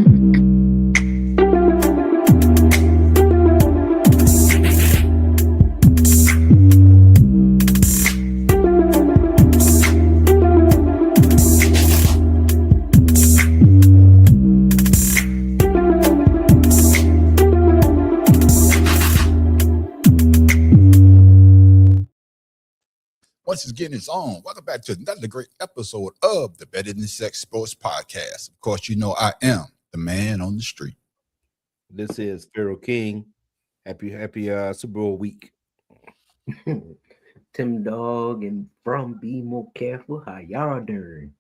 Once it's getting its own, welcome back to another great episode of the Better Than Sex Sports Podcast. Of course, you know I am the man on the street. This is Pharaoh King. Happy Super Bowl week. Tim Dog and From Be More Careful. How y'all doing?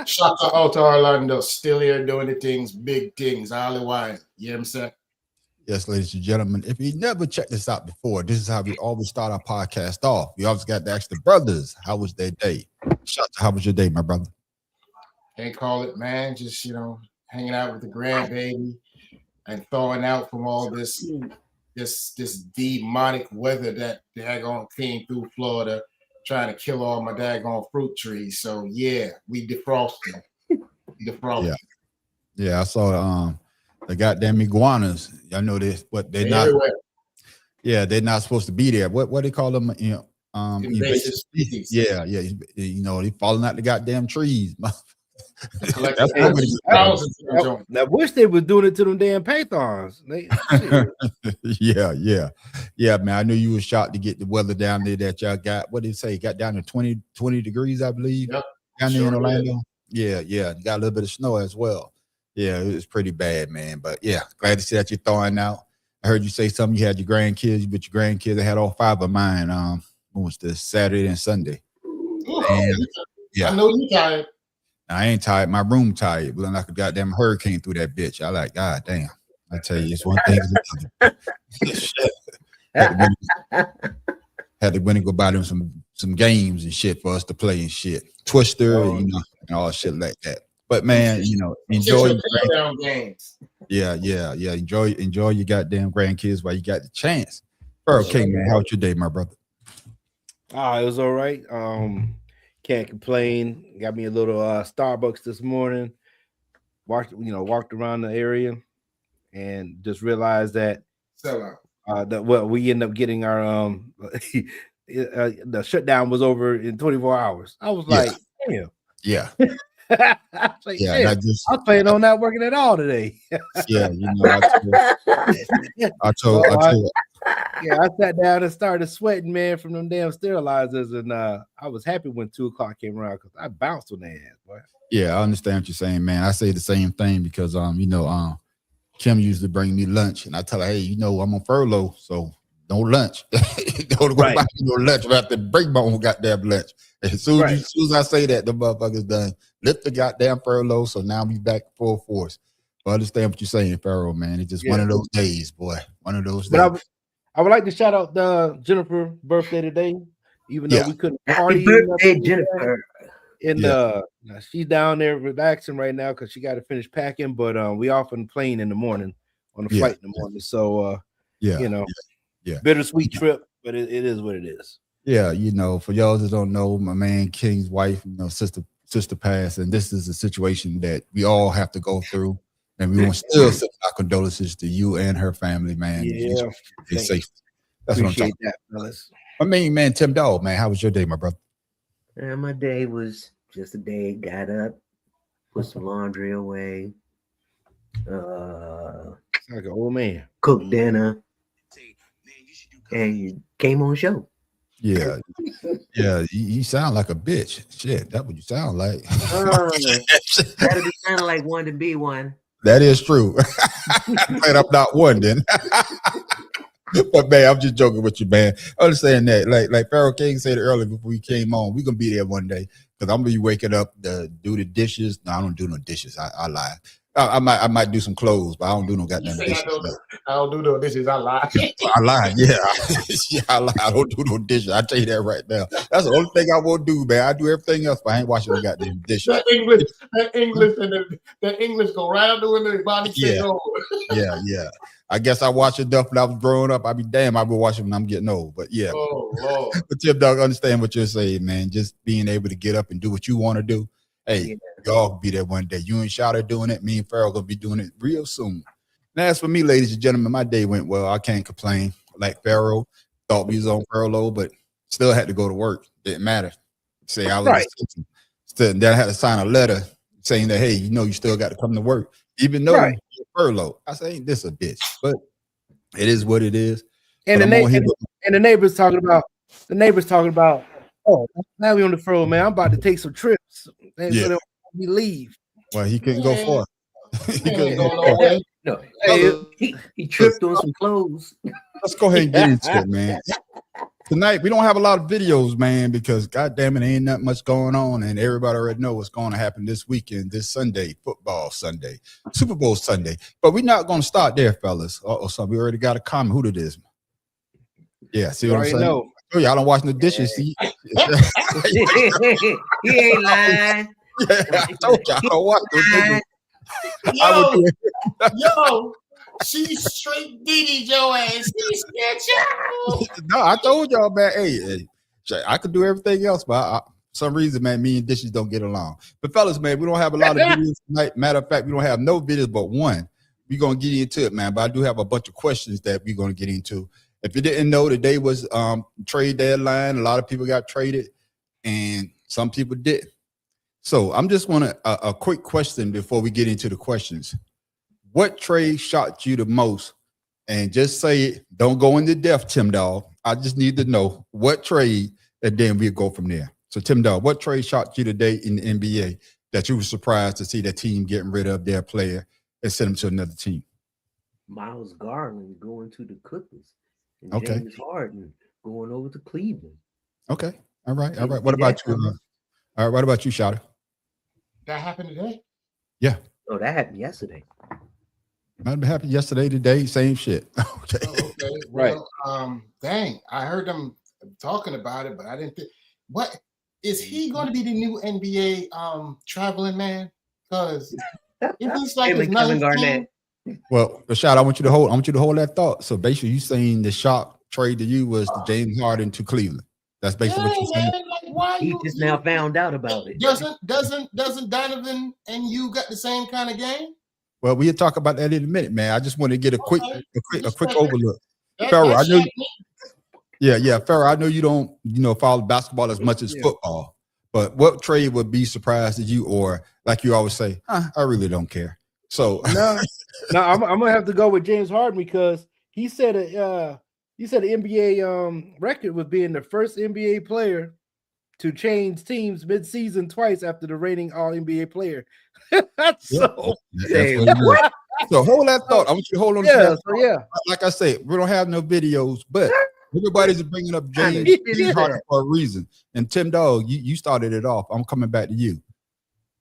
Shout out to Orlando. Still here doing the things, big things, all the while. You know what I'm saying? Yes, ladies and gentlemen, if you never checked this out before, this is how we always start our podcast off. We always got to ask the brothers, how was their day? Shout out to how was your day, my brother? Can't call it, man. Just, hanging out with the grandbaby and thawing out from all this demonic weather that daggone came through Florida, trying to kill all my daggone fruit trees. So, yeah, we defrosted. Yeah, I saw the goddamn iguanas. I know this, but they're not. Everywhere. Yeah, they're not supposed to be there. What they call them? Invasive species. Yeah. They falling out the goddamn treries. I wish they were doing it to them damn pythons. Yeah, man. I knew you were shocked to get the weather down there that y'all got. What did it say? Got down to 20 degrees, I believe. Yep. Down there in Orlando. Yeah. Got a little bit of snow as well. Yeah, it was pretty bad, man. But yeah, glad to see that you're thawing out. I heard you say something. You had your grandkids, but your grandkids, I had all five of mine. What was this? Saturday and Sunday. And, I know you tired. I ain't tired. My room tired. But like a goddamn hurricane through that bitch. I like, God damn. I tell you, it's one thing. Had to win and go buy them some games and shit for us to play and shit. Twister, and all shit like that. But man, enjoy your games. Yeah. Enjoy your goddamn grandkids while you got the chance. Okay, man. How was your day, my brother? It was all right. Can't complain. Got me a little Starbucks this morning. Walked around the area and just realized that we end up getting our the shutdown was over in 24 hours. I was like, damn. Yeah. I was planning on not working at all today. I sat down and started sweating, man, from them damn sterilizers, and I was happy when 2 o'clock came around because I bounced on their ass, boy. Yeah, I understand what you're saying, man. I say the same thing because Kim used to bring me lunch, and I tell her, hey, I'm on furlough, so no lunch. Don't go buy no lunch. I have to break my own goddamn lunch. As soon as I say that, the motherfucker's done. Lift the goddamn furlough, so now we back full force. But I understand what you're saying, Pharaoh, man. It's just one of those days, boy. One of those days. But I would like to shout out Jennifer's birthday today, even though we couldn't party. Happy birthday, Jennifer. And she's down there relaxing right now because she got to finish packing. But we off on the plane in the morning, on the flight in the morning. So bittersweet trip, but it is what it is. Yeah, for y'all that don't know, my man King's wife, sister passed, and this is a situation that we all have to go through, and we want to still send our condolences to you and her family, man. Yeah, stay safe. That's appreciate what I'm talking that, fellas. I mean, man, Tim Dog, man, how was your day, my brother? My day was just a day. Got up, put some laundry away, like an old man, cooked dinner, and you came on show. Yeah, you sound like a bitch. Shit, that's what you sound like. That'll be kind of like one to be one. That is true. But I'm not one then. But man, I'm just joking with you, man. Understand that, like Pharaoh King said earlier before we came on, we're gonna be there one day because I'm gonna be waking up to do the dishes. No, I don't do no dishes. I lie. I might do some clothes, but I don't do no goddamn dishes. I don't do no dishes. I lie. I lie. Yeah, I lie. I don't do no dishes. I tell you that right now. That's the only thing I won't do, man. I do everything else, but I ain't washing no goddamn dishes. That English, and the English go right up doing the body take over. Yeah. I guess I watched enough when I was growing up. I'd be damn, I'll be watching when I'm getting old. But yeah. Oh, Lord. But Tip Dog, understand what you're saying, man. Just being able to get up and do what you want to do. Hey, y'all be there one day. You and Shada doing it. Me and Farrell gonna be doing it real soon. And as for me, ladies and gentlemen, my day went well. I can't complain. Like Farrell, thought we was on furlough, but still had to go to work. Didn't matter. Say I was assistant. Still, then I had to sign a letter saying that, hey, you still got to come to work, even though you're furlough. I say, ain't this a bitch? But it is what it is. And the neighbors talking about oh, now we on the furlough, man. I'm about to take some trips. And so we leave. Well, he couldn't go far. He couldn't go nowhere. No, he tripped on some clothes. Let's go ahead and get into it, man. Tonight we don't have a lot of videos, man, because goddamn it, ain't that much going on, and everybody already know what's going to happen this weekend, this Sunday, football Sunday, Super Bowl Sunday. But we're not going to start there, fellas. So we already got a comment. Who it is? Yeah, see what I'm saying? Know. Oh, y'all don't wash the dishes. See? He ain't lying. Yeah, I told y'all I don't wash the dishes. Yo, she straight DD your ass. No, I told y'all, man. Hey, I could do everything else, but for some reason, man, me and dishes don't get along. But fellas, man, we don't have a lot of videos tonight. Matter of fact, we don't have no videos but one. We're gonna get into it, man. But I do have a bunch of questions that we're gonna get into. If you didn't know, today was trade deadline. A lot of people got traded, and some people didn't. So I'm just want a quick question before we get into the questions. What trade shocked you the most? And just say it. Don't go into depth, Tim Dog. I just need to know what trade, and then we'll go from there. So, Tim Dog, what trade shocked you today in the NBA that you were surprised to see that team getting rid of their player and send him to another team? Miles Garland going to the Clippers. And James Harden going over to Cleveland. Okay. All right. All right. What about you? All right. What about you, Shada? That happened today? Yeah. Oh, that happened yesterday. Might have happened yesterday, today, same shit. Okay. Okay. Well, dang, I heard them talking about it, but I didn't think. What is he going to be the new NBA traveling man? Because it looks like it's Kevin Garnett. Well, Rashad, I want you to hold that thought. So basically, you saying the shock trade to you was the James Harden to Cleveland. That's basically what you're saying. Like, why he just now found out about it. Doesn't Donovan and you got the same kind of game? Well, we'll talk about that in a minute, man. I just want to get a quick overlook. Farrell, I know. Yeah, Farrell, I know you don't follow basketball as much as football. But what trade would be surprised to you, or like you always say, I really don't care. So no, I'm gonna have to go with James Harden because he said the NBA record was being the first NBA player to change teams mid-season twice after the reigning All-NBA player. So hold that thought. I want you to hold on. Yeah. Like I said, we don't have no videos, but everybody's bringing up James Harden for a reason. And Tim Dog, you started it off. I'm coming back to you.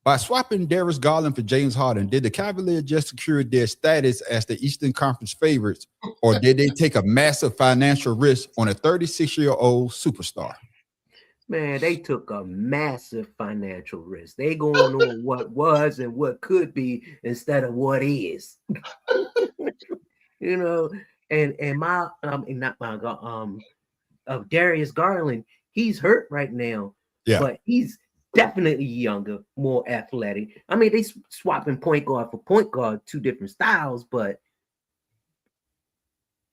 By swapping Darius Garland for James Harden, did the Cavaliers just secure their status as the Eastern Conference favorites, or did they take a massive financial risk on a 36-year-old superstar? Man, they took a massive financial risk. They going on what was and what could be instead of what is. And Darius Garland, he's hurt right now. Yeah, but he's definitely younger, more athletic. I mean, they swapping point guard for point guard, two different styles, but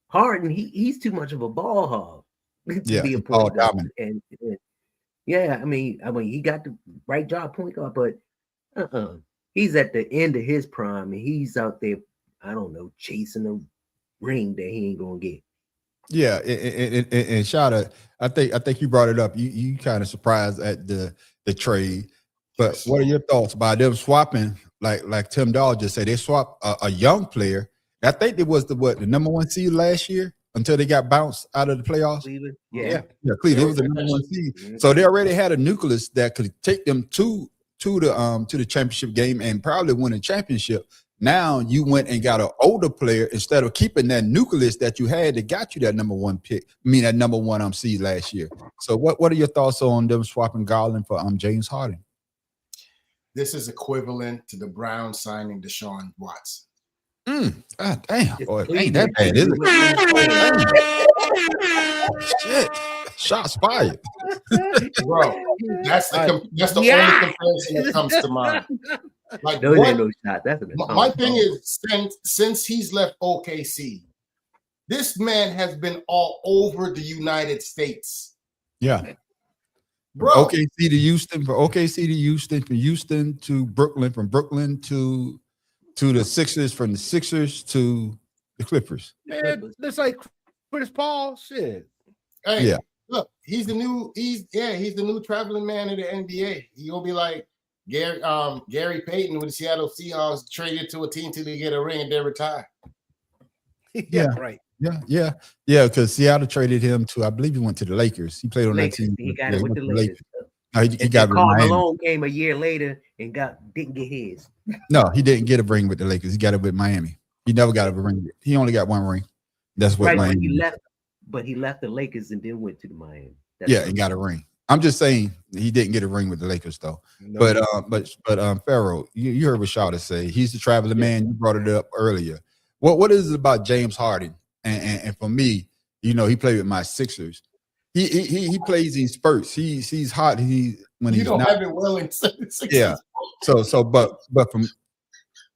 Harden, he's too much of a ball hog to be a point guard. And I mean, he got the right job point guard, but he's at the end of his prime, and he's out there, I don't know, chasing a ring that he ain't gonna get. Yeah, and Shada, I think you brought it up. You kind of surprised at the trade, but what are your thoughts by them swapping? Like Tim Dog just said, they swapped a young player. I think it was the number one seed last year until they got bounced out of the playoffs. Cleveland. Cleveland. It was the number one seed, so they already had a nucleus that could take them to the championship game and probably win a championship. Now you went and got an older player instead of keeping that nucleus that you had that got you that number one pick. I mean, that number one seed last year. So what are your thoughts on them swapping Garland for James Harden? This is equivalent to the Browns signing Deshaun Watson. God damn, boy, ain't that bad, is it? Shit, shots fired, bro. That's the only comparison that comes to mind. Like, no, no shot. That's my thing is, since he's left OKC, this man has been all over the United States. Yeah. Bro. OKC to Houston, from Houston to Brooklyn, from Brooklyn to the Sixers, from the Sixers to the Clippers. Man, that's like Chris Paul. Shit. Hey, yeah. Look, he's the new traveling man of the NBA. He gonna be like Gary Payton with the Seattle Seahawks, traded to a team till they get a ring and then retire. Yeah, right. Yeah. Because Seattle traded him to, I believe he went to the Lakers. He played on that team. He got it with the Lakers. He got Karl Malone came a year later and didn't get his. No, he didn't get a ring with the Lakers. He got it with Miami. He never got a ring. He only got one ring. That's what Miami. But he left the Lakers and then went to the Miami. And got a ring. I'm just saying he didn't get a ring with the Lakers though. No. But Pharaoh, you heard what Shawty say. He's the traveling man. You brought it up earlier. What is it about James Harden? And for me, he played with my Sixers. He plays in spurts. He's hot. When he's not. Have it well in Sixers. Yeah.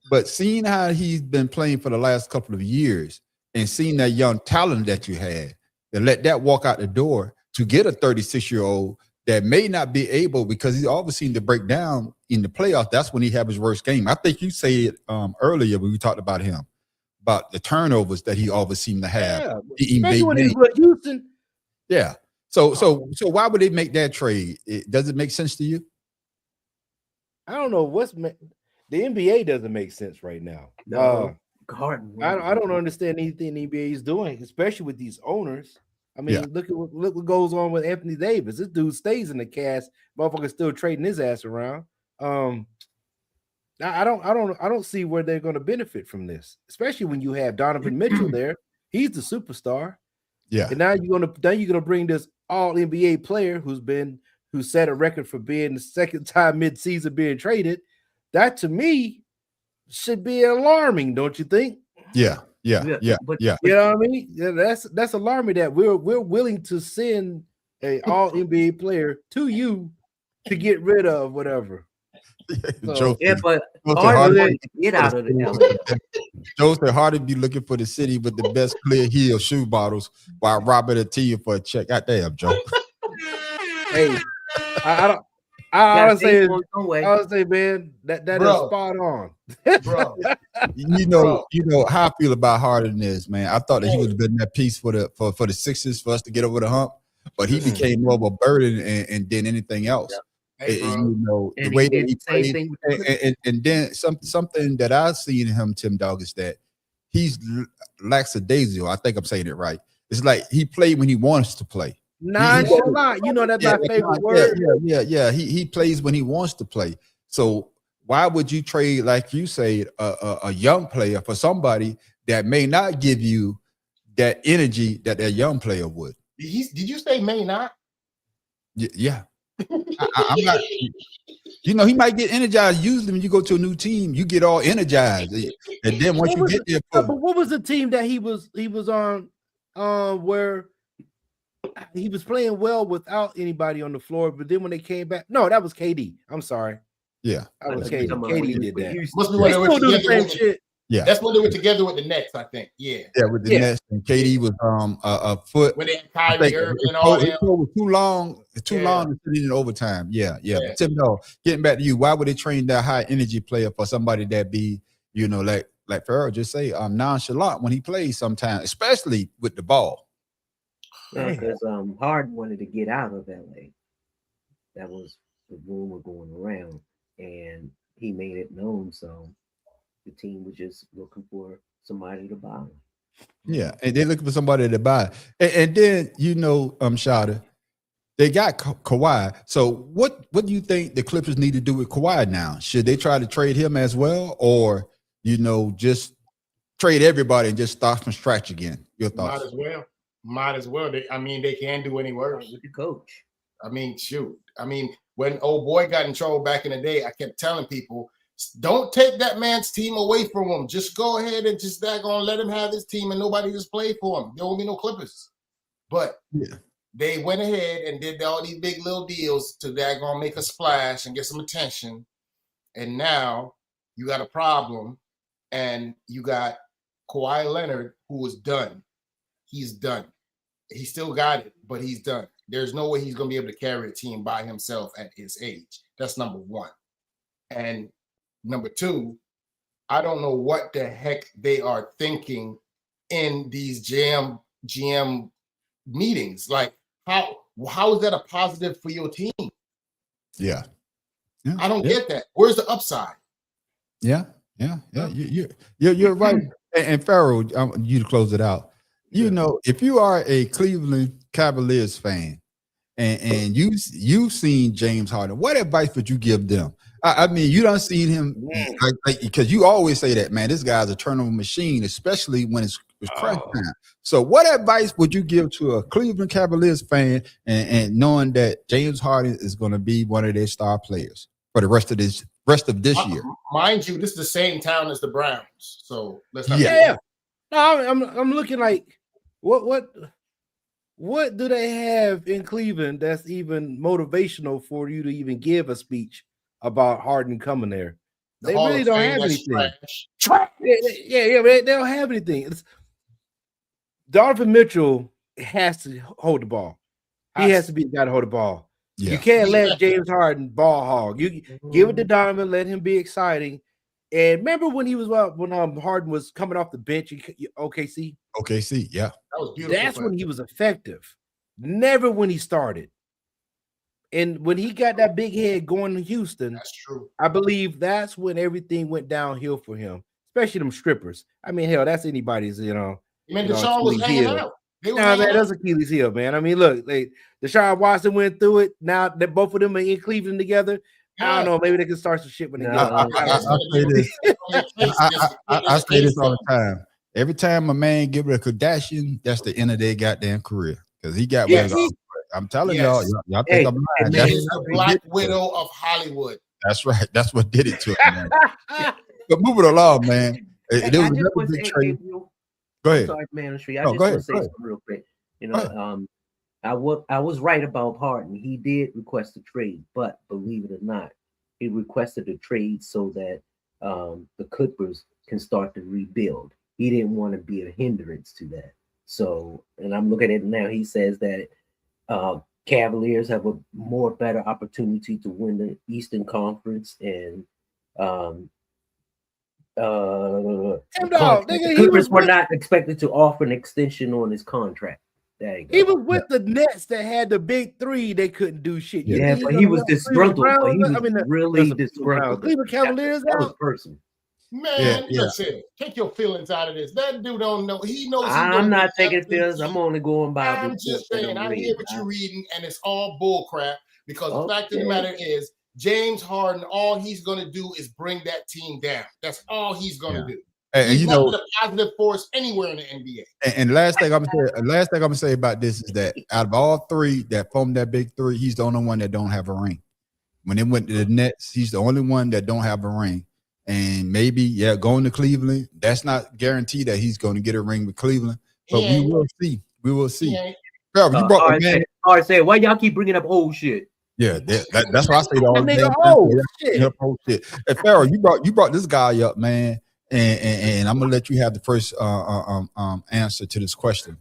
But seeing how he's been playing for the last couple of years and seeing that young talent that you had, and let that walk out the door to get a 36-year-old that may not be able, because he's always seemed to break down in the playoffs. That's when he had his worst game. I think you said earlier when we talked about him, about the turnovers that he always seemed to have. Especially when he's with Houston. Yeah. So why would they make that trade? Does it make sense to you? I don't know the NBA doesn't make sense right now. No. I don't understand anything the NBA is doing, especially with these owners. I mean, look what goes on with Anthony Davis. This dude stays in the cast. Motherfucker's still trading his ass around. I don't see where they're going to benefit from this, especially when you have Donovan Mitchell there. He's the superstar. Yeah. And now you're gonna bring this all NBA player who set a record for being the second time mid-season being traded. That to me should be alarming, don't you think? Yeah. You know what I mean? Yeah, that's alarming that we're willing to send a all NBA player to you to get rid of whatever. So, but Harden get out of the Joe said Harden be looking for the city with the best clear heel shoe bottles while robbing a team for a check. God damn, Joe. Hey, I would say, man, that is spot on, bro. You know how I feel about Harden is, man. I thought that he would have been that piece for the Sixers for us to get over the hump, but he became more of a burden and than anything else. Hey, the way that he played, and then something that I've seen in him, Tim Dog, is that he's lackadaisical. I think I'm saying it right. It's like he played when he wants to play. Nonchalant, that's my favorite word. Yeah. He plays when he wants to play. So why would you trade, like you say, a young player for somebody that may not give you that energy that young player would? Did you say may not? Yeah. I'm not. He might get energized. Usually, when you go to a new team, you get all energized, and then once you get there, but what was the team that he was on? Where he was playing well without anybody on the floor, but then when they came back, no, that was KD. I'm sorry. Yeah, that was KD. KD did that. Must be when they were do the same shit. Yeah, that's when they were together with the Nets, I think. Yeah, with the Nets, and KD was a foot. When they had Kyrie Irving and all that. It was too long to sit in overtime. Yeah. But Tim, getting back to you, why would they train that high energy player for somebody that be, like Farrell just say, nonchalant when he plays sometimes, especially with the ball? Because Harden wanted to get out of LA. That was the rumor going around, and he made it known. So the team was just looking for somebody to buy him. Yeah, and they're looking for somebody to buy. And then Shada, they got Kawhi. So what do you think the Clippers need to do with Kawhi now? Should they try to trade him as well, or just trade everybody and just start from scratch again? Your thoughts? Might as well. They can't do any worse. With the coach. Shoot. When old boy got in trouble back in the day, I kept telling people, Don't take that man's team away from him. Just go ahead and just daggone let him have his team and nobody just play for him. There won't be no Clippers. But they went ahead and did all these big little deals to daggone make a splash and get some attention. And now you got a problem, and you got Kawhi Leonard, who was done. He's done. He still got it, but he's done. There's no way he's going to be able to carry a team by himself at his age. That's number one. And number two, I don't know what the heck they are thinking in these GM meetings. Like, how is that a positive for your team? Yeah. I don't get that. Where's the upside? Yeah. You're right. And Pharaoh, you to close it out. You know, if you are a Cleveland Cavaliers fan and you've seen James Harden, what advice would you give them? I mean, you done seen him because you always say that, man, this guy's a turnover machine, especially when it's crunch time. So what advice would you give to a Cleveland Cavaliers fan and knowing that James Harden is going to be one of their star players for the rest of this year? Mind you, this is the same town as the Browns. So let's not No, I'm looking like what do they have in Cleveland that's even motivational for you to even give a speech about Harden coming there? They really don't have anything. Yeah, they don't have anything. Donovan Mitchell has to hold the ball. He has to be the guy to hold the ball. Yeah. You can't let James Harden ball hog. You give it to Donovan, let him be exciting. And remember when he was when Harden was coming off the bench in OKC? OKC, yeah. That was beautiful. That's when he was effective. Never when he started. And when he got that big head going to Houston, that's true. I believe that's when everything went downhill for him, especially them strippers. I mean, hell, that's anybody's, Deshaun was hanging out. Man, that's Achilles heel, man. I mean, look, Deshaun Watson went through it. Now that both of them are in Cleveland together, I don't know. Maybe they can start some shit when they get. I say this all the time. Every time a man give it a Kardashian, that's the end of their goddamn career because he got. I'm telling y'all think I'm lying. That is the Black Widow of Hollywood. That's right. That's what did it to him. Man. But moving along, man. It was another big trade. Go ahead. Sorry, man. I just want to say something real quick. I was right about Harden. He did request a trade, but believe it or not, he requested a trade so that the Clippers can start to rebuild. He didn't want to be a hindrance to that. So, and I'm looking at it now. He says that Cavaliers have a better opportunity to win the Eastern Conference, and the Clippers were not expected to offer an extension on his contract. There you go. Even with the Nets that had the big three, they couldn't do shit. Yeah, but he was disgruntled. Really disgruntled. Cleveland Cavaliers out. Person. Man, listen, take your feelings out of this. That dude don't know. He knows. I'm not taking feelings. I'm only going by. I'm just saying. I hear what you're reading, and it's all bull crap. Because the fact of the matter is, James Harden, all he's going to do is bring that team down. That's all he's going to do. And he's not a positive force anywhere in the NBA. And last thing I'm gonna say about this is that out of all three that formed that big three, he's the only one that don't have a ring. When they went to the Nets, he's the only one that don't have a ring. And maybe, going to Cleveland, that's not guaranteed that he's going to get a ring with Cleveland. But we will see. We will see. Bro, you brought man. All right, say why y'all keep bringing up old shit? Yeah, that's why I say all the old shit. Hey, Pharaoh, you brought this guy up, man, and I'm gonna let you have the first answer to this question.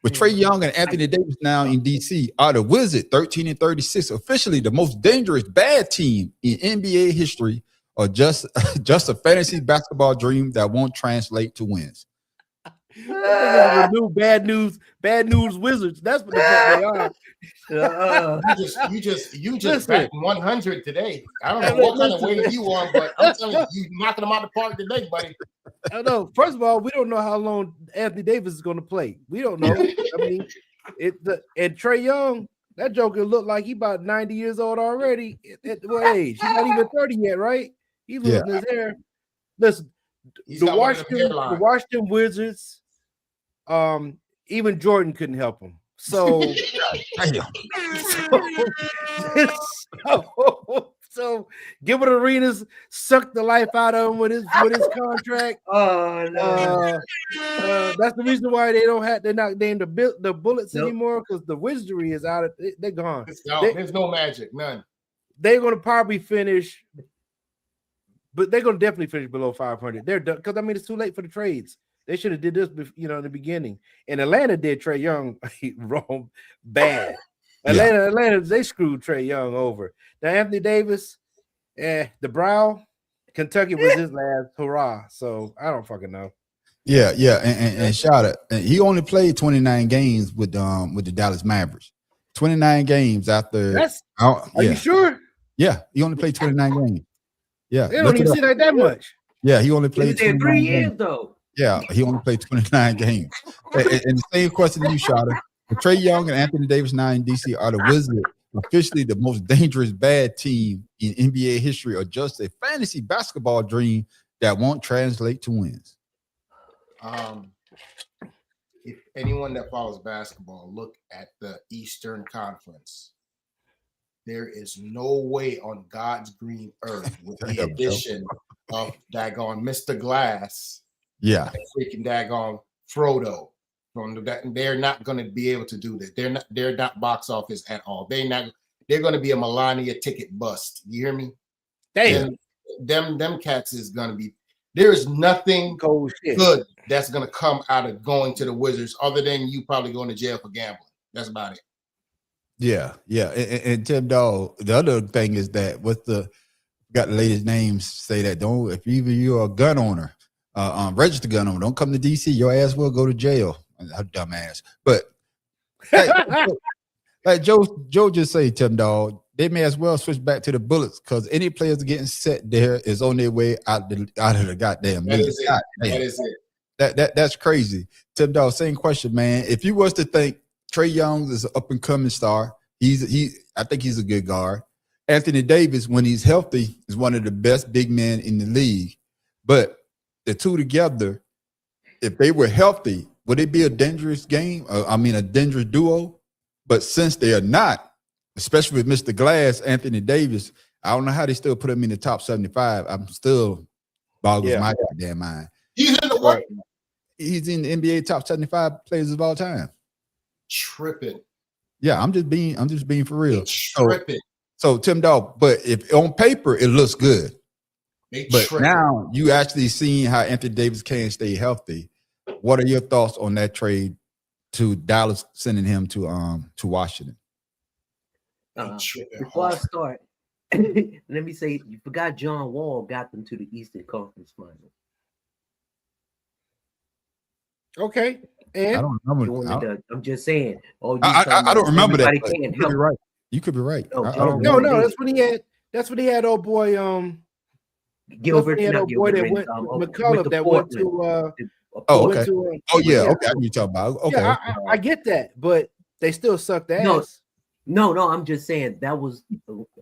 With Trae Young and Anthony Davis now in DC, are the Wizards 13-36 officially the most dangerous bad team in NBA history, or just a fantasy basketball dream that won't translate to wins? New bad news Wizards. That's what the fuck they are. You just back 100 today. I don't know what kind of wave you on, but I'm telling you knocking them out of the park today, buddy. I know. First of all, we don't know how long Anthony Davis is going to play. We don't know. I mean, and Trae Young, that joker looked like he about 90 years old already. At what age? He's not even 30 yet, right? He's losing his hair. Listen, the Washington Wizards, even Jordan couldn't help him. So So Gilbert Arenas sucked the life out of him with his contract. Oh no. That's the reason why they're not named the Bullets anymore, because the Wizardry is out. They're gone. There's no magic, none. They're gonna probably finish, but they're gonna definitely finish below 500. They're done because it's too late for the trades. They should have did this, in the beginning. And Atlanta did Trae Young wrong bad. Atlanta, they screwed Trae Young over. Now Anthony Davis, the brow, Kentucky was his last hurrah. So I don't fucking know. Yeah, and shout out. And he only played 29 games with the Dallas Mavericks. 29 games after. Are you sure? Yeah, he only played 29 games. Yeah, they don't even see like that much. Yeah, he only played 3 years though. Yeah, he only played 29 games. And the same question to you, Shada. Trae Young and Anthony Davis now in DC are the Wizards officially the most dangerous bad team in NBA history, or just a fantasy basketball dream that won't translate to wins? If anyone that follows basketball, look at the Eastern Conference. There is no way on God's green earth with the addition of daggone Mr. Glass. Yeah, freaking daggone Frodo. They're not going to be able to do this. They're not box office at all. They're going to be a Melania ticket bust. You hear me? Damn. Them cats is going to be. There is nothing good that's going to come out of going to the Wizards other than you probably going to jail for gambling. That's about it. Yeah. And Tim Dawg, the other thing is that got the latest names say that if you're a gun owner, registered gun owner, don't come to DC. Your ass will go to jail. Dumbass. But like Joe just say, Tim Dawg, they may as well switch back to the Bullets, because any players getting set there is on their way out of the goddamn league. That is it. That's crazy. Tim Dawg, same question, man. If you was to think Trae Young is an up and coming star, I think he's a good guard. Anthony Davis, when he's healthy, is one of the best big men in the league. But the two together, if they were healthy, would it be a dangerous game? A dangerous duo? But since they are not, especially with Mr. Glass, Anthony Davis, I don't know how they still put him in the top 75. I'm still boggles my goddamn mind. He's in the what? He's in the NBA top 75 players of all time. Tripping. Yeah, I'm just being for real. Tripping. So Tim Dawg, but if on paper it looks good. But now you actually seeing how Anthony Davis can stay healthy. What are your thoughts on that trade to Dallas, sending him to Washington? Before I start, let me say, you forgot John Wall got them to the Eastern Conference Final. Okay, and I don't remember. I'm just saying. I don't remember that. You could be right. You could be right. No, that's when he had. That's when he had old boy Gilbert. McCullough that went to. Okay. Okay. I can talk about. Okay. Yeah, I get that, but they still sucked ass. No. I'm just saying that was.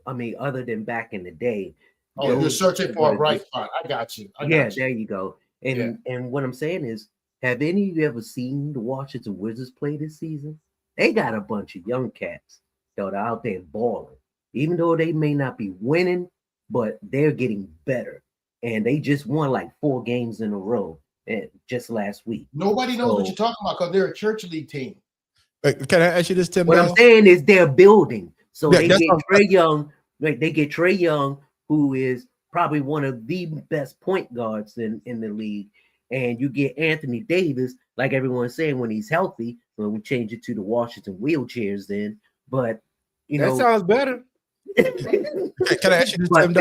Other than back in the day. You're searching for a bright spot. I got you. There you go. And what I'm saying is, have any of you ever seen the Washington Wizards play this season? They got a bunch of young cats that are out there balling. Even though they may not be winning, but they're getting better. And they just won like 4 games in a row just last week. Nobody knows what you're talking about because they're a church league team. Can I ask you this, Tim? What I'm saying is they're building. So they get Trae Young. They get Trae Young, who is probably one of the best point guards in the league. And you get Anthony Davis, like everyone's saying, when he's healthy. When we change it to the Washington wheelchairs then. But, that sounds better. Can I ask you this, Tim?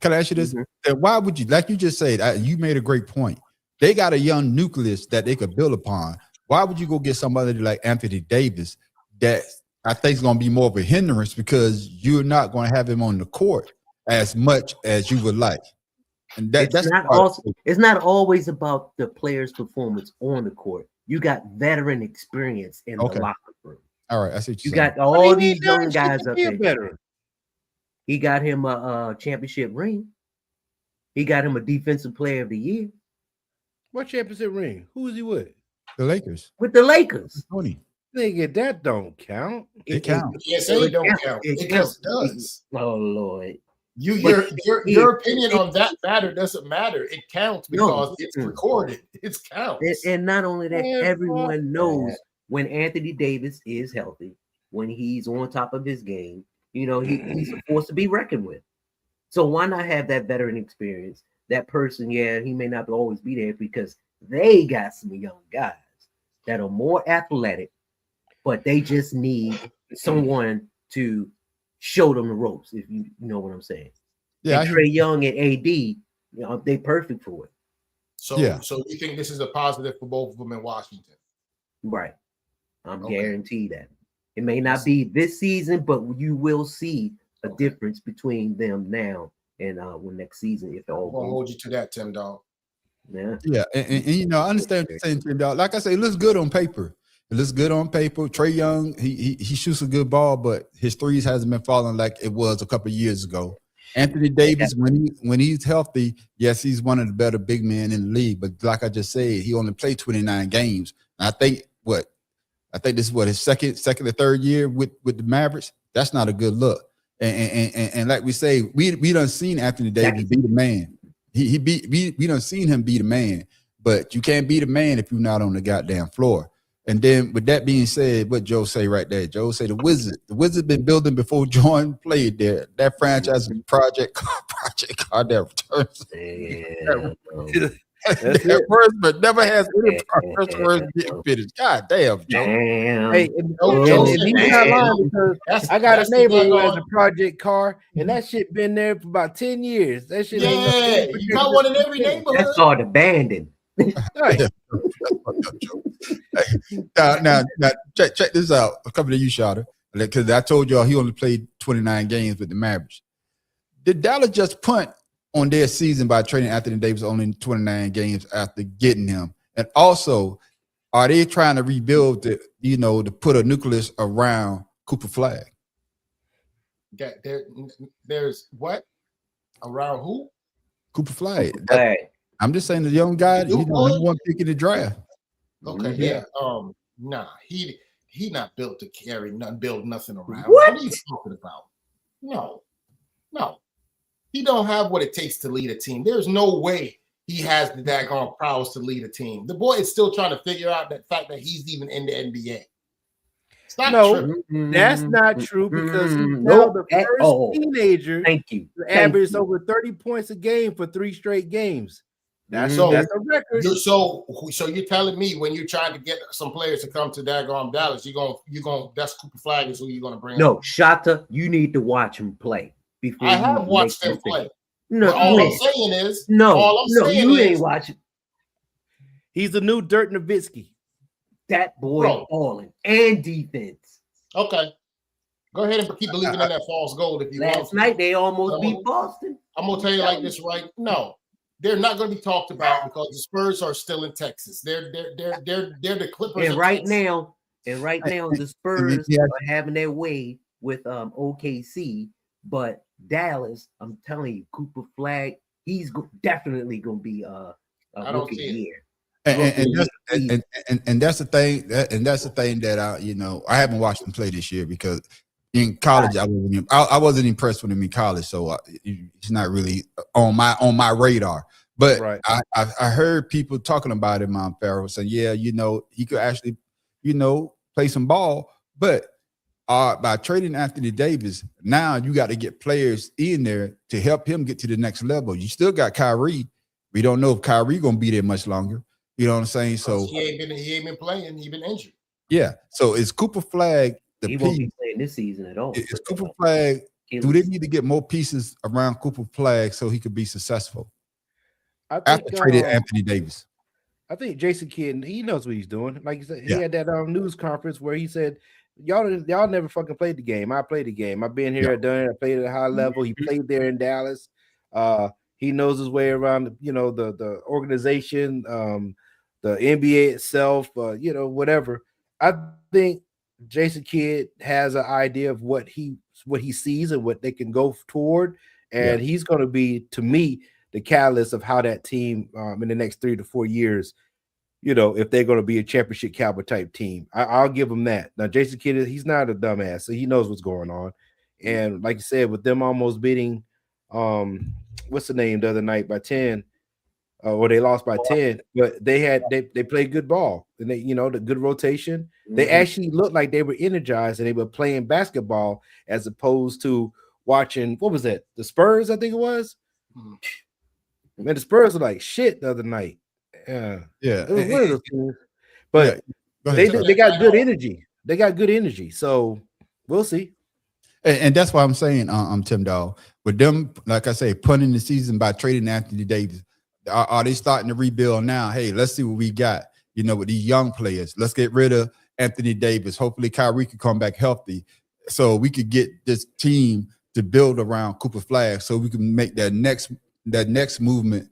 Can I ask you this? Mm-hmm. Why would you, like you just said, you made a great point. They got a young nucleus that they could build upon. Why would you go get somebody like Anthony Davis that I think is going to be more of a hindrance, because you're not going to have him on the court as much as you would like? And it's not always about the player's performance on the court. You got veteran experience in the locker room. All right, I see what you got all these young guys up there. He got him a championship ring. He got him a defensive player of the year. What championship ring? Who is he with? The Lakers. With the Lakers. Nigga, that don't count. It counts. Yes, it don't count. It just does. Oh Lord. Your opinion on that matter doesn't matter. It counts because it's recorded. It counts. And not only that, everyone knows when Anthony Davis is healthy, when he's on top of his game, he's a force to be reckoned with. So why not have that veteran experience? That person, he may not always be there because they got some young guys that are more athletic, but they just need someone to show them the ropes, if you know what I'm saying. Yeah, and Trae Young and AD, they perfect for it. So you think this is a positive for both of them in Washington? Right. I'm guaranteed that. It may not be this season, but you will see a difference between them now and when next season, if all I'll hold you to that, Tim Dog. Yeah, and I understand what you're saying, Tim Dog. Like I say, it looks good on paper. It looks good on paper. Trae Young, he shoots a good ball, but his threes hasn't been falling like it was a couple of years ago. Anthony Davis, when he's healthy, yes, he's one of the better big men in the league. But like I just said, he only played 29 games. And I think this is his second or third year with the Mavericks. That's not a good look. And like we say, we done seen Anthony Davis be the man. We done seen him be the man. But you can't be the man if you're not on the goddamn floor. And then with that being said, what Joe say right there, Joe say the Wizards been building before Jordan played there. That franchise project card that returns. That's words, but never has any first words getting finished. God damn, Joe. Hey, and he's not lying because I got a neighbor who has a project car, and that shit been there for about 10 years. That shit you got one in every neighborhood. That's called abandoned. Right. Now check this out. A couple of you, Shotter, because I told y'all he only played 29 games with the Mavericks. Did Dallas just punt on their season by trading Anthony Davis only 29 games after getting him? And also, are they trying to rebuild to put a nucleus around Cooper Flag? There's what? Around who? Cooper Flag. I'm just saying the young guy, he's the number one pick in the draft. Okay, nah, he not built to carry nothing, build nothing around. What are you talking about? No. He don't have what it takes to lead a team. There's no way he has the daggone prowess to lead a team. The boy is still trying to figure out that fact that he's even in the NBA. It's not true. That's not true because he's now the first teenager to average over 30 points a game for 3 straight games. That's a record. So you're telling me when you're trying to get some players to come to daggone Dallas, you're going that's Cooper Flag is who you're gonna bring? No, Shata, you need to watch him play. I have watched him play. No, all I'm saying is you ain't watching. He's the new Dirk Nowitzki. That boy balling and defense. Okay. Go ahead and keep believing in that false gold if you want. Last night they almost beat Boston. I'm gonna tell you like this, right? No, they're not going to be talked about because the Spurs are still in Texas. They're the Clippers. And right now, the Spurs are having their way with OKC, but Dallas, I'm telling you, Cooper Flag, he's definitely going to be a rookie year. And that's the thing. That's the thing that I haven't watched him play this year because in college I wasn't impressed with him in college, so he's not really on my radar. But I heard people talking about him on Farrell saying, he could actually, play some ball. But by trading Anthony Davis, now you got to get players in there to help him get to the next level. You still got Kyrie. We don't know if Kyrie gonna be there much longer. You know what I'm saying? So he ain't been playing. He been injured. Yeah. So is Cooper Flag he won't be playing this season at all? Is Cooper Flag? Do they need to get more pieces around Cooper Flag so he could be successful? After trading Anthony Davis, I think Jason Kidd, he knows what he's doing. Like you said, he had that news conference where he said, "Y'all never fucking played the game. I played the game. I've been here, done it. I played at a high level. He played there in Dallas. He knows his way around, the organization, the NBA itself, whatever." I think Jason Kidd has an idea of what he sees and what they can go toward, and he's going to be, to me, the catalyst of how that team in the next 3 to 4 years, if they're going to be a championship caliber type team. I'll give him that. Now, Jason Kidd, he's not a dumbass, so he knows what's going on. And like you said, with them almost beating what's the name the other night by 10. Or they lost by 10, but they played good ball, and they, the good rotation. They actually looked like they were energized and they were playing basketball as opposed to watching, what was that? The Spurs, I think it was. Man, the Spurs were like shit the other night. Yeah. It was one of those teams. But they got good energy. They got good energy. So we'll see. And that's why I'm saying, Tim Dog, with them, like I say, punting the season by trading Anthony Davis. Are they starting to rebuild now? Hey, let's see what we got, with these young players. Let's get rid of Anthony Davis. Hopefully Kyrie can come back healthy so we could get this team to build around Cooper Flag so we can make that next movement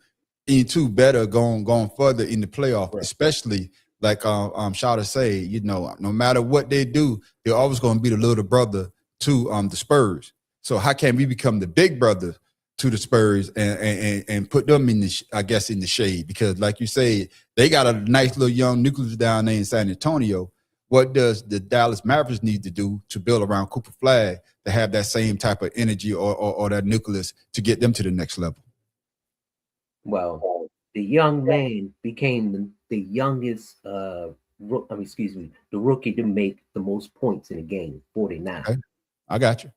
into better going further in the playoff, right. Especially like Shada say, no matter what they do, they're always going to be the little brother to the Spurs. So how can we become the big brother to the Spurs and put them in the shade? Because like you say, they got a nice little young nucleus down there in San Antonio. What does the Dallas Mavericks need to do to build around Cooper Flag to have that same type of energy or that nucleus to get them to the next level? Well, the young man became the youngest, the rookie to make the most points in a game, 49. Okay. I got you.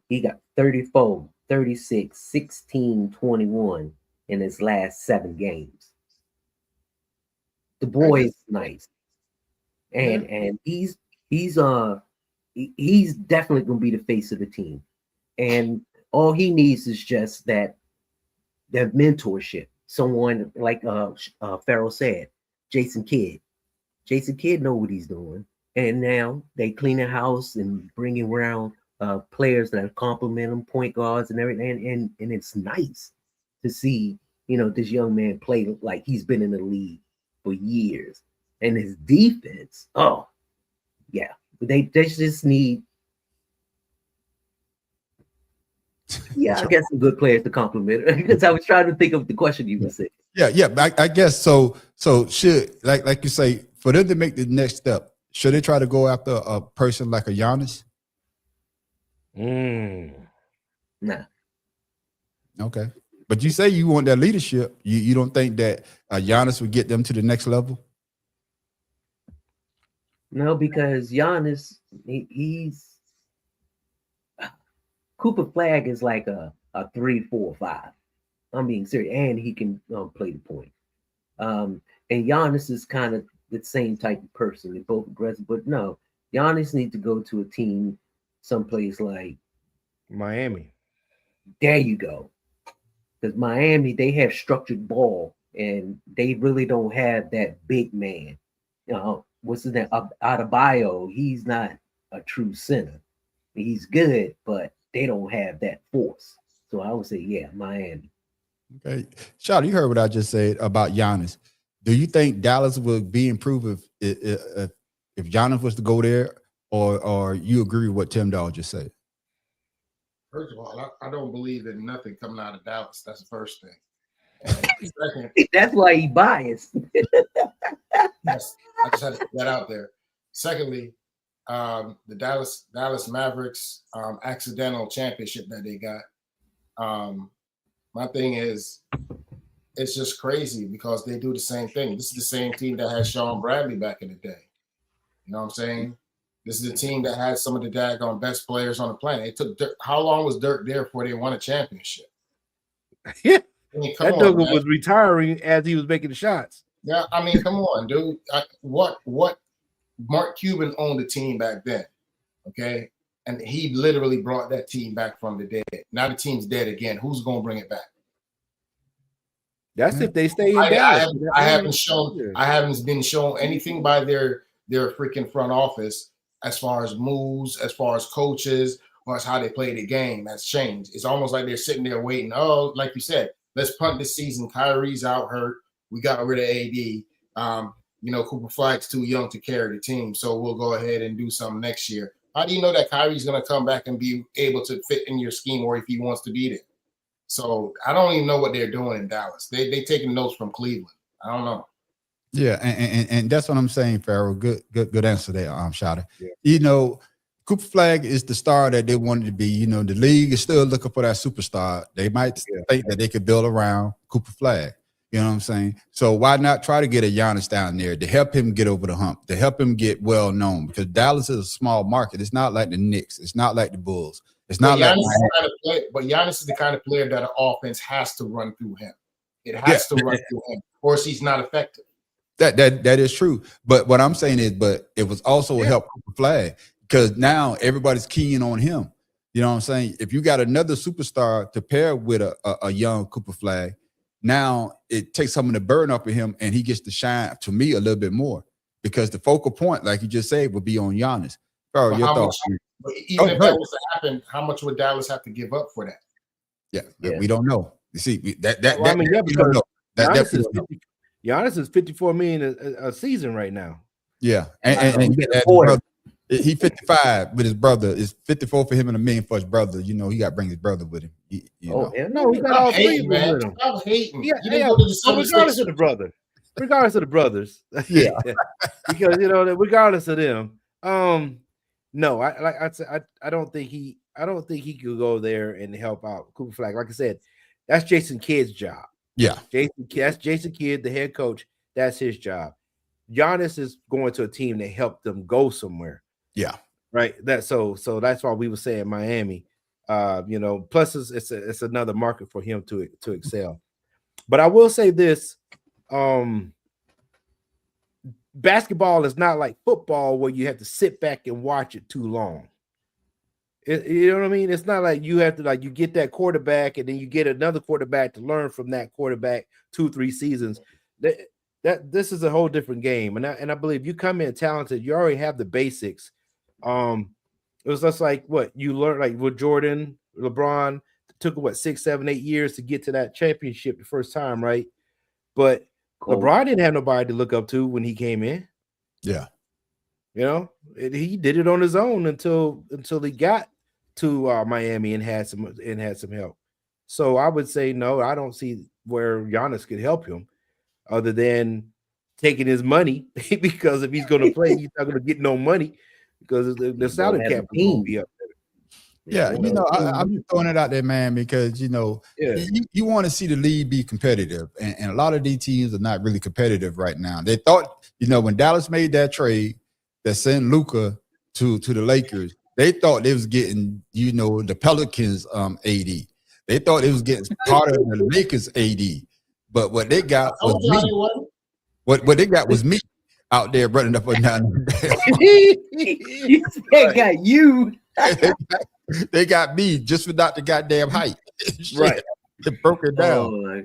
He got 34, 36, 16, 21 in his last 7 games. The boy is nice. And he's definitely gonna be the face of the team. And all he needs is just that mentorship. Someone like Farrell said, Jason Kidd. Jason Kidd know what he's doing. And now they clean the house and bringing around players that complement them, point guards and everything. And it's nice to see, this young man play like he's been in the league for years. And his defense, oh, yeah. They just need, I guess some good players to compliment it. Because I was trying to think of the question you were saying. Yeah. I guess so. So should, like you say, for them to make the next step, should they try to go after a person like a Giannis? Nah. Okay. But you say you want that leadership. You don't think that Giannis would get them to the next level? No, because Giannis, he's Cooper Flag is like a 3, 4, 5. I'm being serious, and he can play the point. And Giannis is kind of the same type of person. They're both aggressive, but no, Giannis needs to go to a team someplace like Miami. There you go. Because Miami, they have structured ball, and they really don't have that big man. What's his name? Adebayo, he's not a true center. He's good, but they don't have that force. So I would say, yeah, Miami. Okay. Shada, you heard what I just said about Giannis. Do you think Dallas would be improved if Giannis was to go there, or you agree with what Tim Dog just said? First of all, I don't believe in nothing coming out of Dallas. That's the first thing. Second, that's why he biased. Yes, I just had to put that out there. Secondly, the Dallas Mavericks accidental championship that they got. My thing is, it's just crazy because they do the same thing. This is the same team that had Sean Bradley back in the day. You know what I'm saying? This is a team that had some of the daggone best players on the planet. It took how long was Dirk there before they won a championship? Yeah, that Dirk was retiring as he was making the shots. Yeah, I mean, come on, dude. What Mark Cuban owned the team back then, okay? And he literally brought that team back from the dead. Now the team's dead again. Who's going to bring it back? That's if they stay in Dallas. I haven't been shown anything by their freaking front office as far as moves, as far as coaches, or as how they play the game. That's changed. It's almost like they're sitting there waiting. Oh, like you said, let's punt this season. Kyrie's out hurt. We got rid of AD. Cooper Flag's too young to carry the team, so we'll go ahead and do something next year. How do you know that Kyrie's going to come back and be able to fit in your scheme, or if he wants to be there? So I don't even know what they're doing in Dallas. They taking notes from Cleveland. I don't know. Yeah, and that's what I'm saying, Farrell. Good answer there, Shada. Yeah. Cooper Flag is the star that they wanted to be. You know, the league is still looking for that superstar. They might think that they could build around Cooper Flag. You know what I'm saying? So why not try to get a Giannis down there to help him get over the hump, to help him get well known? Because Dallas is a small market. It's not like the Knicks. It's not like the Bulls. It's not like but Giannis is the kind of player that an offense has to run through him. It has to run through him, or else he's not effective. That is true. But what I'm saying is, but it was also help Cooper Flag, because now everybody's keying on him. You know what I'm saying? If you got another superstar to pair with a young Cooper Flag, now it takes some of the burden off of him, and he gets to shine, to me, a little bit more, because the focal point, like you just said, would be on Giannis. Your thoughts? But even if that was to happen, how much would Dallas have to give up for that? Yeah. We don't know. You see, we don't know. Giannis is $54 million a season right now. Yeah, and he 55 with his brother. It's 54 for him and $1 million for his brother. You know, he got to bring his brother with him. He got all three with him. I'm hating. Regardless of the brothers. Yeah, because regardless of them, no, I don't think he could go there and help out Cooper Flag. Like I said, that's Jason Kidd's job. Yeah, that's Jason Kidd, the head coach. That's his job. Giannis is going to a team that helped them go somewhere. Yeah, right. So that's why we were saying Miami. Plus it's another market for him to excel. But I will say this: basketball is not like football where you have to sit back and watch it too long. You know what I mean? It's not like you have to you get that quarterback and then you get another quarterback to learn from that quarterback 2-3 seasons. That this is a whole different game, and I believe you come in talented, you already have the basics. It was just like what you learned, like with Jordan, LeBron took 6, 7, 8 years to get to that championship the first time, right? But LeBron didn't have nobody to look up to when he came in. Yeah, he did it on his own until he got to Miami and had some help. So I would say no, I don't see where Giannis could help him, other than taking his money, because if he's going to play, he's not going to get no money because the salary cap will be up there. Yeah, I'm just throwing it out there, man, because you want to see the league be competitive, and a lot of these teams are not really competitive right now. They thought, when Dallas made that trade that sent Luka to the Lakers, they thought they was getting, the Pelicans AD. They thought they was getting part of the Lakers AD. But what they got was me. What they got was me out there running up and down. They got you. They got me just without the goddamn height. Right. They broke it down.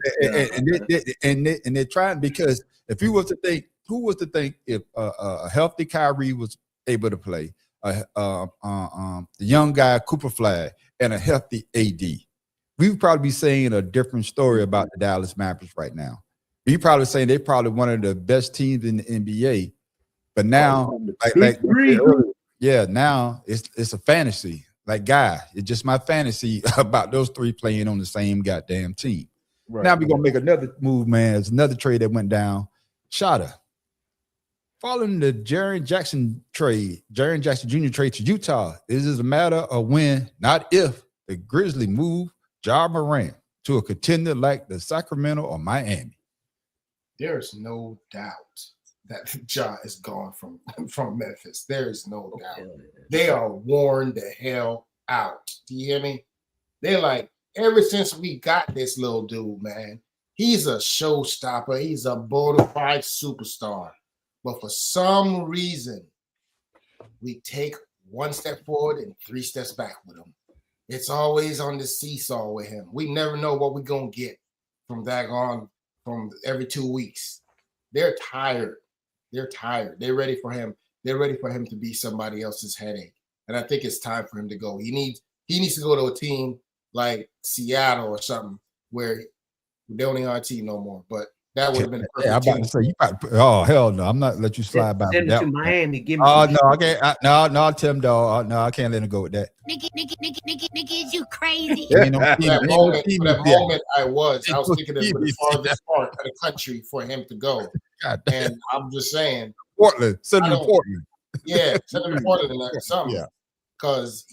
And they're trying, because if you was to think, who was to think if a healthy Kyrie was able to play, the young guy Cooper Flag, and a healthy AD, we would probably be saying a different story about the Dallas Mavericks right now. We probably saying they're probably one of the best teams in the NBA. But now, now it's a fantasy. Like, it's just my fantasy about those three playing on the same goddamn team. Right. Now we're gonna make another move, man. There's another trade that went down. Shada. Following the Jaren Jackson Jr. trade to Utah, this is a matter of when, not if, the Grizzlies move Ja Morant to a contender like the Sacramento or Miami. There's no doubt that Ja is gone from Memphis. There is no doubt. They are worn the hell out. Do you hear me? They're like, ever since we got this little dude, man, he's a showstopper. He's a bona fide superstar. But for some reason, we take one step forward and 3 steps back with him. It's always on the seesaw with him. We never know what we're going to get from every 2 weeks. They're tired. They're tired. They're ready for him. They're ready for him to be somebody else's headache. And I think it's time for him to go. He needs to go to a team like Seattle or something where they don't even have a team no more. But that would have been a perfect I'm about to say, hell no. I'm not let you slide by. Send him to Miami. Give me no, I can't. No, Tim, dog. No, I can't let him go with that. Nigga, is you crazy? that moment, I was thinking of the farthest part of the country for him to go. And I'm just saying, Portland. Send him to Portland. Yeah, send him to Portland or something. Yeah. because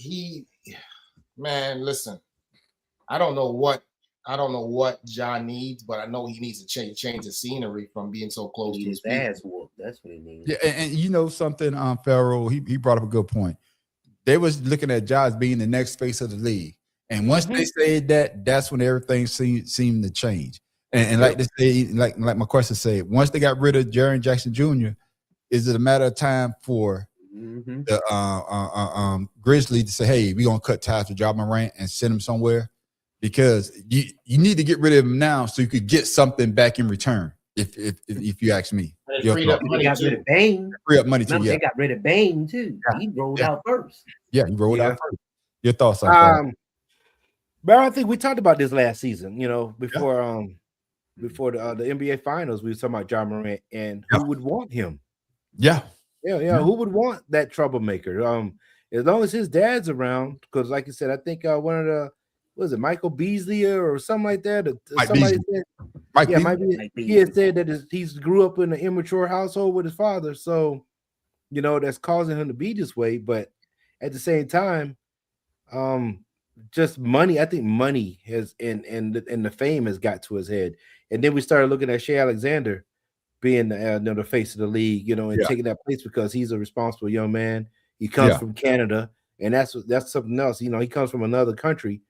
man, listen, I don't know what Ja needs, but I know he needs to change the scenery from being so close to his ass whoop. That's what he needs. Yeah, and you know something, Pharaoh, he brought up a good point. They was looking at Ja as being the next face of the league. And once they said that, that's when everything seemed to change. And like they say, like my question said, once they got rid of Jaren Jackson Jr., is it a matter of time for the Grizzlies to say, hey, we're gonna cut ties with Ja Morant and send him somewhere? Because you need to get rid of him now so you could get something back in return, if you ask me. They got rid of Bane. Free up money too. They got rid of Bane too. Yeah. He rolled out first. Yeah, he rolled out first. Your thoughts on that? But I think we talked about this last season, you know, before the NBA Finals, we were talking about Ja Morant and who would want him. Yeah. Who would want that troublemaker? As long as his dad's around, because like you said, I think one of the Michael Beasley or something like that. Somebody said, he had said that he's grew up in an immature household with his father, so you know that's causing him to be this way. But at the same time, just money. I think money has and the fame has got to his head, and then we started looking at Shea Alexander being the face of the league, you know, and taking that place because he's a responsible young man. He comes from Canada, and that's something else. You know, he comes from another country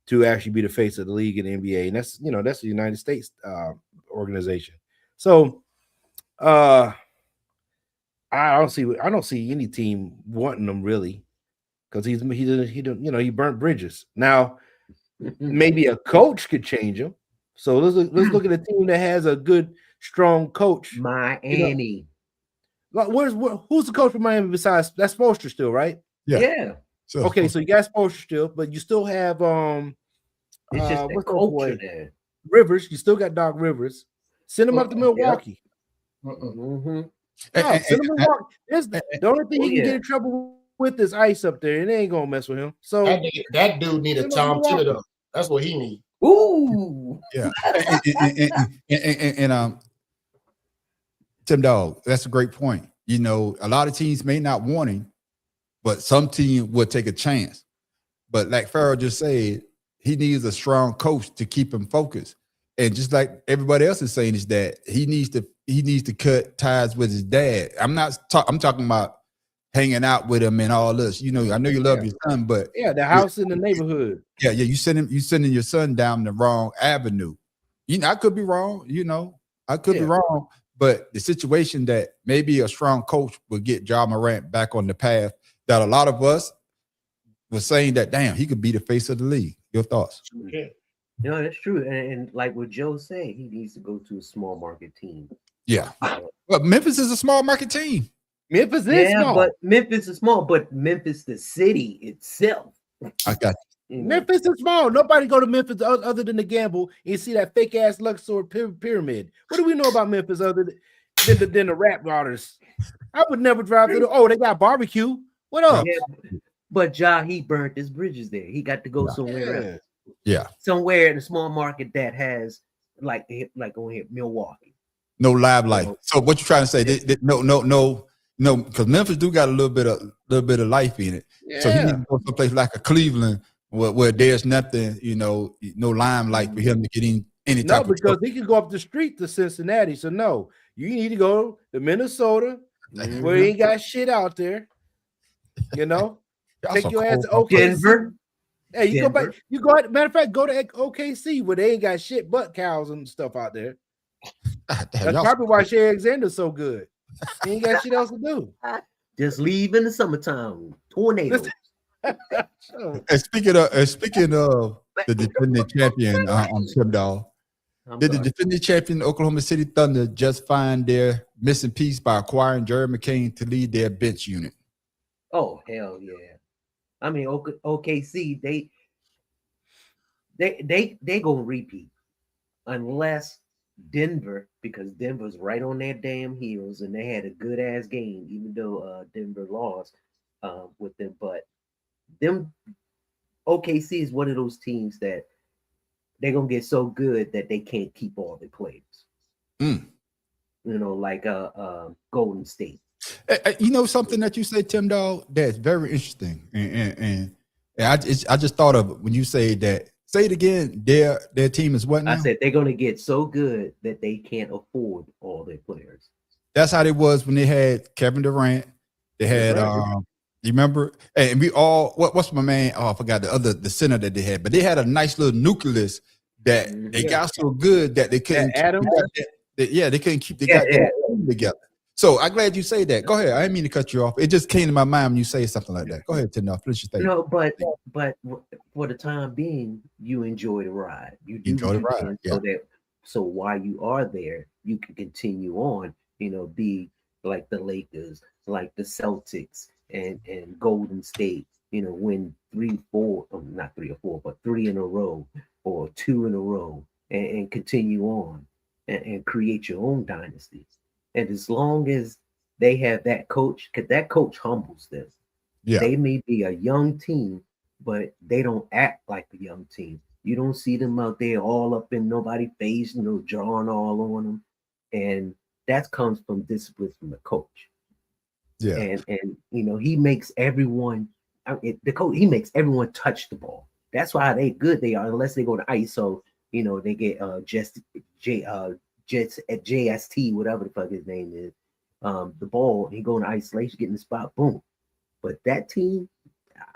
to actually be the face of the league in the NBA, and that's the United States organization. So, I don't see any team wanting him really, because he burnt bridges. Now, maybe a coach could change him. So let's look at a team that has a good, strong coach. Miami. Who's the coach for Miami besides that's Spoelstra still, right? Yeah. So, okay, so you got Spoelstra still, but you still have it's just the culture there. Rivers. You still got Doc Rivers. Send him up to Milwaukee. Send him to Milwaukee. The only thing he can get in trouble with is ice up there, and they ain't gonna mess with him. So that dude need a Tom Thibodeau. That's what he needs. Ooh, yeah. and Tim Dog, that's a great point. You know, a lot of teams may not want him, but some team would take a chance. But like Farrell just said, he needs a strong coach to keep him focused. And just like everybody else is saying, is that he needs to cut ties with his dad. I'm talking about hanging out with him and all this. You know, I know you love your son, but the house in the neighborhood. Yeah, you sending your son down the wrong avenue. You know, I could be wrong. You know, I could be wrong. But the situation that maybe a strong coach would get Ja Morant back on the path that a lot of us was saying that, damn, he could be the face of the league. Your thoughts? Yeah. No, that's true. And like what Joe said, he needs to go to a small market team. Yeah. But Memphis is a small market team. Memphis is small. But Memphis is small, but Memphis, the city itself. I got you. Memphis is small. Nobody go to Memphis other than to gamble and see that fake ass Luxor pyramid. What do we know about Memphis other than the rap artists? I would never drive through. They got barbecue. What else? Yeah, but he burnt his bridges there. He got to go somewhere else. Yeah, somewhere in a small market that has like on here, Milwaukee. No live life. So what you trying to say? No, because Memphis do got a little bit of life in it. Yeah. So he needs to go someplace like a Cleveland where there's nothing, no limelight for him to get in any type of. No, because he can go up the street to Cincinnati. So no, you need to go to Minnesota where he ain't got shit out there. Take your ass to OKC. Denver. Hey, you Denver. Go back. You go. Matter of fact, go to OKC where they ain't got shit but cows and stuff out there. That's probably why Shea Alexander's so good. He ain't got shit else to do. Just leave in the summertime. Tornadoes. And speaking of the defending champion on Tim Dog, did the defending champion Oklahoma City Thunder just find their missing piece by acquiring Jerry McCain to lead their bench unit? Oh hell yeah! I mean, OKC they gonna repeat unless Denver, because Denver's right on their damn heels and they had a good ass game, even though Denver lost with them. But OKC is one of those teams that they're gonna get so good that they can't keep all their players. Like Golden State. You know something that you say, Tim Dog, that's very interesting, and I just thought of it when you say that. Say it again. Their team is what now? I said they're going to get so good that they can't afford all their players. That's how it was when they had Kevin Durant. They had you remember? And we all what's my man? Oh, I forgot the center that they had, but they had a nice little nucleus that they got so good that they couldn't. Adam. They couldn't keep the team together. So I'm glad you say that. Go ahead. I didn't mean to cut you off. It just came to my mind when you say something like that. Go ahead, Tim. Finish your statement. No, but for the time being, you enjoy the ride. You do enjoy the ride. So while you are there, you can continue on. Be like the Lakers, like the Celtics, and Golden State. Win 3, 4, not 3 or 4, but 3 in a row or 2 in a row, and continue on and create your own dynasty. And as long as they have that coach, because that coach humbles them. Yeah. They may be a young team, but they don't act like a young team. You don't see them out there all up in nobody's face, drawing all on them. And that comes from discipline from the coach. Yeah. And he makes everyone, he makes everyone touch the ball. That's why they good they are, unless they go to ISO, they get Jets at JST, whatever the fuck his name is, the ball, he go in isolation, get in the spot, boom. But that team,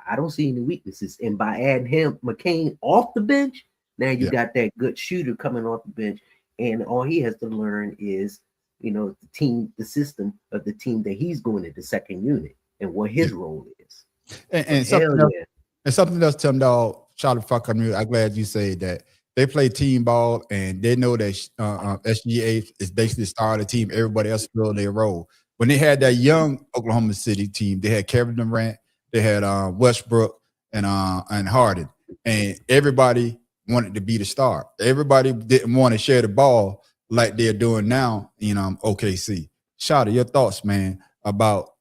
I don't see any weaknesses. And by adding McCain off the bench, now you got that good shooter coming off the bench, and all he has to learn is, the system of the team that he's going to the second unit and what his role is. And something else, Tim Dog, shout out fuck on you. I'm glad you say that. They play team ball, and they know that SGA is basically the star of the team. Everybody else fill their role. When they had that young Oklahoma City team, they had Kevin Durant, they had Westbrook and Harden, and everybody wanted to be the star. Everybody didn't want to share the ball like they're doing now. OKC. Shawty, your thoughts, man, about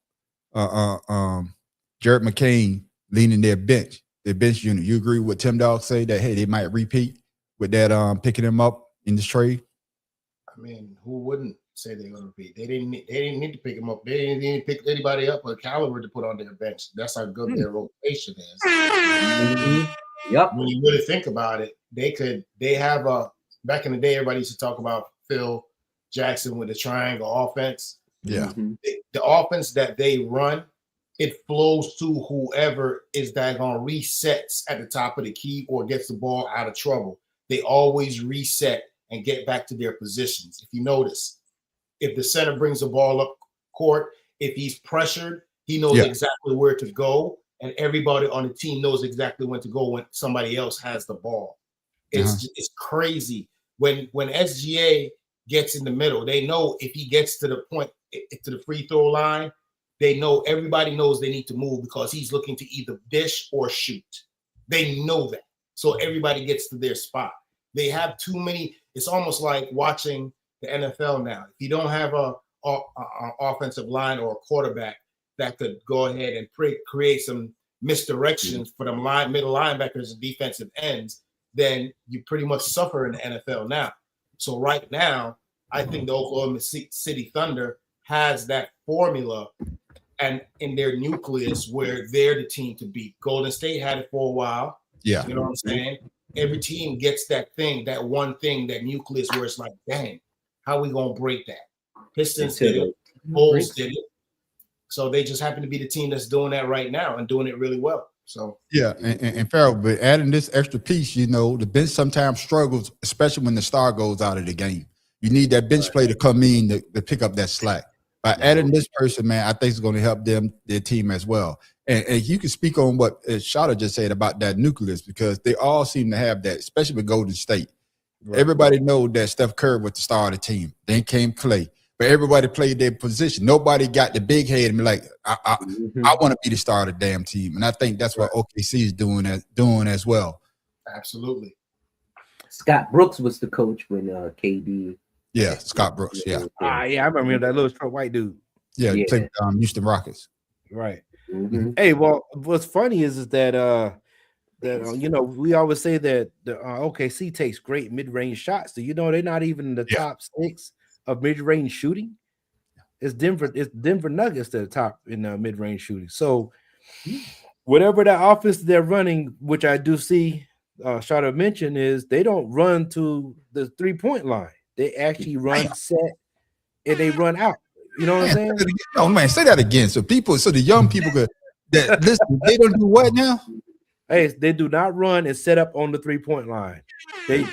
Jared McCain leading their bench unit. You agree with Tim Dog say that hey, they might repeat with that picking him up in this trade? I mean, who wouldn't say they're going to repeat? They didn't need to pick him up. They didn't need to pick anybody up with caliber to put on their bench. That's how good their rotation is. Yep. When you really think about it, they have back in the day, everybody used to talk about Phil Jackson with the triangle offense. Yeah. The offense that they run, it flows to whoever is that going to resets at the top of the key or gets the ball out of trouble. They always reset and get back to their positions. If you notice, if the center brings the ball up court, if he's pressured, he knows exactly where to go, and everybody on the team knows exactly when to go when somebody else has the ball. It's crazy. When SGA gets in the middle, they know if he gets to the point, to the free throw line, they know everybody knows they need to move because he's looking to either dish or shoot. They know that. So everybody gets to their spot. They have too many. It's almost like watching the NFL now. If you don't have a offensive line or a quarterback that could go ahead and create some misdirections for the middle linebackers and defensive ends, then you pretty much suffer in the NFL now. So right now, I think the Oklahoma City Thunder has that formula and in their nucleus where they're the team to beat. Golden State had it for a while. Yeah. You know what I'm saying? Every team gets that thing, that one thing, that nucleus where it's like, dang, how we going to break that? Pistons did it. Bulls did it. So they just happen to be the team that's doing that right now and doing it really well. So yeah, and Farrell, but adding this extra piece, the bench sometimes struggles, especially when the star goes out of the game. You need that bench play to come in to pick up that slack. By adding this person, man, I think it's going to help their team as well. And you can speak on what Shada just said about that nucleus, because they all seem to have that, especially with Golden State. Right. Everybody knows that Steph Curry was the star of the team. Then came Clay. But everybody played their position. Nobody got the big head and be like, I want to be the star of the damn team. And I think that's what OKC is doing as well. Absolutely. Scott Brooks was the coach when KD. Yeah, Scott Brooks. Yeah. Yeah, I remember that little short white dude. Yeah, he played Houston Rockets. Right. Mm-hmm. Hey, well, what's funny is that we always say that the OKC takes great mid-range shots. Do you know they're not even in the top 6 of mid-range shooting? It's Denver Nuggets that are top in mid-range shooting. So whatever that offense they're running, which I do see Shada mentioned, is they don't run to the 3-point line. They actually run set and they run out. You know what I'm saying? Oh man, say that again. So the young people that listen, they don't do what now? Hey, they do not run and set up on the 3-point line. They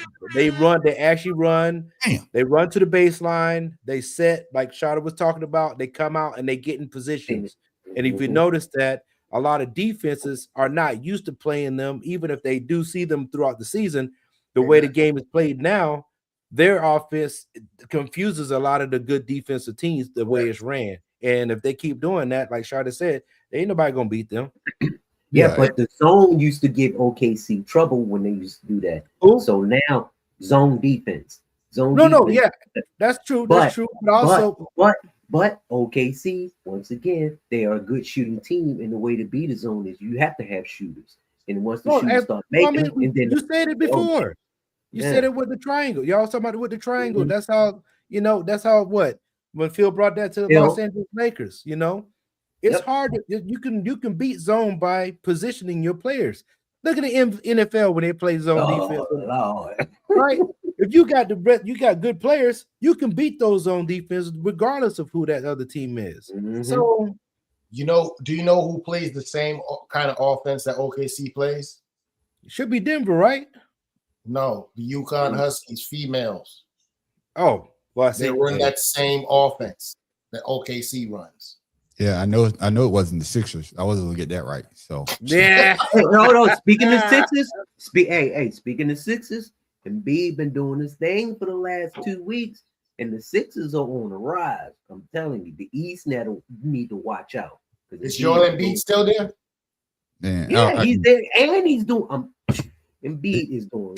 actually run. Damn. They run to the baseline. They set, like Shada was talking about. They come out and they get in positions. And if you notice that a lot of defenses are not used to playing them, even if they do see them throughout the season, the way the game is played now, their offense confuses a lot of the good defensive teams the way it's ran. And if they keep doing that, like Shada said, ain't nobody gonna beat them. Yeah, but the zone used to give OKC trouble when they used to do that. Ooh. So now zone defense. No, yeah, that's true. That's true. But also, but OKC, once again, they are a good shooting team, and the way to beat a zone is you have to have shooters. And once the shooters start making them, and then you said it before. You said it with the triangle. Y'all talking about it with the triangle. That's how when Phil brought that to the Los Angeles Lakers, it's hard. You can beat zone by positioning your players. Look at the NFL when they play zone defense. Lord. Right? If you got good players, you can beat those zone defenses regardless of who that other team is. Mm-hmm. So, do you know who plays the same kind of offense that OKC plays? It should be Denver, right? No, the UConn Huskies females. Oh, well, they run that same offense that OKC runs. Yeah, I know it wasn't the Sixers. I wasn't gonna get that right. So yeah. No. Speaking of Sixers, speaking of Sixers, Embiid been doing this thing for the last 2 weeks, and the Sixers are on the rise. I'm telling you, the East now need to watch out. Is Joel Embiid still there? Man, yeah, he's there, and he's doing. Embiid is doing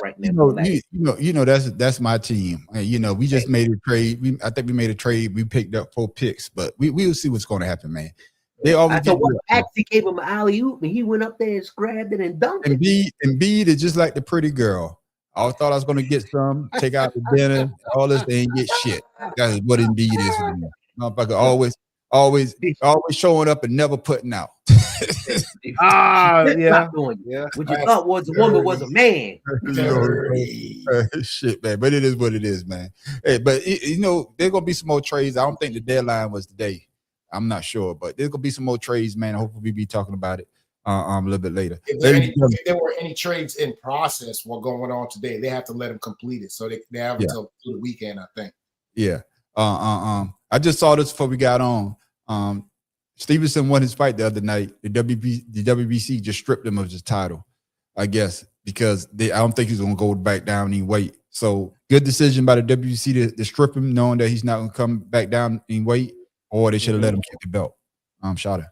right now. That's my team. We just made a trade. I think we made a trade. We picked up 4 picks, but we'll see what's going to happen, man. They always actually gave him an alley-oop, and he went up there and grabbed it and dunked it. Embiid is just like the pretty girl. I thought I was going to get some, take out the dinner, all this, they ain't get shit. That's what Embiid is for me. Motherfucker always showing up and never putting out. Yeah. What you thought was a woman was a man. Shit, man. But it is what it is, man. Hey, but there's gonna be some more trades. I don't think the deadline was today. I'm not sure, but there's gonna be some more trades, man. Hopefully, we'll be talking about it a little bit later. If there were any trades in process while going on today, they have to let them complete it. So they have until the weekend, I think. Yeah. I just saw this before we got on. Stevenson won his fight the other night. The WBC just stripped him of his title, I guess, because I don't think he's going to go back down any weight. So good decision by the WBC to strip him, knowing that he's not going to come back down in weight, or they should have let him keep the belt. Shada.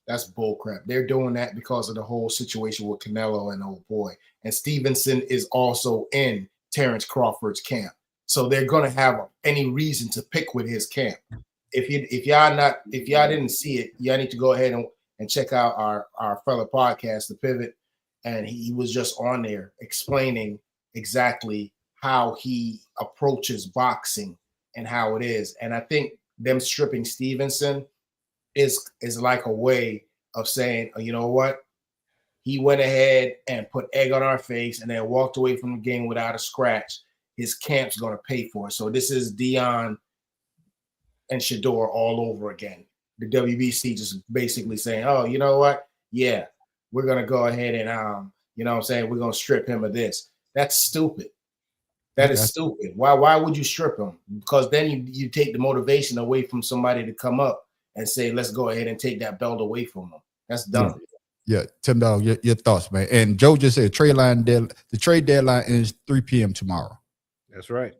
That's bullcrap. They're doing that because of the whole situation with Canelo and old boy. And Stevenson is also in Terrence Crawford's camp. So they're going to have any reason to pick with his camp. If y'all didn't see it, y'all need to go ahead and check out our fellow podcast, The Pivot. And he was just on there explaining exactly how he approaches boxing and how it is. And I think them stripping Stevenson is like a way of saying, you know what? He went ahead and put egg on our face and then walked away from the game without a scratch. His camp's going to pay for it. So this is Dion and Shador all over again. The WBC just basically saying, oh, you know what? Yeah, we're going to go ahead and, we're going to strip him of this. That's stupid. That is stupid. Why would you strip him? Because then you take the motivation away from somebody to come up and say, let's go ahead and take that belt away from him. That's dumb. Yeah, Tim Dog, your thoughts, man. And Joe just said the trade deadline is 3 p.m. tomorrow. That's right.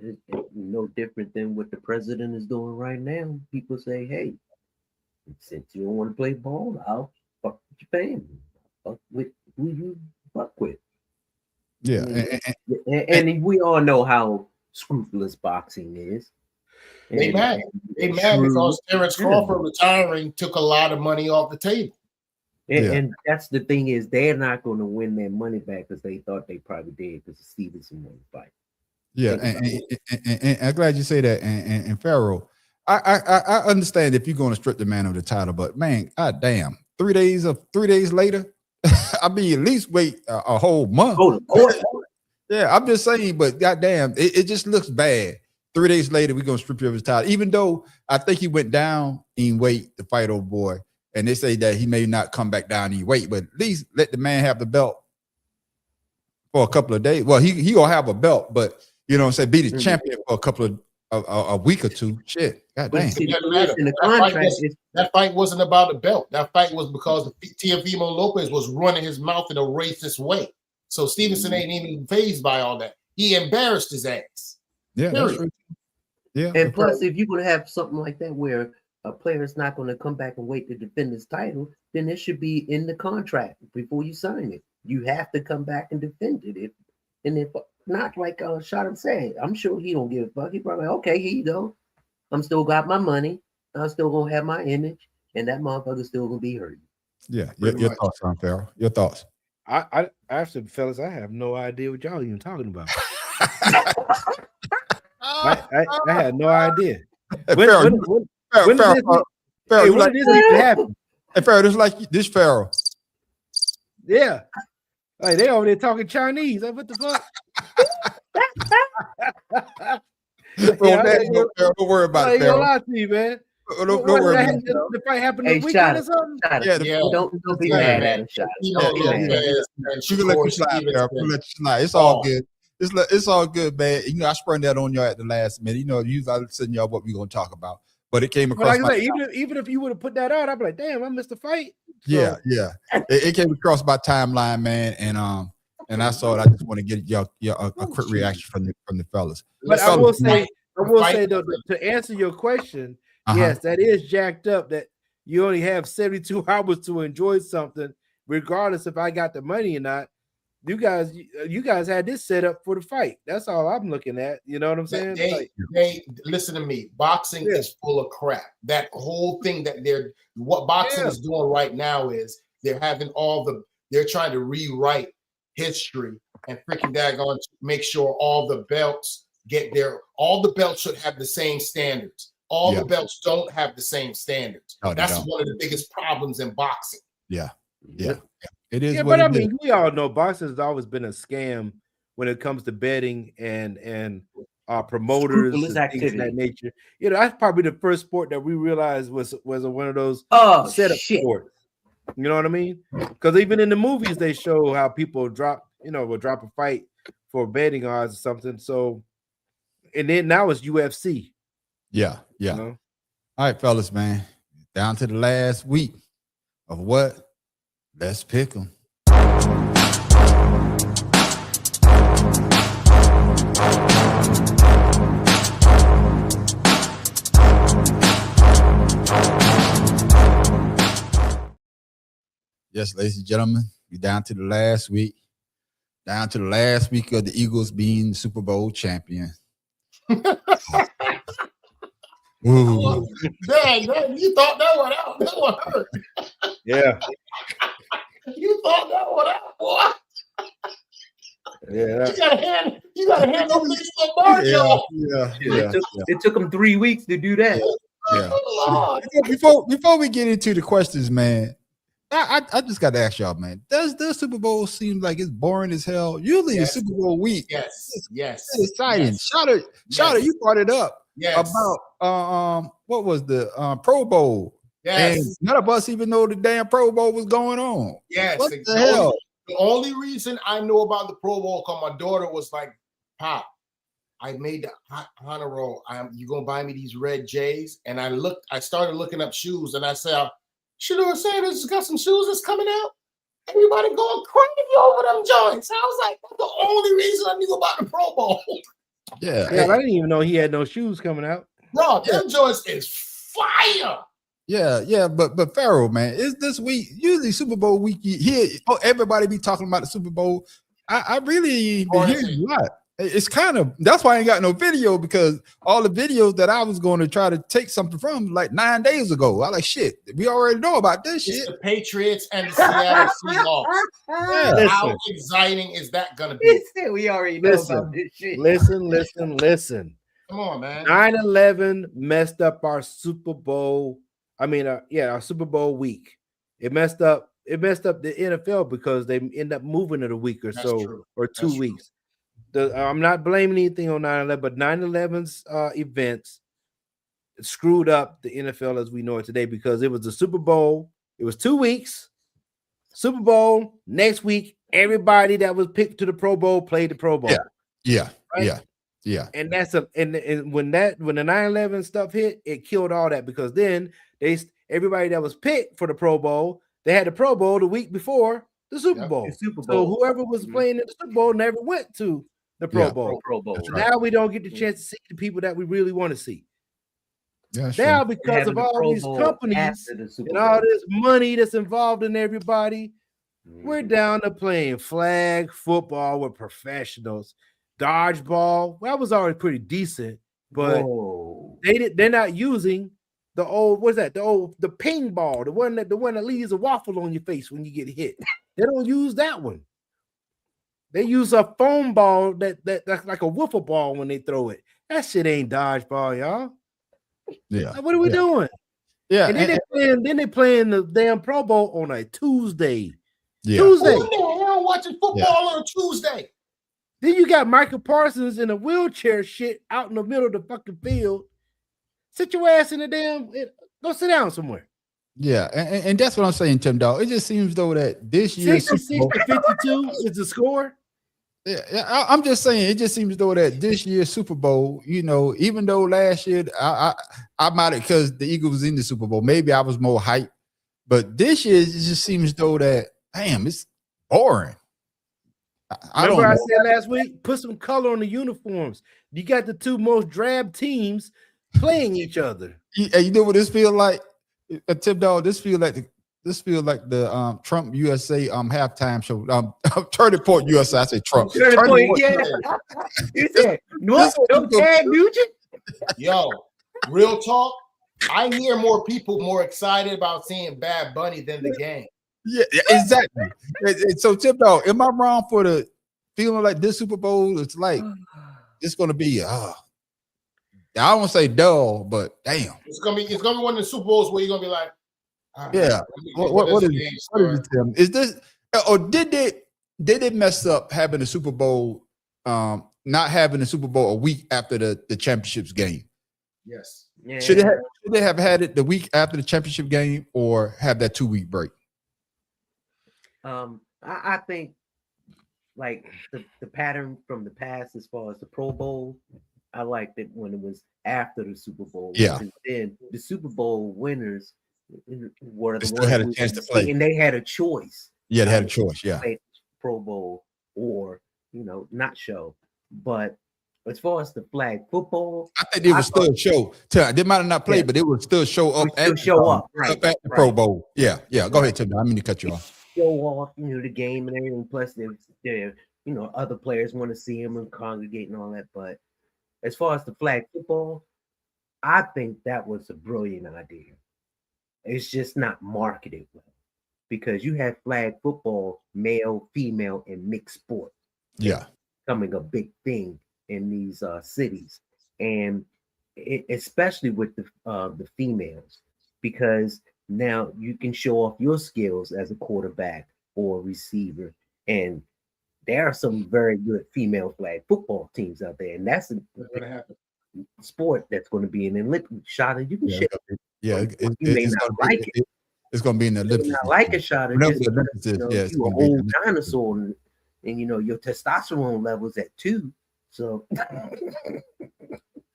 It's no different than what the president is doing right now. People say, hey, since you don't want to play ball, I'll fuck with your family. Fuck with who you fuck with. Yeah. And we all know how scrupulous boxing is. They mad because Terrence Crawford retiring took a lot of money off the table. And that's the thing is they're not going to win their money back because they thought they probably did because Stevenson won the fight. Yeah, and I'm glad you say that. And Pharaoh, I understand if you're going to strip the man of the title, but man, god damn, 3 days later, I mean, at least wait a whole month. Yeah, I'm just saying, but goddamn, it just looks bad. 3 days later, we're gonna strip you of his title, even though I think he went down in weight to fight old boy, and they say that he may not come back down in weight, but at least let the man have the belt for a couple of days. Well, he gonna have a belt, but you know what I'm saying, be the champion for a couple of a week or two. Shit, goddamn. That fight wasn't about a belt. That fight was because Teofimo Lopez was running his mouth in a racist way. So Stevenson ain't even fazed by all that. He embarrassed his ass. Yeah, that's true. Yeah. And plus, if you're going to have something like that where a player is not going to come back and wait to defend his title, then it should be in the contract before you sign it. You have to come back and defend it. If not, like Shottam said, I'm sure he don't give a fuck. He probably, okay, here you go. I'm still got my money. I'm still going to have my image, and that motherfucker's still going to be hurting. Yeah, your thoughts on Pharaoh? Your thoughts? I actually, fellas, I have no idea what y'all even talking about. I had no idea. When did this even happen? Hey, Pharaoh, this like this Pharaoh. Yeah. Like they over there talking Chinese. Like, what the fuck? Don't worry about it, Pharaoh. Lie to you, man. Don't worry about it. The fight happened this weekend or something? Don't be mad at him, Shottam. You can let you slide, Pharaoh. Let you slide. It's all good. It's all good, man. You know, I sprung that on y'all at the last minute. You know, usually I send y'all what we're gonna talk about, but it came across. Like even if you would have put that out, I'd be like, damn, I missed the fight. Yeah. It came across my timeline, man, and I saw it. I just want to get y'all a quick reaction from the fellas. But I will say though, to answer your question, yes, that is jacked up. That you only have 72 hours to enjoy something, regardless if I got the money or not. You guys had this set up for the fight. That's all I'm looking at. You know what I'm saying? They listen to me. Boxing is full of crap. That whole thing that what boxing is doing right now is they're trying to rewrite history and freaking daggone make sure all the belts all the belts should have the same standards. All the belts don't have the same standards. That's one of the biggest problems in boxing. Yeah. It is. Yeah, but I mean, we all know boxing has always been a scam when it comes to betting and promoters and things of that nature. You know, that's probably the first sport that we realized was one of those setup sports. You know what I mean? Because even in the movies, they show how people will drop a fight for betting odds or something. So, and then now it's UFC. Yeah. You know? All right, fellas, man. Down to the last week of what? Let's pick them. Yes, ladies and gentlemen, we're down to the last week. Down to the last week of the Eagles being Super Bowl champion. Ooh. Dang, you thought that one hurt. Yeah. You thought that one out, boy. Yeah. You gotta handle this for Mario. Yeah. It took him 3 weeks to do that. Yeah. Before we get into the questions, man, I just got to ask y'all, man. Does the Super Bowl seem like it's boring as hell? Usually it's Super Bowl week. Yes. It's exciting. Shout out, you brought it up about what was the Pro Bowl. Yes. And none of us even know the damn Pro Bowl was going on. Yes. What the hell? The only reason I know about the Pro Bowl because my daughter was like, Pop, I made the honor roll. You gonna buy me these red J's? And I started looking up shoes, and I said, Shedeur Sanders has got some shoes that's coming out. Everybody going crazy over them joints. I was like, that's the only reason I knew about the Pro Bowl. Yeah. I didn't even know he had no shoes coming out. Bro, them joints is fire. Yeah, but Pharaoh, man, is this week usually Super Bowl week here? Everybody be talking about the Super Bowl. I really been hearing a lot. It's kind of, that's why I ain't got no video, because all the videos that I was going to try to take something from like 9 days ago, I like, shit, we already know about this It's shit. the Patriots and the Seattle Seahawks. Yeah. How exciting is that gonna be? We already know about this shit. Listen. Come on, man. 9/11 messed up our Super Bowl. Our Super Bowl week. It messed up the NFL because they end up moving it a week or so, or 2 weeks. I'm not blaming anything on 9/11, but 9/11's events screwed up the NFL as we know it today, because it was the Super Bowl. It was 2 weeks. Super Bowl next week. Everybody that was picked to the Pro Bowl played the Pro Bowl. Yeah. And that's and when the 9/11 stuff hit, it killed all that, because then everybody that was picked for the Pro Bowl, they had the Pro Bowl the week before the Super Bowl. The Super So Bowl. whoever was playing in the Super Bowl never went to the Pro Bowl. Pro Bowl. So now we don't get the chance to see the people that we really want to see. Yeah, now, because of all these companies and all this money that's involved in everybody, we're down to playing flag football with professionals. Dodgeball, well, that was already pretty decent, but they're not using the old, what's that? The ping ball, the one that leaves a waffle on your face when you get hit. They don't use that one. They use a foam ball that's like a wiffle ball when they throw it. That shit ain't dodgeball, y'all. Yeah. Like, what are we doing? Yeah. And then they playing the damn Pro Bowl on a Tuesday. Yeah. Tuesday. Who the hell watching football on a Tuesday? Then you got Michael Parsons in a wheelchair shit out in the middle of the fucking field. Sit your ass in the damn, go sit down somewhere. Yeah, and that's what I'm saying, Tim Dog. It just seems though that this year 66-52 is the score. Yeah, I'm just saying, it just seems though that this year's Super Bowl, even though last year I might have, because the Eagles was in the Super Bowl, maybe I was more hyped, but this year it just seems though that, damn, it's boring. Remember I said last week, put some color on the uniforms. You got the two most drab teams playing each other. You know what this feel like? Tim Dog, this feel like the Trump USA halftime show. Turning Point USA. I say Trump. Turning Point, yeah. You said no Ted Nugent. Yo, real talk. I hear more people more excited about seeing Bad Bunny than the game. Yeah, exactly. So Tim Dog, am I wrong for the feeling like this Super Bowl? It's like it's gonna be I don't want to say dull, but damn. It's gonna be one of the Super Bowls where you're gonna be like, yeah. What is it, Tim? Is this, or did they mess up having the Super Bowl, not having the Super Bowl a week after the championships game? Yes. Yeah. Should they have had it the week after the championship game, or have that 2-week break? I think like the pattern from the past as far as the Pro Bowl, I liked it when it was after the Super Bowl. Yeah. Then the Super Bowl winners were the still ones had a chance to play, and they had a choice. Yeah, they had a choice. Yeah. Pro Bowl or not show. But as far as the flag football, I think they would still show. They might have not played, but they would still show up at the Pro Bowl. Yeah. Go ahead, Tim. I mean to cut you off. Show off, the game and everything. Plus, other players want to see him and congregate and all that. But as far as the flag football, I think that was a brilliant idea. It's just not marketed well, because you have flag football, male, female, and mixed sport. Yeah, becoming a big thing in these cities, and especially with the females, because now you can show off your skills as a quarterback or a receiver, and there are some very good female flag football teams out there, and that's a sport that's going to be an Olympic shot. You can shit. Yeah, you may not like it. It's going to be in the Olympics. You may not like a shot. You're an old dinosaur, and your testosterone levels at 2. So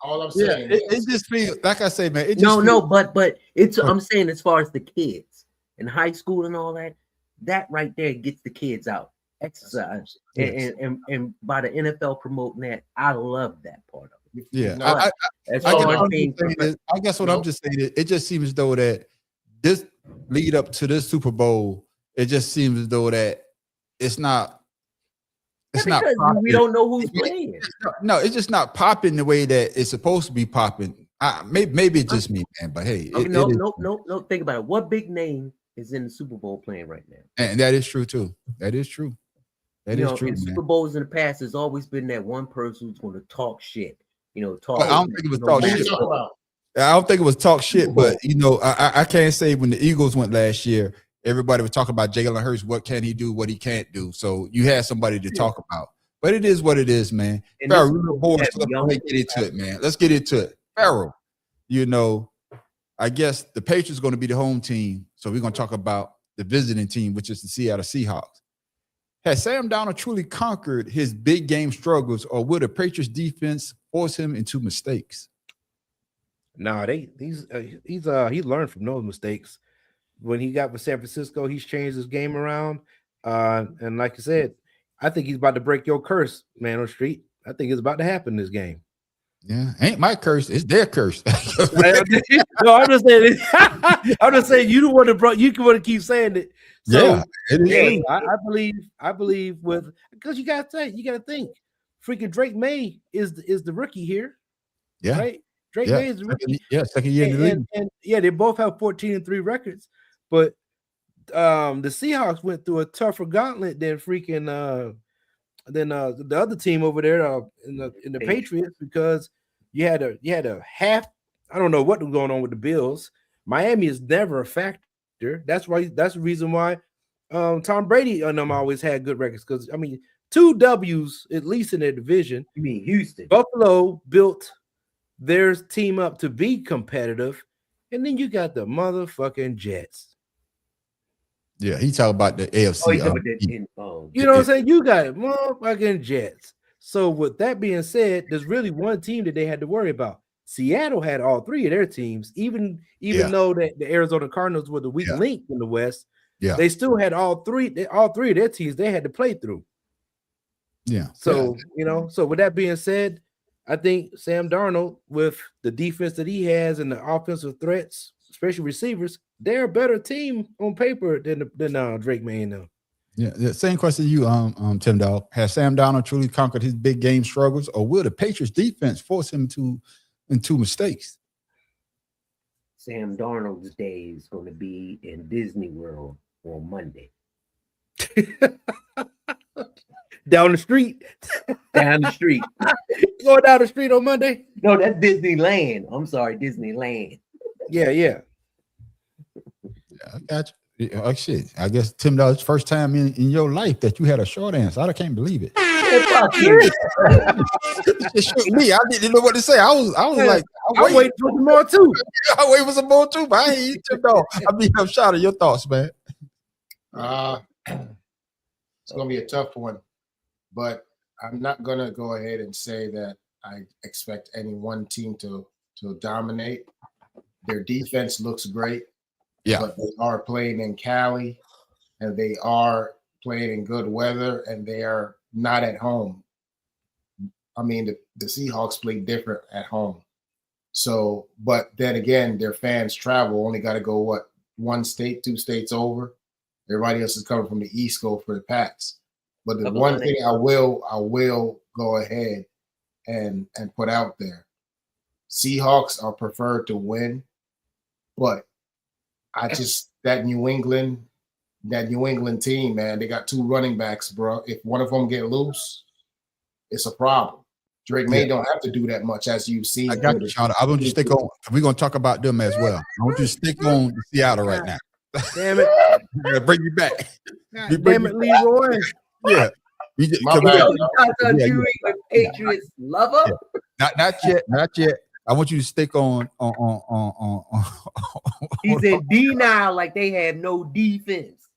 all I'm saying, it just feels like I say, man. But it's I'm saying as far as the kids in high school and all that right there gets the kids out, exercise, and by the NFL promoting that, I love that part of it. Yeah, I guess what I'm just saying, it just seems as though that this lead up to this Super Bowl, it just seems as though that it's not it's not popping. We don't know who's playing. No, it's just not popping the way that it's supposed to be popping. Maybe it's just me, man. But hey, no. Think about it. What big name is in the Super Bowl playing right now? And that is true too. That is true. That is true. In Super Bowls in the past, there's always been that one person who's going to talk shit. Talk. I don't think it was talk shit. I don't think it was talk shit, but I can't say when the Eagles went last year, everybody was talking about Jalen Hurts. What can he do? What he can't do? So you had somebody to talk about. But it is what it is, man. Farrell, let's get into it, man. Let's get into it. Farrell, I guess the Patriots are going to be the home team. So we're going to talk about the visiting team, which is the Seattle Seahawks. Has Sam Darnold truly conquered his big game struggles, or will the Patriots defense force him into mistakes? No, he's learned from those mistakes. When he got with San Francisco, he's changed his game around. And like I said, I think he's about to break your curse, man, on the street. I think it's about to happen in this game. Yeah, ain't my curse, it's their curse. No, I'm just saying. I'm just saying you don't want to keep saying it. So, I believe with because you gotta think, freaking Drake May is the rookie here. Yeah, right. Drake May is the rookie. Second year in the league. And they both have 14-3 records, but the Seahawks went through a tougher gauntlet than freaking the other team over there in the Patriots, because you had a half. I don't know what was going on with the Bills. Miami is never a factor. That's the reason why Tom Brady and them always had good records, because 2 W's at least in their division. You mean Houston? Buffalo built their team up to be competitive, and then you got the motherfucking Jets. Yeah, he talking about the AFC. You know what I'm saying? You got motherfucking Jets. So with that being said, there's really one team that they had to worry about. Seattle had all 3 of their teams, even though that the Arizona Cardinals were the weak link in the West. Yeah, they still had all three of their teams they had to play through. Yeah. So so with that being said, I think Sam Darnold, with the defense that he has and the offensive threats, especially receivers, they're a better team on paper than Drake May and them. Yeah, the same question to you, Tim Dog. Has Sam Darnold truly conquered his big game struggles, or will the Patriots defense force him into mistakes? Sam Darnold's day is going to be in Disney World on Monday. Down the street. Down the street. Going down the street on Monday? No, that's Disneyland. I'm sorry, Disneyland. Yeah. Yeah, I got you. Oh, shit. I guess, Tim, that was the first time in your life that you had a short answer. I can't believe it. It shook me. I didn't know what to say. I was like, I'm waiting for some more too. I wait for some more too, but I ain't eat Tim Dog. I'm shout out your thoughts, man. It's gonna be a tough one, but I'm not gonna go ahead and say that I expect any one team to dominate. Their defense looks great. Yeah, but they are playing in Cali, and they are playing in good weather, and they are not at home. The Seahawks play different at home. So, but then again, their fans travel. Only got to go 1 state, 2 states over. Everybody else is coming from the East Coast for the Pats. But the one thing I will go ahead and put out there: Seahawks are preferred to win, but that New England team, man, they got 2 running backs, bro. If one of them get loose, it's a problem. Drake May don't have to do that much, as you've seen. I got you, Sean. I want you to stick on. We're gonna talk about them as well. I want you to stick on Seattle right now. Damn it! Bring you back. Damn it, Leroy. Yeah. You a Patriots lover? Not yet. I want you to stick on. He's in denial, like they have no defense.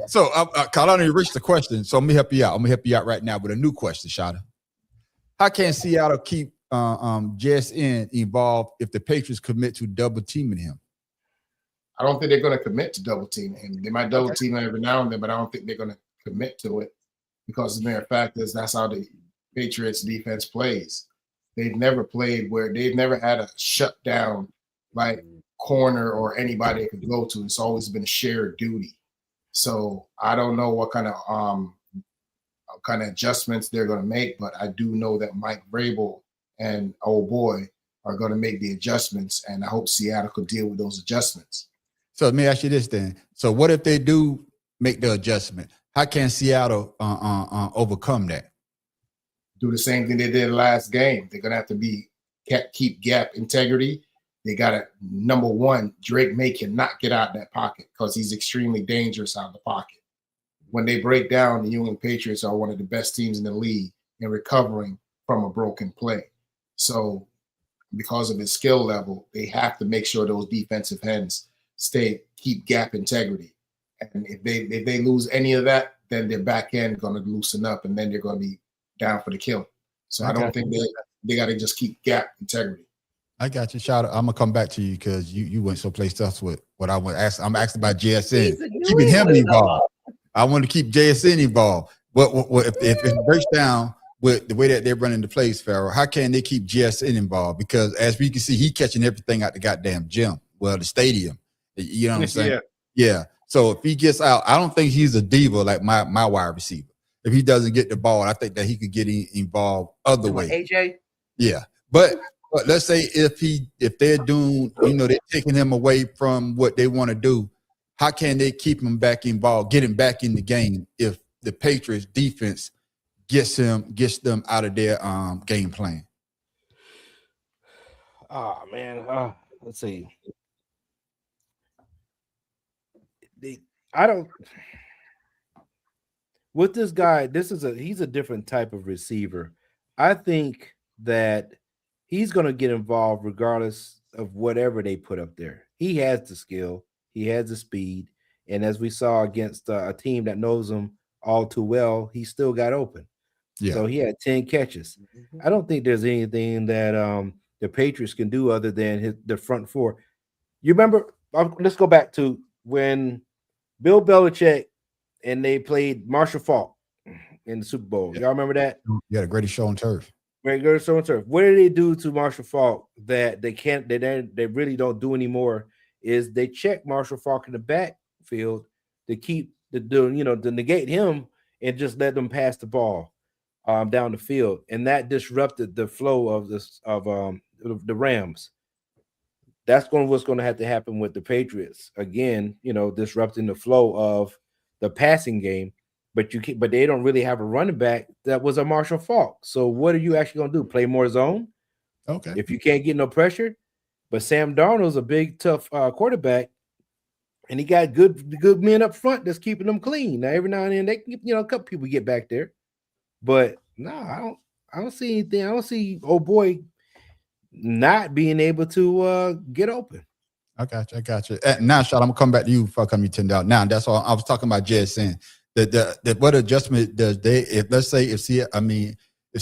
So, Carl, you reached the question. So, let me help you out. I'm gonna help you out right now with a new question, Shada. How can Seattle keep JSN involved if the Patriots commit to double teaming him? I don't think they're going to commit to double teaming him. They might double team him every now and then, but I don't think they're going to commit to it, because the mere fact is that's how the Patriots defense plays. They've never had a shutdown like corner or anybody they could go to. It's always been shared duty. So I don't know what kind of kind of adjustments they're going to make, but I do know that Mike Vrabel and old boy are going to make the adjustments, and I hope Seattle could deal with those adjustments. So let me ask you this then. So what if they do make the adjustment? How can Seattle overcome that? Do the same thing they did last game. They're going to have to keep gap integrity. They got to, number one, Drake May cannot get out of that pocket because he's extremely dangerous out of the pocket. When they break down, the New England Patriots are one of the best teams in the league in recovering from a broken play. So because of his skill level, they have to make sure those defensive ends keep gap integrity. And if they lose any of that, then their back end going to loosen up, and then they're going to be down for the kill. So okay. I don't think they got to just keep gap integrity. I got you. Shout out. I'm gonna come back to you because you went someplace else with what I want to ask. I'm asking about JSN. Keeping him involved. I want to keep JSN involved. What if it breaks down with the way that they're running the plays, Pharaoh? How can they keep JSN involved? Because as we can see, he catching everything out the goddamn gym. Well, the stadium. You know what I'm saying? Yeah. So if he gets out, I don't think he's a diva like my wide receiver. If he doesn't get the ball, I think that he could get involved other ways. AJ? Yeah. But let's say if they're doing, they're taking him away from what they want to do, how can they keep him back involved, get him back in the game if the Patriots defense gets them out of their game plan? Oh man. Let's see. With this guy, he's a different type of receiver. I think that he's going to get involved regardless of whatever they put up there. He has the skill, he has the speed, and as we saw against a team that knows him all too well, he still got open. Yeah. So he had 10 catches. I don't think there's anything that the Patriots can do other than the front four. You remember? Let's go back to when Bill Belichick and they played Marshall Faulk in the Super Bowl. Y'all remember that? Yeah, the greatest show on turf. Greatest show on turf. What did they do to Marshall Faulk that they really don't do anymore? Is they check Marshall Faulk in the backfield to keep to negate him and just let them pass the ball down the field, and that disrupted the flow of the Rams. That's what's going to have to happen with the Patriots again. Disrupting the flow of the passing game, but they don't really have a running back that was a Marshall Faulk. So what are you actually going to do? Play more zone? Okay. If you can't get no pressure, but Sam Darnold's a big, tough quarterback, and he got good men up front that's keeping them clean. Now every now and then they can, a couple people get back there, but no, I don't see anything. I don't see old boy not being able to get open. I got you. Now, Sean, I'm gonna come back to you before I come to you $10. Now, that's all I was talking about. JSN. What adjustment does if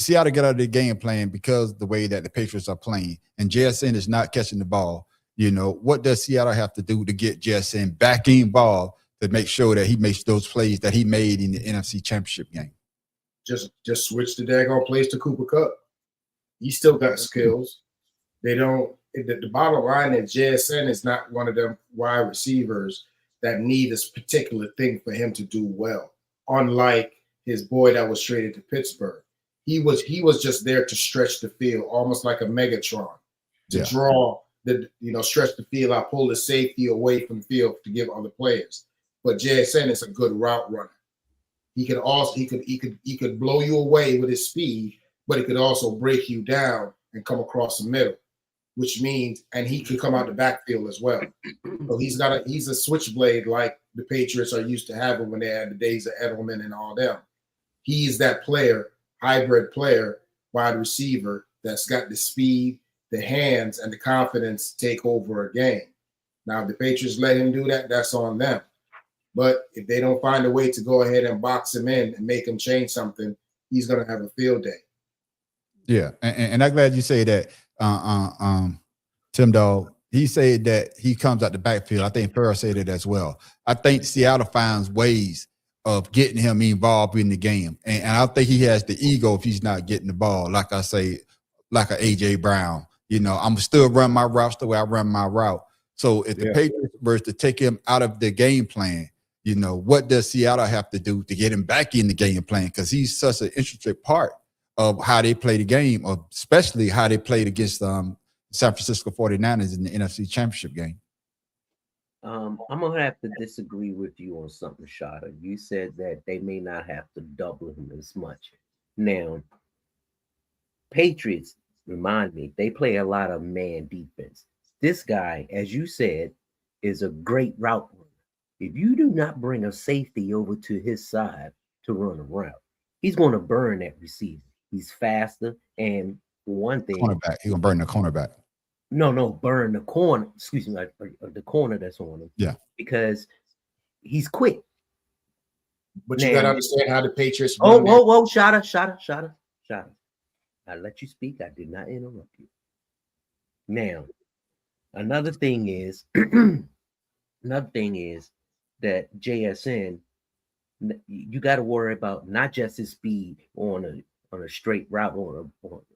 Seattle get out of the game plan because the way that the Patriots are playing, and JSN is not catching the ball, what does Seattle have to do to get JSN back involved to make sure that he makes those plays that he made in the NFC Championship game? Just switch the daggone plays to Cooper Kupp. He still got skills. They don't. The bottom line is JSN is not one of them wide receivers that need this particular thing for him to do well. Unlike his boy that was traded to Pittsburgh, he was just there to stretch the field, almost like a Megatron, to draw stretch the field out, pull the safety away from the field to give other players. But JSN is a good route runner. He could blow you away with his speed, but he could also break you down and come across the middle, which means, and he could come out the backfield as well. So he's a switchblade like the Patriots are used to having when they had the days of Edelman and all them. He's that player, hybrid player, wide receiver that's got the speed, the hands, and the confidence to take over a game. Now, if the Patriots let him do that, that's on them. But if they don't find a way to go ahead and box him in and make him change something, he's going to have a field day. Yeah, and I'm glad you say that. Tim Dog, he said that he comes out the backfield. I think Farrell said it as well. I think Seattle finds ways of getting him involved in the game, and I think he has the ego if he's not getting the ball. Like I say, like a AJ Brown. I'm still run my routes the way I run my route. So if the Patriots were to take him out of the game plan, You know, what does Seattle have to do to get him back in the game plan? Because he's such an intricate part of how they play the game, or especially how they played against San Francisco 49ers in the NFC Championship game. I'm gonna have to disagree with you on something, Shada. You said that they may not have to double him as much. Now, Patriots, remind me, they play a lot of man defense. This guy, as you said, is a great route runner. If you do not bring a safety over to his side to run a route, he's going to burn that receiver. He's faster, and for one thing, cornerback. He's gonna burn the cornerback. No, burn the corner. Excuse me, the corner that's on him. Yeah, because he's quick. But you gotta understand how the Patriots. Whoa, Shada. I let you speak. I did not interrupt you. Now, another thing is that JSN, you got to worry about not just his speed on a straight route or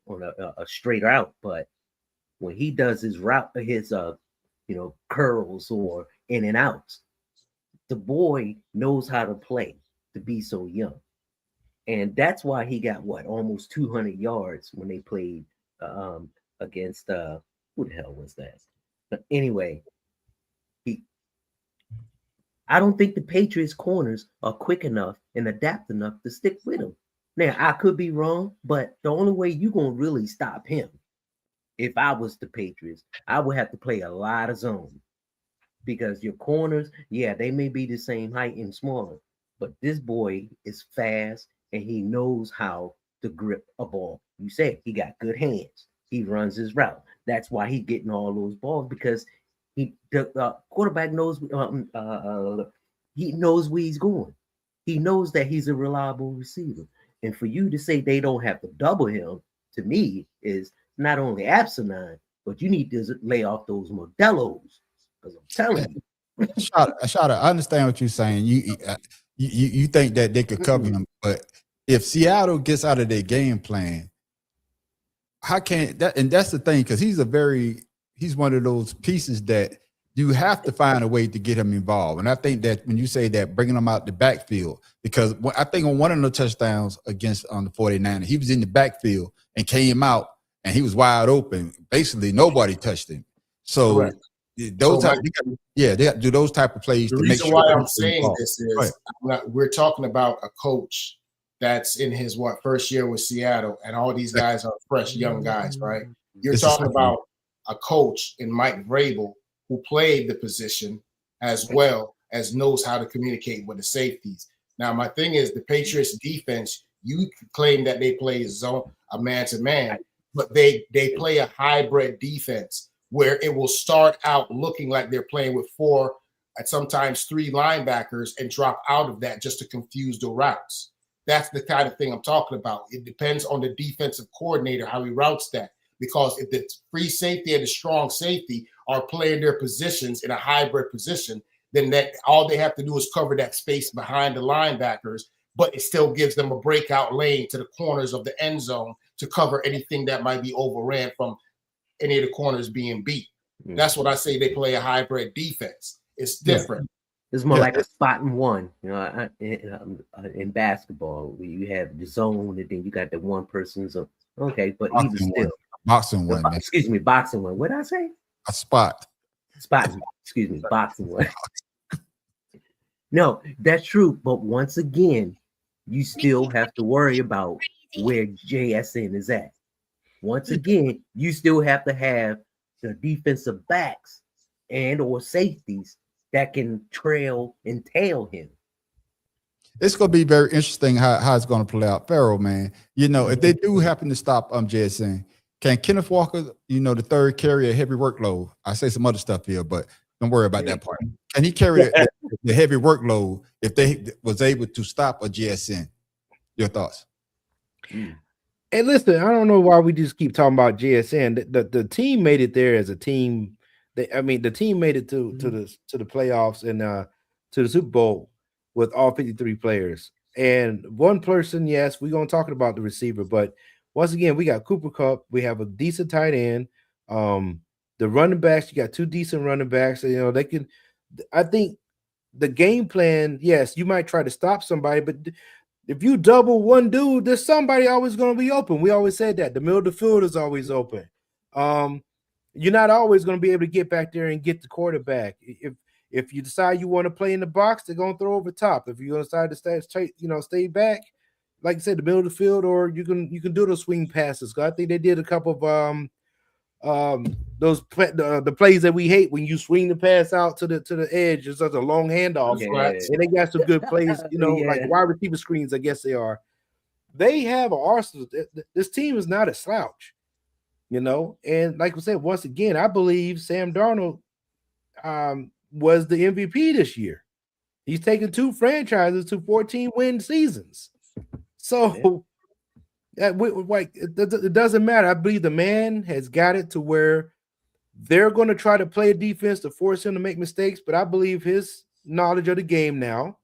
on a straight route, but when he does his route, his curls or in and outs, the boy knows how to play to be so young. And that's why he got almost 200 yards when they played against who the hell was that? But anyway, I don't think the Patriots corners are quick enough and adapt enough to stick with him. Now, I could be wrong, but the only way you're going to really stop him, if I was the Patriots, I would have to play a lot of zone, because your corners, yeah, they may be the same height and smaller, but this boy is fast and he knows how to grip a ball. You said he got good hands. He runs his route. That's why he's getting all those balls, because the quarterback knows he knows where he's going. He knows that he's a reliable receiver. And for you to say they don't have to double him, to me, is not only asinine, but you need to lay off those Modelos. Because I'm telling you. Shada, I understand what you're saying. You think that they could cover him, but if Seattle gets out of their game plan, how can that? And that's the thing, because he's one of those pieces that you have to find a way to get him involved. And I think that when you say that, bringing him out the backfield, because I think on one of the touchdowns against the 49ers, he was in the backfield and came out and he was wide open. Basically, nobody touched him. So those they got to do those type of plays. The reason why I'm saying this is we're talking about a coach that's in his first year with Seattle, and all these guys are fresh young guys, right? You're talking about a coach in Mike Vrabel who played the position as well as knows how to communicate with the safeties. Now, my thing is the Patriots defense, you claim that they play zone, a man-to-man, but they play a hybrid defense where it will start out looking like they're playing with 4 and sometimes 3 linebackers and drop out of that just to confuse the routes. That's the kind of thing I'm talking about. It depends on the defensive coordinator, how he routes that. Because if the free safety and the strong safety are playing their positions in a hybrid position, then that all they have to do is cover that space behind the linebackers, but it still gives them a breakout lane to the corners of the end zone to cover anything that might be overran from any of the corners being beat. That's what I say. They play a hybrid defense. It's different. It's more like a spot and one, in basketball, where you have the zone and then you got the one person's okay, but even still. Boxing one. Excuse me, boxing one. What did I say? A spot. Excuse me, boxing one. No, that's true. But once again, you still have to worry about where JSN is at. Once again, you still have to have the defensive backs and or safeties that can trail and tail him. It's going to be very interesting how it's going to play out. Pharaoh, man, if they do happen to stop JSN, can Kenneth Walker, the third, carry a heavy workload? I say some other stuff here, but don't worry about that part. Can he carry the heavy workload if they was able to stop a JSN? Your thoughts? Hey, listen, I don't know why we just keep talking about JSN. The team made it there as a team. The team made it to the playoffs and to the Super Bowl with all 53 players. And one person, yes, we're going to talk about the receiver, but once again, we got Cooper Kupp. We have a decent tight end. The running backs, you got 2 decent running backs. They can. I think the game plan, yes, you might try to stop somebody, but if you double one dude, there's somebody always going to be open. We always said that the middle of the field is always open. You're not always going to be able to get back there and get the quarterback. If you decide you want to play in the box, they're going to throw over top. If you decide to stay back, like I said, the middle of the field, or you can do those swing passes. I think they did a couple of the plays that we hate when you swing the pass out to the edge. It's such a long handoff. And they got some good plays, like wide receiver screens. I guess they are. They have an arsenal. This team is not a slouch, And like I said, once again, I believe Sam Darnold was the MVP this year. He's taken 2 franchises to 14-win seasons. So it doesn't matter. I believe the man has got it to where they're going to try to play a defense to force him to make mistakes, but I believe his knowledge of the game now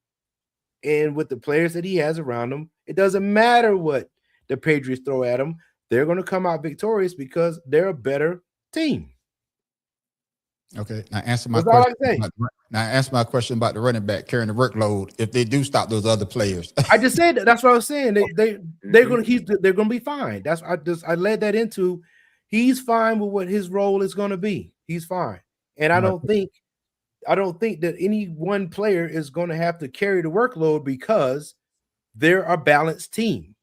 and with the players that he has around him, it doesn't matter what the Patriots throw at him. They're going to come out victorious because they're a better team. Okay, now answer my question. Now answer my question about the running back carrying the workload. If they do stop those other players, I just said that. That's what I was saying. They're going to be fine. I led that into. He's fine with what his role is going to be. He's fine, and I don't think that any one player is going to have to carry the workload because they're a balanced team.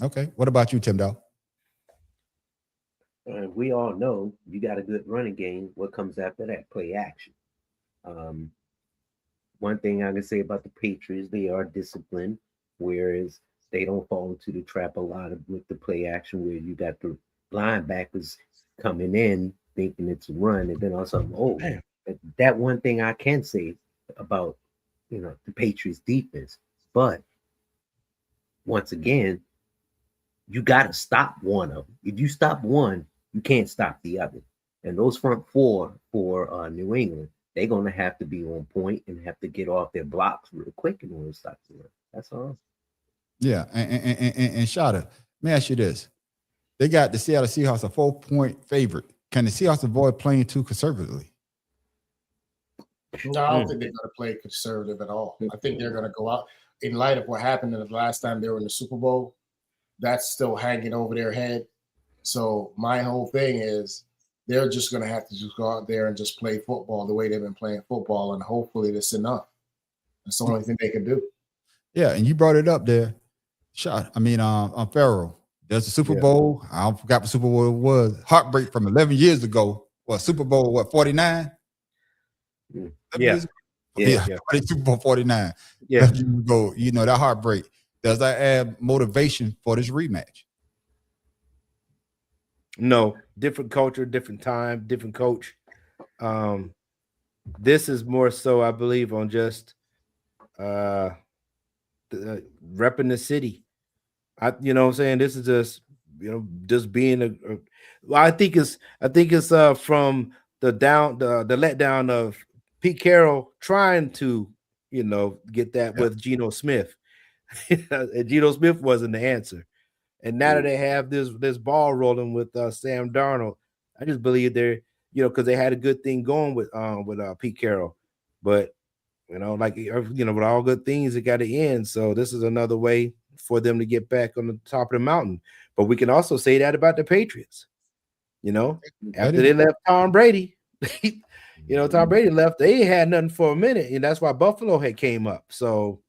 Okay, what about you, Tim Dow? We all know you got a good running game. What comes after that? Play action. One thing I can say about the Patriots, they are disciplined, whereas they don't fall into the trap a lot with the play action, where you got the linebackers coming in thinking it's a run, and then also, that one thing I can say about the Patriots defense. But once again, you got to stop one of them. If you stop one, you can't stop the other. And those front 4 for New England, they're going to have to be on point and have to get off their blocks real quick in order to stop the run. That's all. Yeah, and Shada, let me ask you this. They got the Seattle Seahawks a 4-point favorite. Can the Seahawks avoid playing too conservatively? No, I don't think they're going to play conservative at all. I think they're going to go out in light of what happened the last time they were in the Super Bowl. That's still hanging over their head. So my whole thing is they're just going to have to just go out there and just play football the way they've been playing football, and hopefully that's enough. That's the only thing they can do. Yeah, and you brought it up there. On Farrell. There's the Super Bowl. I forgot what Super Bowl it was. Heartbreak from 11 years ago. Super Bowl, 49? Yeah. Super Bowl 49. Yeah. Go, that heartbreak. Does that add motivation for this rematch? No, different culture, different time, different coach. This is more so, I believe, on just repping the city. You know what I'm saying? This is just, just being I think it's from the letdown of Pete Carroll trying to, get that with Geno Smith. And Geno Smith wasn't the answer. And now that they have this ball rolling with Sam Darnold, I just believe they're, because they had a good thing going with Pete Carroll. But, with all good things, it got to end. So this is another way for them to get back on the top of the mountain. But we can also say that about the Patriots. After they left Tom Brady, Tom Brady left, they had nothing for a minute, and that's why Buffalo had came up. So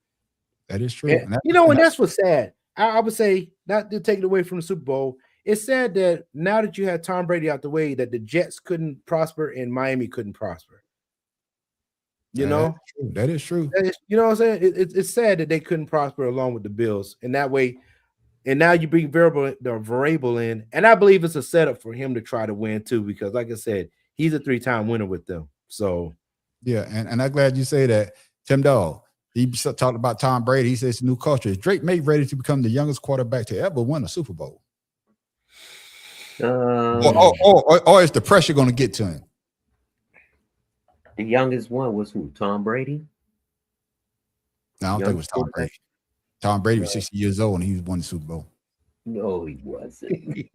that is true. And, and that's what's sad. I would say, not to take it away from the Super Bowl, it's sad that now that you had Tom Brady out the way, that the Jets couldn't prosper and Miami couldn't prosper. That is true. You know what I'm saying? It's sad that they couldn't prosper along with the Bills. And that way, and now you bring Variable in, and I believe it's a setup for him to try to win too, because like I said, he's a 3-time winner with them. So yeah, and I'm glad you say that. Tim Dawg, he talked about Tom Brady. He says it's a new culture. Is Drake May ready to become the youngest quarterback to ever win a Super Bowl? Or is the pressure going to get to him? The youngest one was who? Tom Brady? No, I don't think it was Tom Brady. Tom Brady was 60 years old and he won the Super Bowl. No, he wasn't.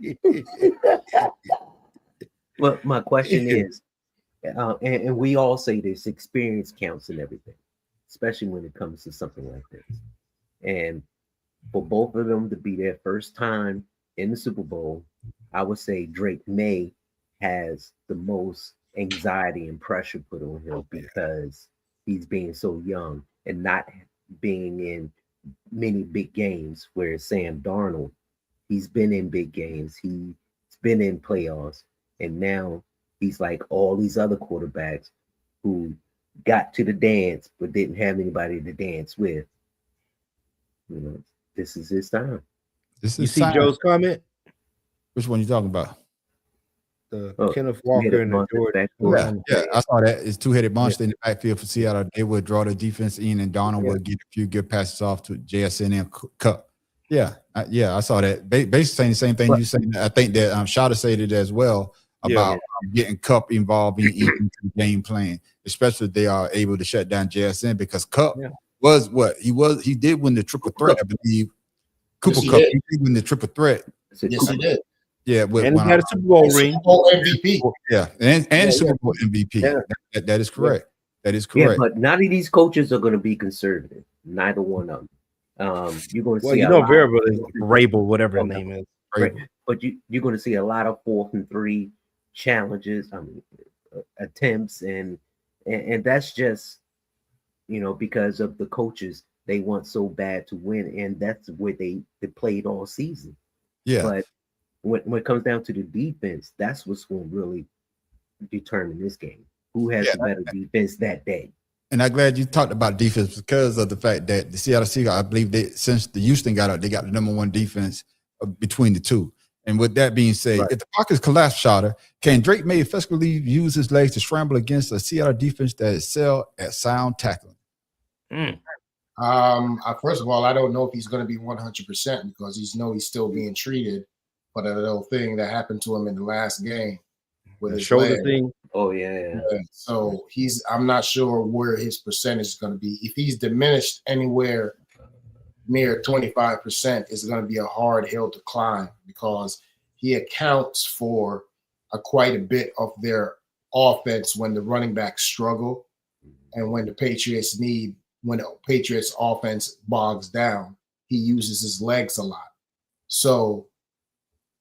Well, my question is, And we all say this: experience counts in everything, especially when it comes to something like this. And for both of them to be their first time in the Super Bowl, I would say Drake May has the most anxiety and pressure put on him because he's being so young and not being in many big games. Whereas Sam Darnold, he's been in big games, he's been in playoffs, and now he's like all these other quarterbacks who got to the dance but didn't have anybody to dance with. You know, this is his time. You see Joe's comment? Which one you talking about? The Kenneth Walker and the George. Yeah, I saw that. It's two-headed monster in the backfield for Seattle. They would draw the defense in, and Darnold would get a few good passes off to JSN and Cup. Yeah, I saw that. Basically saying the same thing you saying. I think that Shada said it as well about getting Cup involved in the game plan, especially if they are able to shut down JSN because Cup was what he was. He did win the triple threat, I believe. Cooper Cup. He did win the triple threat. Yes, he did. Yeah, and he got a Super Bowl ring. Super Bowl MVP. Yeah, and Super Bowl MVP. Yeah. That is correct. That is correct. Yeah, but none of these coaches are going to be conservative. Neither one of them. You're going to see. Variable is Rabel, whatever his name is. Right. But you're going to see a lot of 4th and 3 challenges. Attempts, and that's just because of the coaches. They want so bad to win, and that's where they played all season. Yeah, but when it comes down to the defense, that's what's going to really determine this game. Who has the better defense that day? And I'm glad you talked about defense because of the fact that the Seattle Seahawks, I believe since the Houston got out, they got the #1 defense between the two. And with that being said, if the pockets collapse, Shada, can Drake May effectively use his legs to scramble against a Seattle defense that excel at sound tackling? First of all, I don't know if he's going to be 100% because he's still being treated for that little thing that happened to him in the last game with his shoulder leg. thing. Oh yeah. So I'm not sure where his percentage is going to be. If he's diminished anywhere near 25%, it's going to be a hard hill to climb because he accounts for quite a bit of their offense when the running backs struggle and when the Patriots offense bogs down, he uses his legs a lot. So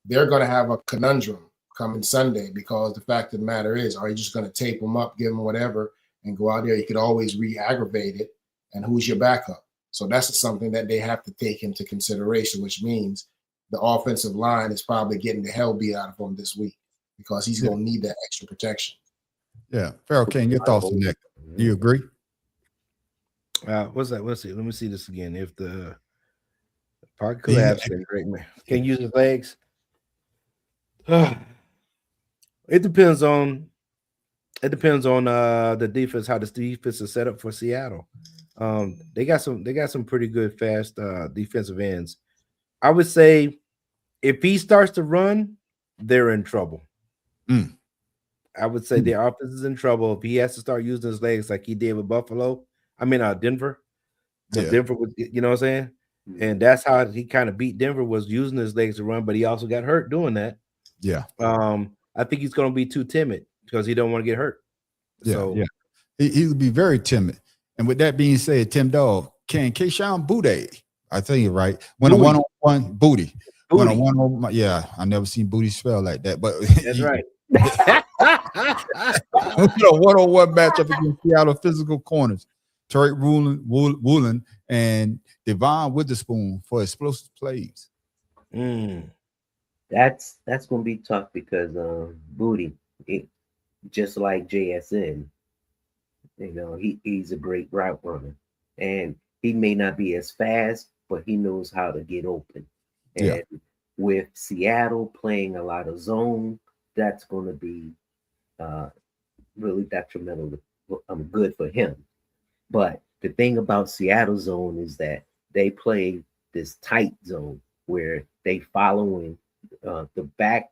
they're going to have a conundrum coming Sunday because the fact of the matter is, are you just going to tape him up, give him whatever, and go out there? You could always re-aggravate it. And who's your backup? So that's something that they have to take into consideration, which means the offensive line is probably getting the hell beat out of him this week because he's going to need that extra protection. Yeah. Pharaoh King, your thoughts on that? Do you agree? What's that? Let's see. Let me see this again. If the pocket collapse, can use his legs. It depends on the defense, how the defense is set up for Seattle. They got some pretty good fast defensive ends. I would say if he starts to run, they're in trouble. I would say their offense is in trouble if he has to start using his legs like he did with Denver. Denver was, you know what I'm saying? And that's how he kind of beat Denver, was using his legs to run, but he also got hurt doing that. Yeah. I think he's going to be too timid because he don't want to get hurt. He'll be very timid. And with that being said, Tim Dog, can Kayshon Boutte, I tell you right, when a one-on-one booty. When a one-on-one, I never seen booty spell like that, but that's right. A one-on-one matchup against Seattle physical corners, Tarek Woolen and Devon Witherspoon for explosive plays. That's going to be tough because Booty, just like JSN, he's a great route runner, and he may not be as fast, but he knows how to get open. And with Seattle playing a lot of zone, that's going to be really detrimental, good for him. But the thing about Seattle zone is that they play this tight zone where they following the back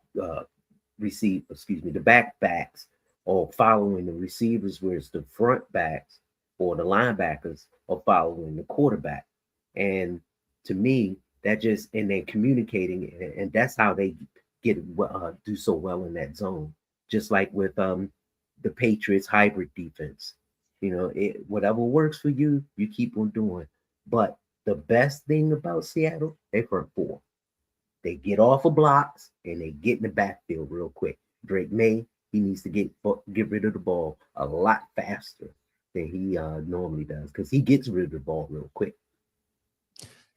backs or following the receivers, whereas the front backs or the linebackers are following the quarterback. And to me, that just, and they're communicating, and that's how they get do so well in that zone. Just like with the Patriots hybrid defense. You know, whatever works for you, you keep on doing. But the best thing about Seattle, they front four. They get off of blocks and they get in the backfield real quick. Drake May, he needs to get rid of the ball a lot faster than he normally does because he gets rid of the ball real quick.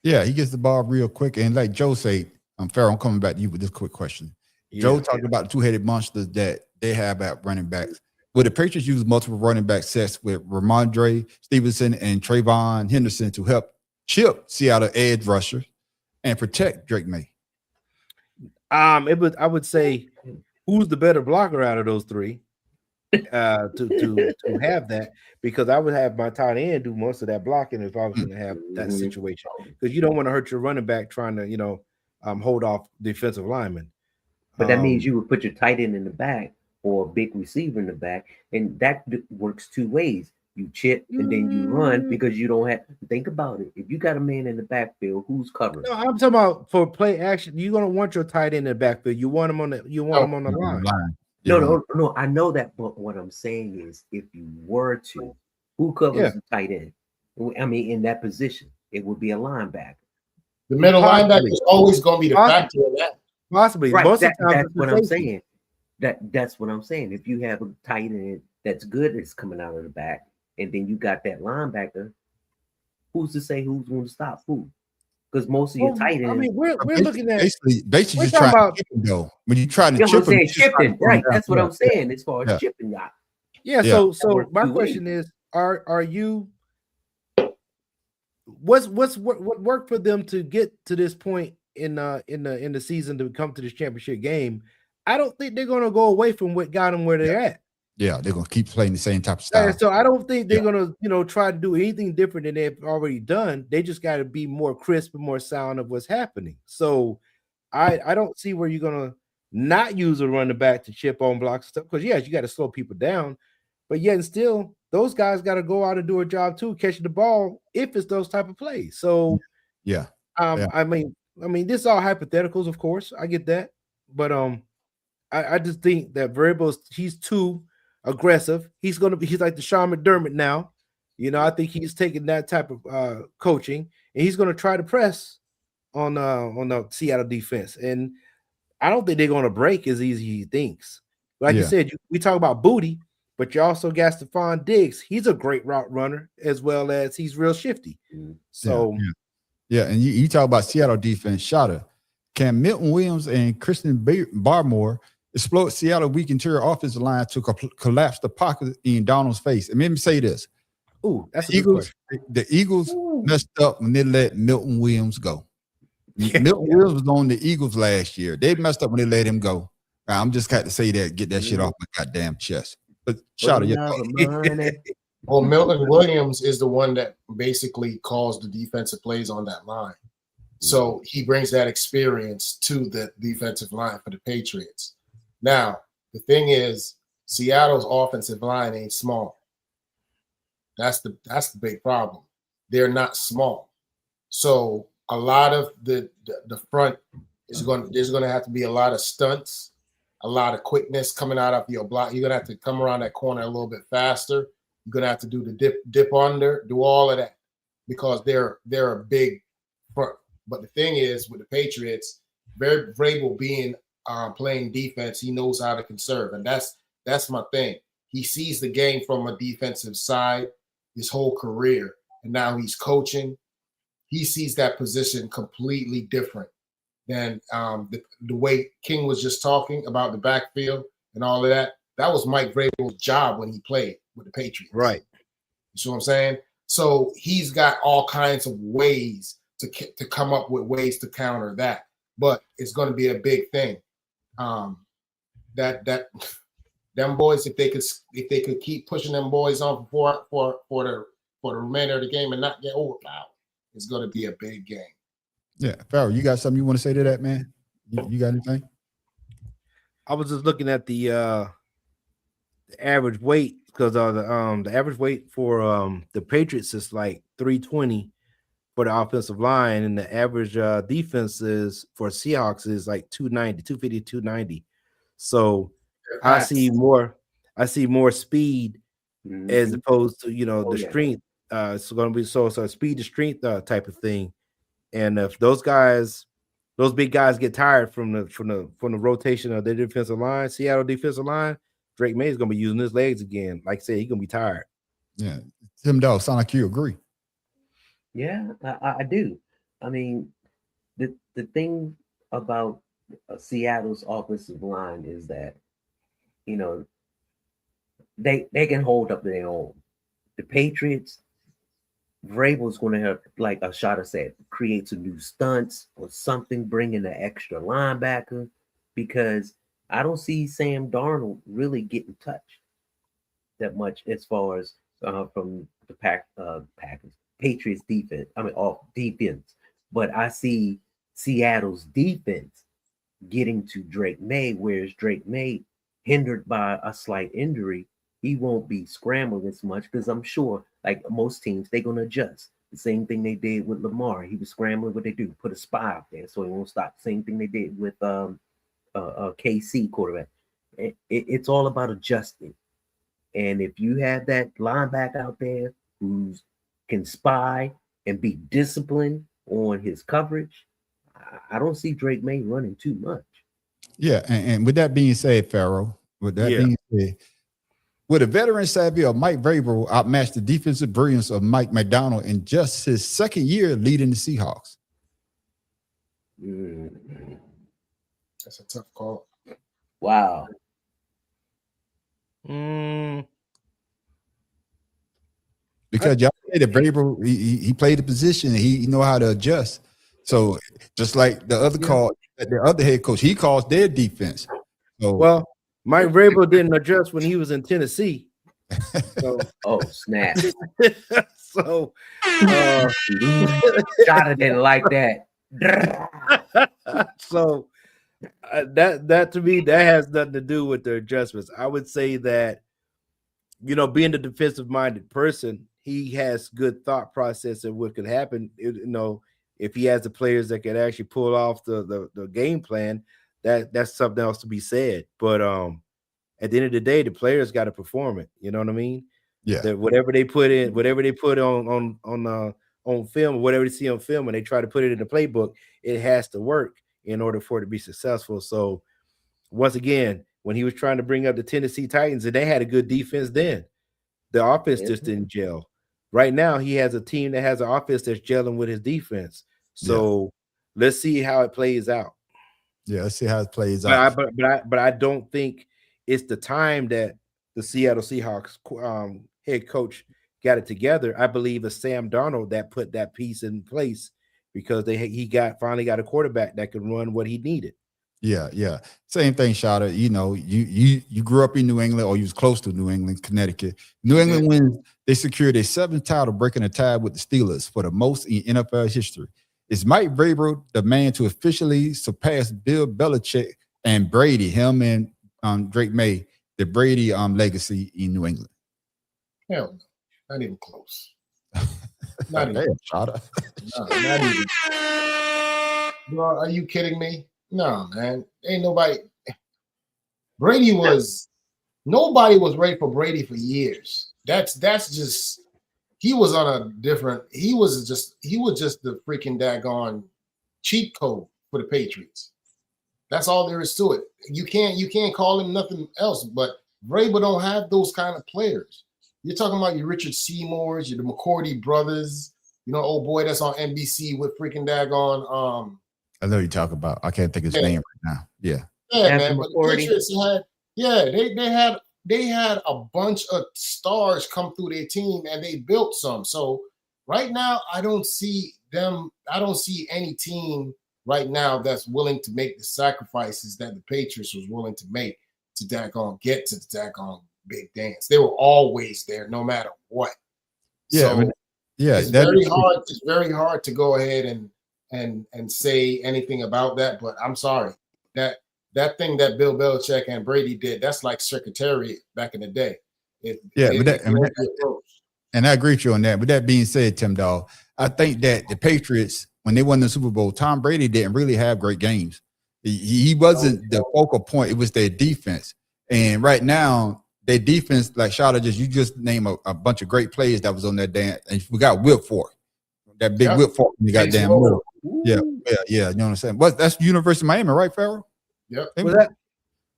Yeah, he gets the ball real quick. And like Joe said, Farrell, I'm coming back to you with this quick question. Joe talked about the two-headed monsters that they have at running backs. Will the Patriots use multiple running back sets with Ramondre Stevenson and Trayvon Henderson to help chip Seattle edge rushers and protect Drake May? I would say, who's the better blocker out of those three? To have that, because I would have my tight end do most of that blocking if I was going to have that situation, because you don't want to hurt your running back trying to hold off defensive linemen. But that means you would put your tight end in the back or a big receiver in the back, and that works two ways. You chip and then you run because you don't have to think about it. If you got a man in the backfield, who's covering? No, I'm talking about for play action. You're gonna want your tight end in the backfield. You want him on the line. No. I know that, but what I'm saying is, if you were to, who covers the tight end? I mean, in that position, it would be a linebacker. The middle linebacker is always going to be the factor of that. Possibly, right? That's what I'm saying. That's what I'm saying. If you have a tight end that's good, that's coming out of the back, and then you got that linebacker, who's to say who's going to stop who? Because most of your tight ends. I mean, we're looking at basically just trying to chip him, though. When you try to chip him, chipping, right? That's what I'm saying as far as chipping. Yeah. So my question is, are you? What worked for them to get to this point in the season to come to this championship game? I don't think they're going to go away from what got them where they're at. Yeah, they're going to keep playing the same type of style. So I don't think they're going to try to do anything different than they've already done. They just got to be more crisp and more sound of what's happening. So I don't see where you're going to not use a running back to chip on blocks and stuff, because yes, you got to slow people down, but yet and still those guys got to go out and do a job too, catching the ball if it's those type of plays. So I mean this is all hypotheticals, of course, I get that, but I just think that Variables, he's too aggressive. He's like the Sean McDermott now. I think he's taking that type of coaching, and he's going to try to press on the Seattle defense. And I don't think they're going to break as easy as he thinks. Like you said, we talk about Booty, but you also got Stephon Diggs. He's a great route runner, as well as he's real shifty. So and you talk about Seattle defense. Shotta, can Milton Williams and Christian Barmore explode Seattle weak interior offensive line to collapse the pocket in Donald's face? And let me say this. That's the Eagles messed up when they let Milton Williams go. Milton Williams was on the Eagles last year. They messed up when they let him go. I'm just got to say that, get that shit off my goddamn chest. But shout out. Well, Milton Williams is the one that basically calls the defensive plays on that line. So he brings that experience to the defensive line for the Patriots. Now, the thing is, Seattle's offensive line ain't small. That's the big problem. They're not small. So a lot of the front there's going to have to be a lot of stunts, a lot of quickness coming out of your block. You're going to have to come around that corner a little bit faster. You're going to have to do the dip under, do all of that, because they're a big front. But the thing is, with the Patriots, Vrabel being playing defense, he knows how to conserve, and that's my thing. He sees the game from a defensive side his whole career, and now he's coaching. He sees that position completely different than the way King was just talking about the backfield and all of that. That was Mike Vrabel's job when he played with the Patriots. Right. You see what I'm saying? So he's got all kinds of ways to come up with ways to counter that, but it's going to be a big thing. That them boys, if they could keep pushing them boys on for the remainder of the game and not get overpowered, it's going to be a big game. Yeah, Farrell, you got something you want to say to that, man? You got anything? I was just looking at the average weight, because the average weight for the Patriots is like 320 for the offensive line, and the average defense is for Seahawks is like 290, 250, 290. So I see more I see more speed as opposed to the strength. It's going to be so speed to strength type of thing. And if those big guys get tired from the rotation of their defensive line, Seattle defensive line, Drake May is going to be using his legs again. Like I said, he's going to be tired. Yeah, Tim Dog, sound like you agree. Yeah, I do. I mean, the thing about Seattle's offensive line is that they can hold up their own. The Patriots, Vrabel's going to have, like Ashada said, create some new stunts or something, bring in an extra linebacker, because I don't see Sam Darnold really getting touched that much as far as from the Packers, Patriots defense. I mean, off defense, but I see Seattle's defense getting to Drake May, whereas Drake May, hindered by a slight injury, he won't be scrambling as much, because I'm sure, like most teams, they're going to adjust. The same thing they did with Lamar. He was scrambling. What they do? Put a spy out there so he won't stop. Same thing they did with KC quarterback. It's all about adjusting. And if you have that linebacker out there who can spy and be disciplined on his coverage, I don't see Drake May running too much. Yeah, and with that being said, Pharaoh, being said, would a veteran savvy of Mike Vrabel outmatch the defensive brilliance of Mike McDonald in just his second year leading the Seahawks? That's a tough call. Wow. Because y'all say that Vrabel, he played the position and he know how to adjust. So just like the other head coach, he calls their defense. So, well, Mike Vrabel didn't adjust when he was in Tennessee. So, snap! So, Shada didn't like that. So that to me, that has nothing to do with the adjustments. I would say that being a defensive minded person, he has good thought process of what could happen. If he has the players that can actually pull off the game plan, that's something else to be said. But at the end of the day, the players got to perform it. You know what I mean? Yeah. That whatever they put on film, whatever they see on film, and they try to put it in the playbook, it has to work in order for it to be successful. So once again, when he was trying to bring up the Tennessee Titans, and they had a good defense then, the offense just didn't gel. Right now, he has a team that has an offense that's gelling with his defense. So let's see how it plays out. Yeah, let's see how it plays out. But I don't think it's the time that the Seattle Seahawks head coach got it together. I believe it's Sam Darnold that put that piece in place, because he finally got a quarterback that could run what he needed. Yeah. Same thing, Shada. You grew up in New England, or you was close to New England, Connecticut. New England wins. They secured a 7th title, breaking a tie with the Steelers for the most in NFL history. Is Mike Vrabel the man to officially surpass Bill Belichick and Brady, him and Drake May, the Brady legacy in New England? Hell no, not even close. Not even. Shada. No, not even. Bro, are you kidding me? No, man. Ain't nobody. Nobody was ready for Brady for years. That's just. He was on a different. He was just the freaking daggone cheat code for the Patriots. That's all there is to it. You can't call him nothing else. But Vrabel don't have those kind of players. You're talking about your Richard Seymours, your the McCourty brothers. Old boy that's on NBC with freaking daggone. I know you talk about. I can't think of his name right now. Yeah, man. But the Patriots they had a bunch of stars come through their team, and they built some. So right now, I don't see any team right now that's willing to make the sacrifices that the Patriots was willing to make to get to the daggone big dance. They were always there, no matter what. Yeah, so it's very hard. It's very hard to go ahead and say anything about that. But I'm sorry, that thing that Bill Belichick and Brady did, that's like secretariat back in the day. And I agree with you on that. With that being said, Tim Dog, I think that the Patriots, when they won the Super Bowl, Tom Brady didn't really have great games. He wasn't the focal point. It was their defense. And right now, their defense, like Shada, you just name a bunch of great players that was on that damn, and we got Whip Fort, that big Whip Fort, you got damn middle. Yeah. You know what I'm saying? But that's University of Miami, right, Farrell? Yep. Was that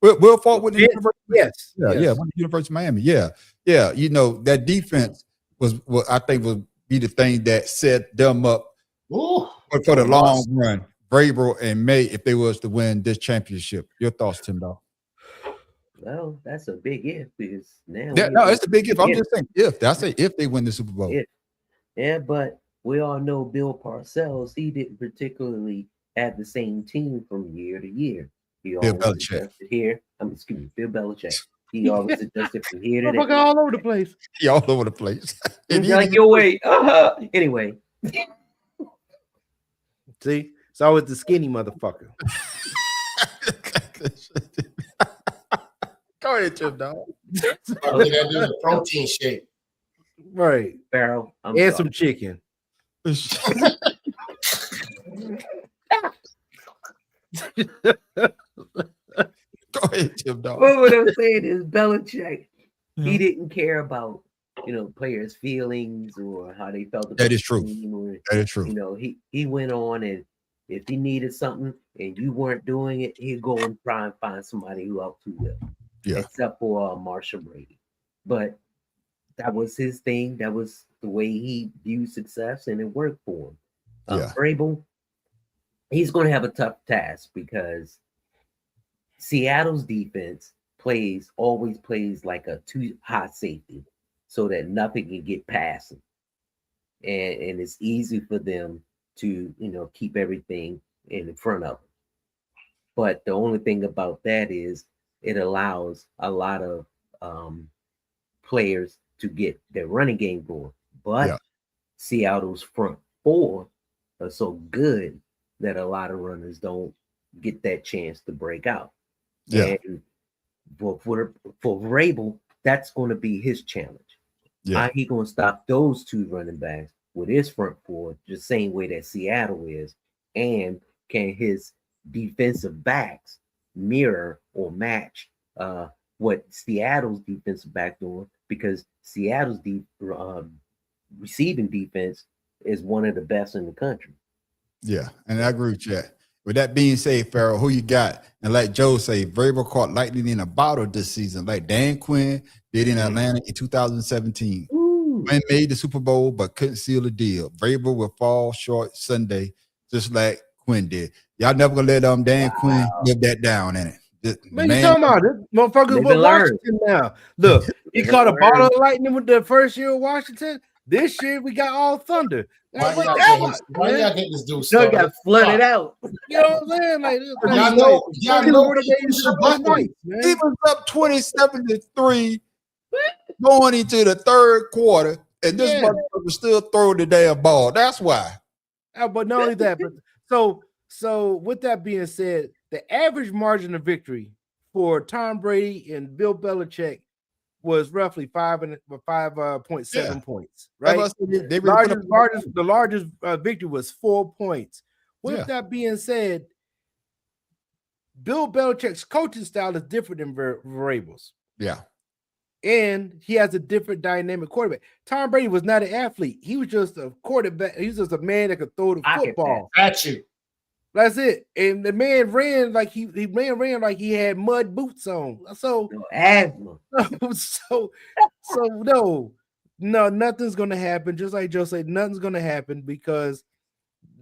Will Fort with the University? Yes. With the University of Miami. Yeah. You know, that defense was what I think would be the thing that set them up for the long run. Vrabel and May, if they was to win this championship. Your thoughts, Tim Dog? Well, that's a big if because now. No, it's a big if. I'm just saying if. I say if they win the Super Bowl. Yeah, but we all know Bill Parcells. He didn't particularly have the same team from year to year. He always adjusted here. Excuse me, Bill Belichick. He always adjusted from here to there. All over the place. He all over the place. Like your way. Anyway. See, it's always the skinny motherfucker. Go ahead, Tim Dog. The protein shake. Right. Barrel. And some chicken. Go ahead, Tim Dog. Well, what I'm saying is Belichick, he didn't care about, players' feelings or how they felt about that is true. That is true. He went on, and if he needed something and you weren't doing it, he'd go and try and find somebody who else who will. Yeah. Except for Marshall Brady. But that was his thing. That was the way he viewed success, and it worked for him. Vrabel, he's going to have a tough task because Seattle's defense always plays like a too high safety so that nothing can get past him. And it's easy for them to, keep everything in front of them. But the only thing about that is it allows a lot of players to get their running game going. But Seattle's front four are so good that a lot of runners don't get that chance to break out. Yeah. And for Vrabel, that's going to be his challenge. Yeah. How he going to stop those two running backs with his front four the same way that Seattle is? And can his defensive backs mirror or match what Seattle's defensive back doing? Because Seattle's receiving defense is one of the best in the country. Yeah, and I agree with you. With that being said, Farrell, who you got? And like Joe say, Vrabel caught lightning in a bottle this season, like Dan Quinn did in Atlanta in 2017. Quinn made the Super Bowl, but couldn't seal the deal. Vrabel will fall short Sunday, just like Quinn did. Y'all never gonna let Dan Quinn live that down, innit? Man, you talking about this motherfucker with Washington now? Look, he caught a bottle of lightning with the first year of Washington. This year we got all thunder. Why y'all get this dude started? Got flooded out. You know what I'm saying? Like, y'all know he was up 27-3 going into the third quarter, and this motherfucker still throwing the damn ball. That's why. But not only that, but so with that being said, the average margin of victory for Tom Brady and Bill Belichick was roughly 5.7 points, right? The largest victory was 4 points. With that being said, Bill Belichick's coaching style is different than Vrabel's. Yeah. And he has a different dynamic quarterback. Tom Brady was not an athlete. He was just a quarterback. He was just a man that could throw the football. At you. That's it. And the man ran like he ran like he had mud boots on. So asthma. So no, nothing's gonna happen. Just like Joe said, nothing's gonna happen because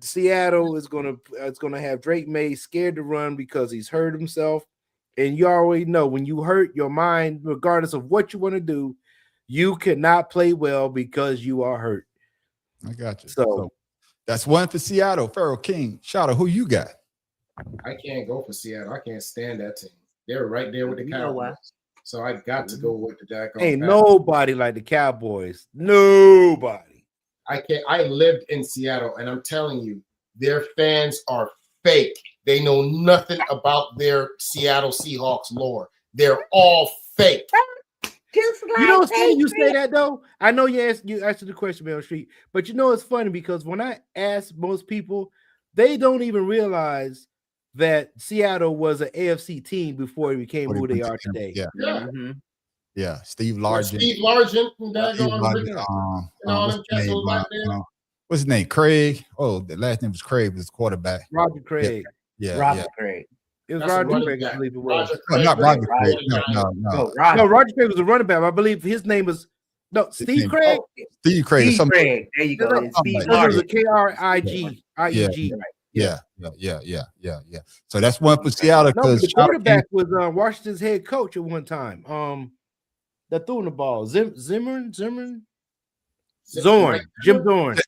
Seattle is gonna have Drake May scared to run because he's hurt himself. And you already know when you hurt your mind, regardless of what you want to do, you cannot play well because you are hurt. I got you. So that's one for Seattle. Farrell King, Shadow, who you got? I can't go for Seattle. I can't stand that team. They're right there with the Cowboys. So I got to go with the Jack. Ain't nobody like the Cowboys. Nobody. I lived in Seattle, and I'm telling you, their fans are fake. They know nothing about their Seattle Seahawks lore. They're all fake. Just like you know what's funny you say that though? I know you asked the question on the street, but you know it's funny because when I ask most people, they don't even realize that Seattle was an AFC team before it became who they are today. Yeah. Mm-hmm. Yeah, Steve Largent. Steve Largent and what's his name? Craig. Oh, the last name was Craig. Was quarterback. Roger Craig. Yeah. Roger Craig. It was Roger Craig, I believe it was. Not Roger Craig. No, Roger Craig was a running back. I believe his name was Steve Craig. Steve Craig. Steve Craig. There you go. Steve was a K-R-I-G. Yeah. So that's one for Seattle. No, the quarterback was Washington's head coach at one time. That threw in the ball. Jim Zorn. Jim Zorn.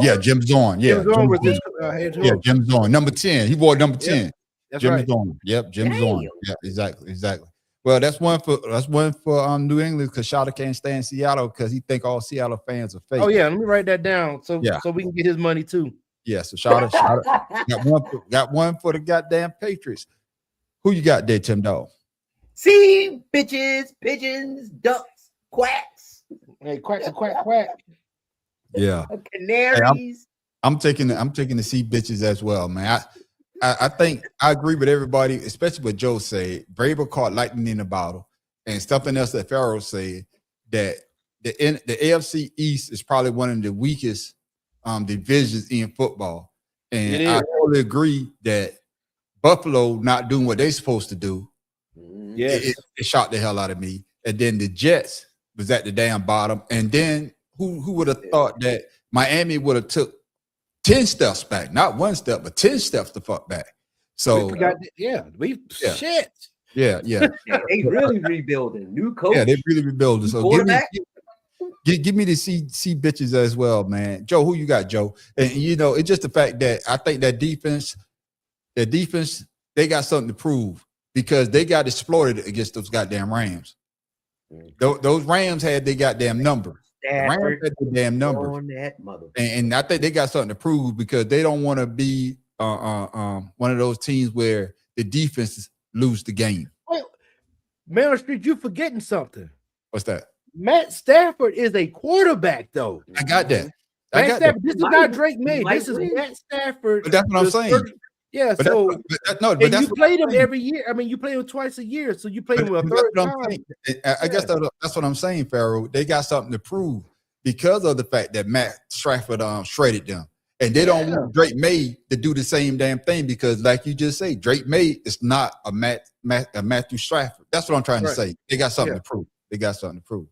Yeah, Jim Zorn. Yeah, Jim Zorn was his head coach. Yeah, Jim Zorn. Number 10. He wore number 10. That's Jim right. Zorn. Yep, Jim Zorn. Yeah, exactly. Well, that's one for New England because Shada can't stand Seattle because he think all Seattle fans are fake. Oh yeah, let me write that down so we can get his money too. Yeah, so Shada got one for the goddamn Patriots. Who you got there, Tim Dog? See, bitches, pigeons, ducks, quacks. Hey, quack. Yeah, canaries. Hey, I'm taking the C bitches as well, man. I think I agree with everybody, especially what Joe said. Vrabel caught lightning in a bottle, and something else that Farrell said that the AFC East is probably one of the weakest divisions in football, and I totally agree that Buffalo not doing what they're supposed to do. Yes, it shocked the hell out of me. And then the Jets was at the damn bottom, and then who would have thought that Miami would have took 10 steps back, not one step, but 10 steps the fuck back. So shit. Yeah. They really rebuilding. New coach. Yeah, they really rebuilding. So give me the C bitches as well, man. Joe, who you got, Joe? And it's just the fact that I think that defense, they got something to prove because they got exploited against those goddamn Rams. Those Rams had their goddamn number. Rams had their damn number. And I think they got something to prove because they don't want to be one of those teams where the defenses lose the game. Wait, Meryl Street, you forgetting something. What's that? Matt Stafford is a quarterback, though. I got that. This is not Drake May. This is Matt Stafford. But that's what I'm saying. Yeah, but so you played him every year. I mean, you play him twice a year, so you play him a third time. I guess that's what I'm saying, Pharaoh. They got something to prove because of the fact that Matt Stafford shredded them. And they don't want Drake May to do the same damn thing because, like you just say, Drake May is not a Matthew Stafford. That's what I'm trying to say. They got something to prove.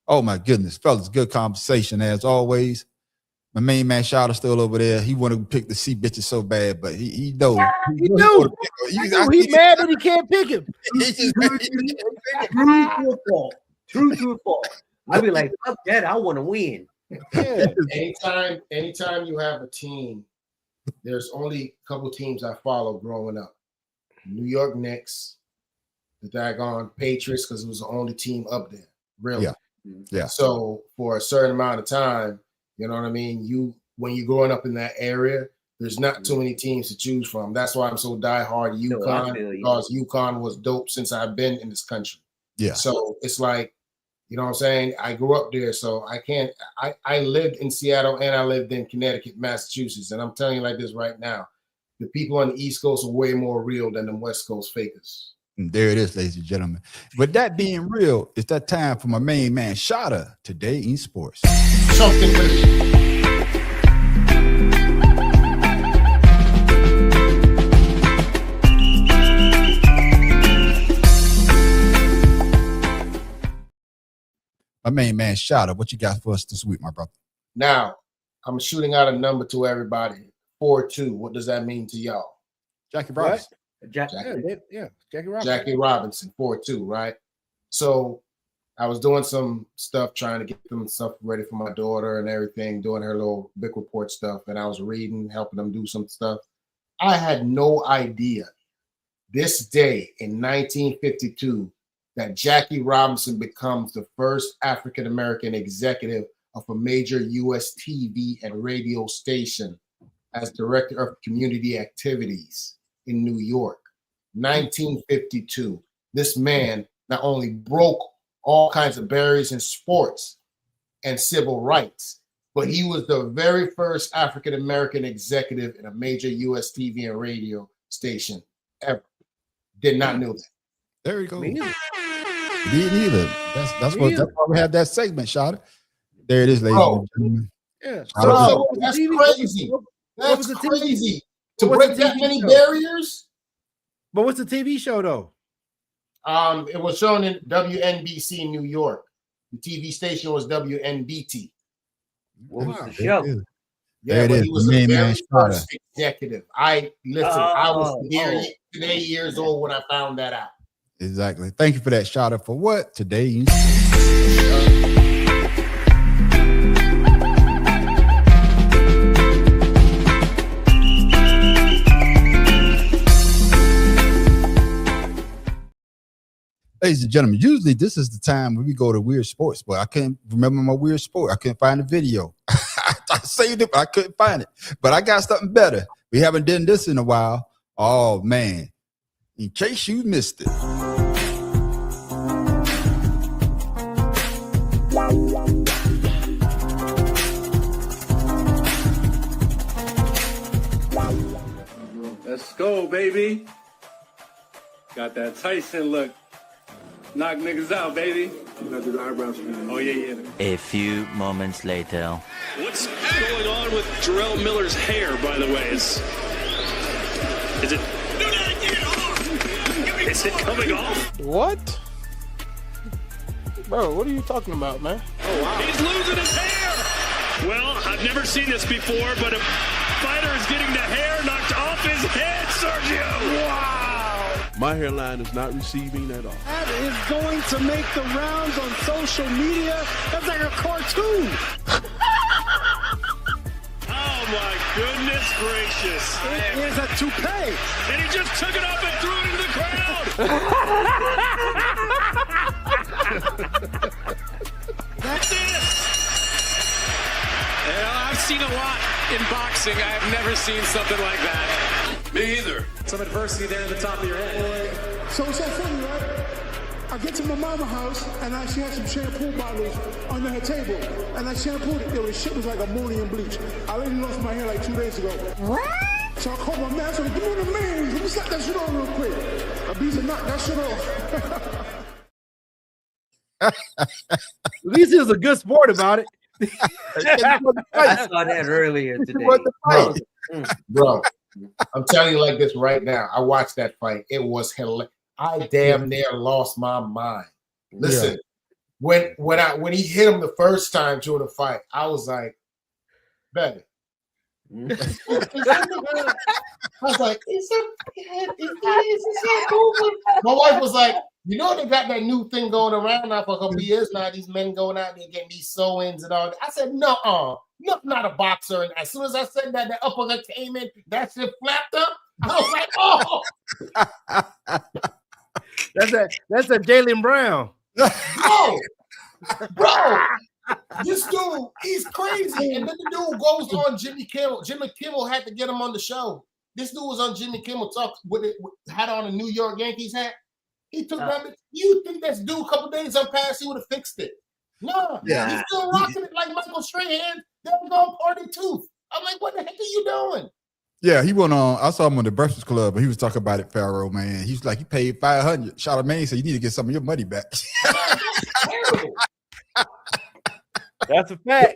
Oh, my goodness, fellas, good conversation as always. My main man Shada still over there. He want to pick the C bitches so bad, but he knows. He mad that he can't pick him. True to a fault. I'd be like, fuck that. I want to win. Yeah. Anytime you have a team, there's only a couple teams I follow growing up. New York Knicks, the daggone Patriots, because it was the only team up there. Really. Yeah. So for a certain amount of time, you know what I mean? When you're growing up in that area, there's not too many teams to choose from. That's why I'm so diehard UConn, because UConn was dope since I've been in this country. Yeah. So it's like, you know what I'm saying? I grew up there, so I lived in Seattle and I lived in Connecticut, Massachusetts. And I'm telling you like this right now, the people on the East Coast are way more real than the West Coast fakers. And there it is, ladies and gentlemen. With that being real, it's that time for my main man, Shada, today in sports. Something with it. My main man, Shada, what you got for us this week, my brother? Now, I'm shooting out a number to everybody. 4-2. What does that mean to y'all? Jackie Robinson. Jackie Robinson. Jackie Robinson, 4-2, right? So I was doing some stuff, trying to get some stuff ready for my daughter and everything, doing her little book report stuff, and I was reading, helping them do some stuff. I had no idea this day in 1952 that Jackie Robinson becomes the first African-American executive of a major U.S. TV and radio station as director of community activities in New York. 1952. This man not only broke all kinds of barriers in sports and civil rights, but he was the very first African-American executive in a major U.S. TV and radio station ever. Did not know that. There you go. Didn't either. That's why we have that segment, shot. There it is, ladies and gentlemen. Yeah. So that's crazy. That's crazy. To break that many barriers. But what's the TV show though? It was shown in WNBC New York. The TV station was WNBT. What was the show? Yeah, but he was the very first executive. I was 8 years old when I found that out. Exactly. Thank you for that, shout out for what today. Ladies and gentlemen, usually this is the time when we go to weird sports, but I can't remember my weird sport. I couldn't find the video. I saved it, but I couldn't find it. But I got something better. We haven't done this in a while. Oh, man. In case you missed it. Let's go, baby. Got that Tyson look. Knock niggas out, baby. You got the eyebrows. Oh, yeah. A few moments later. What's going on with Jarrell Miller's hair, by the way? Is it... Do not get it off! Is it coming off? What? Bro, what are you talking about, man? Oh, wow. He's losing his hair! Well, I've never seen this before, but a fighter is getting the hair knocked off his head, Sergio! Wow! My hairline is not receiving at all. That is going to make the rounds on social media. That's like a cartoon. Oh my goodness gracious. It is a toupee. And he just took it off and threw it into the crowd. That's this. I've seen a lot in boxing. I have never seen something like that. Me either. Some adversity there at the top of your head. So it's so funny, right? I get to my mama's house and she had some shampoo bottles under her table. And I shampooed it. The shit was like ammonium bleach. I already lost my hair like 2 days ago. What? So I called my man. I said, give me the man. Let me slap that shit on real quick. Ibiza knocked that shit off. At least he was a good sport about it. I saw that earlier today. Bro, I'm telling you like this right now. I watched that fight. It was hilarious. I damn near lost my mind. Listen, when he hit him the first time during the fight, I was like, better. I was like, my wife was like, you know they got that new thing going around now for a couple of years now. These men going out there getting these sew-ins and all that. I said, no, not a boxer. And as soon as I said that, the uppercut came in, that shit flapped up. I was like, oh. That's a Jaylen Brown. Bro, this dude, he's crazy. And then the dude goes on Jimmy Kimmel. Jimmy Kimmel had to get him on the show. This dude was on Jimmy Kimmel talk had on a New York Yankees hat. He took that. You think this dude a couple days up past, he would have fixed it? No, he's still rocking it like Michael Strahan. They're going party tooth. I'm like, what the heck are you doing? Yeah, he went on. I saw him on the Breakfast Club, and he was talking about it, Pharaoh, man. He's like, he paid $500. Charlamagne said, you need to get some of your money back. That's a fact.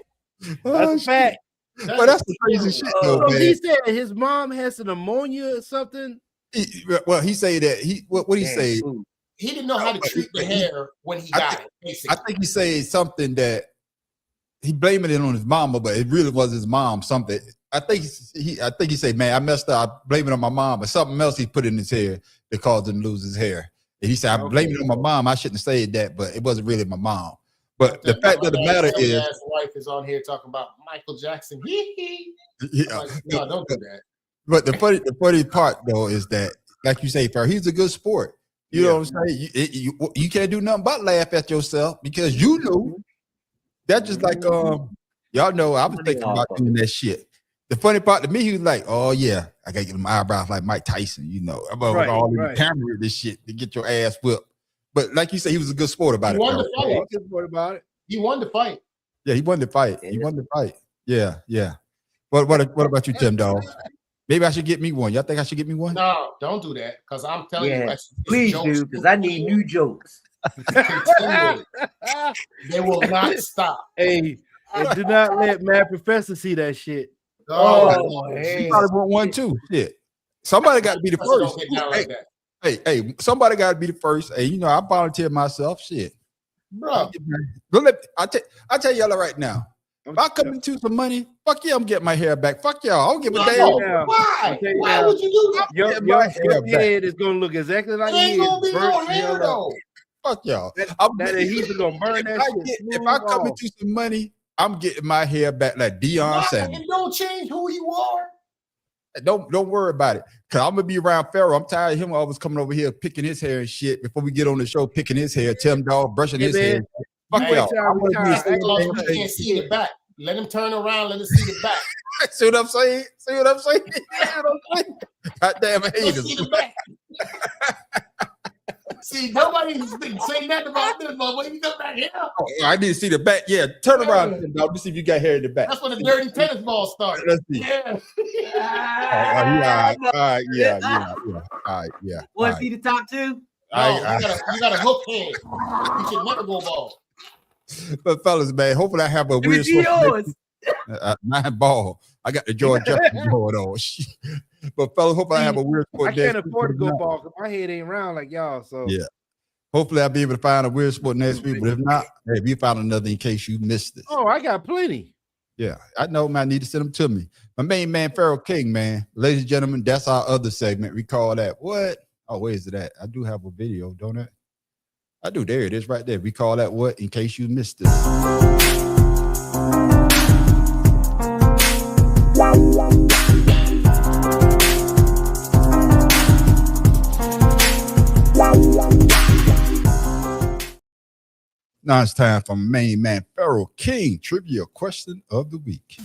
That's a fact. Well, that's the crazy shit, though, man. He said his mom has some pneumonia or something. He said that what did he say? He didn't know how to treat the hair when he got it. Basically. I think he said something that he blaming it on his mama, but it really was his mom. Something. I think he said, man, I messed up. I blame it on my mom, but something else he put in his hair that caused him to lose his hair. And he said, I blame it on my mom. I shouldn't have said that, but it wasn't really my mom. But the fact of the matter is, his wife is on here talking about Michael Jackson. Yeah. Like, no, don't do that. But the funny part though is that, like you say, Farrah, he's a good sport. You know what I'm saying? You can't do nothing but laugh at yourself because you know that's just like y'all know I was thinking about doing that shit. The funny part to me, he was like, "Oh yeah, I gotta get them eyebrows like Mike Tyson." You know, about all the camera this shit to get your ass whipped. But like you said, he was a good sport about it. He won the fight. Good sport about it. He won the fight. Yeah, he won the fight. He won the fight. Yeah. What about you, Tim Dog? Maybe I should get me one. Y'all think I should get me one? No, don't do that. Because I'm telling you, please do, because I need new jokes. contend with it. They will not stop. Hey, and do not let Mad Professor see that shit. He probably want one too. Shit. Somebody got to be the first. Hey, somebody got to be the first. Hey, you know, I volunteered myself. Shit. Bro. I tell y'all right now. If I come into some money, fuck yeah, I'm getting my hair back. Fuck y'all. I don't give a damn. Why? Why would you do that? Your head is gonna look exactly like it ain't gonna be no hair though. Fuck y'all. He's gonna burn that shit. If I come into some money, I'm getting my hair back like Deion Sanders. It don't change who you are. Don't worry about it. Cause I'm gonna be around Pharaoh. I'm tired of him always coming over here picking his hair and shit before we get on the show, picking his hair, Tim Dog brushing his hair. Fuck y'all. We can't see the back. Let him turn around, let us see the back. See what I'm saying? Goddamn haters. See the back. See, nobody's been saying nothing about this, but when you come back here. Oh, I need to see the back. Yeah, turn around, dog. Let's see if you got hair in the back. That's when the dirty tennis ball started. Let's see. Yeah. All right, yeah. All right, yeah. Want to see the top two? You got a hook hand. You should never go ball. But fellas, man, hopefully I have a weird mine ball. I got the George Jefferson going on. But fellas, hopefully I have a weird sport. I can't afford to go ball because my head ain't round like y'all. So yeah. Hopefully I'll be able to find a weird sport next week. But if not, hey, if you found another in case you missed it. Oh, I got plenty. Yeah, I know, man. I need to send them to me. My main man, Pharaoh King, man. Ladies and gentlemen, that's our other segment. We call that what? Oh, where is it at? I do have a video, don't I? I do. There it is right there. We call that what? In case you missed it. Now it's time for main man Pharaoh King trivia question of the week.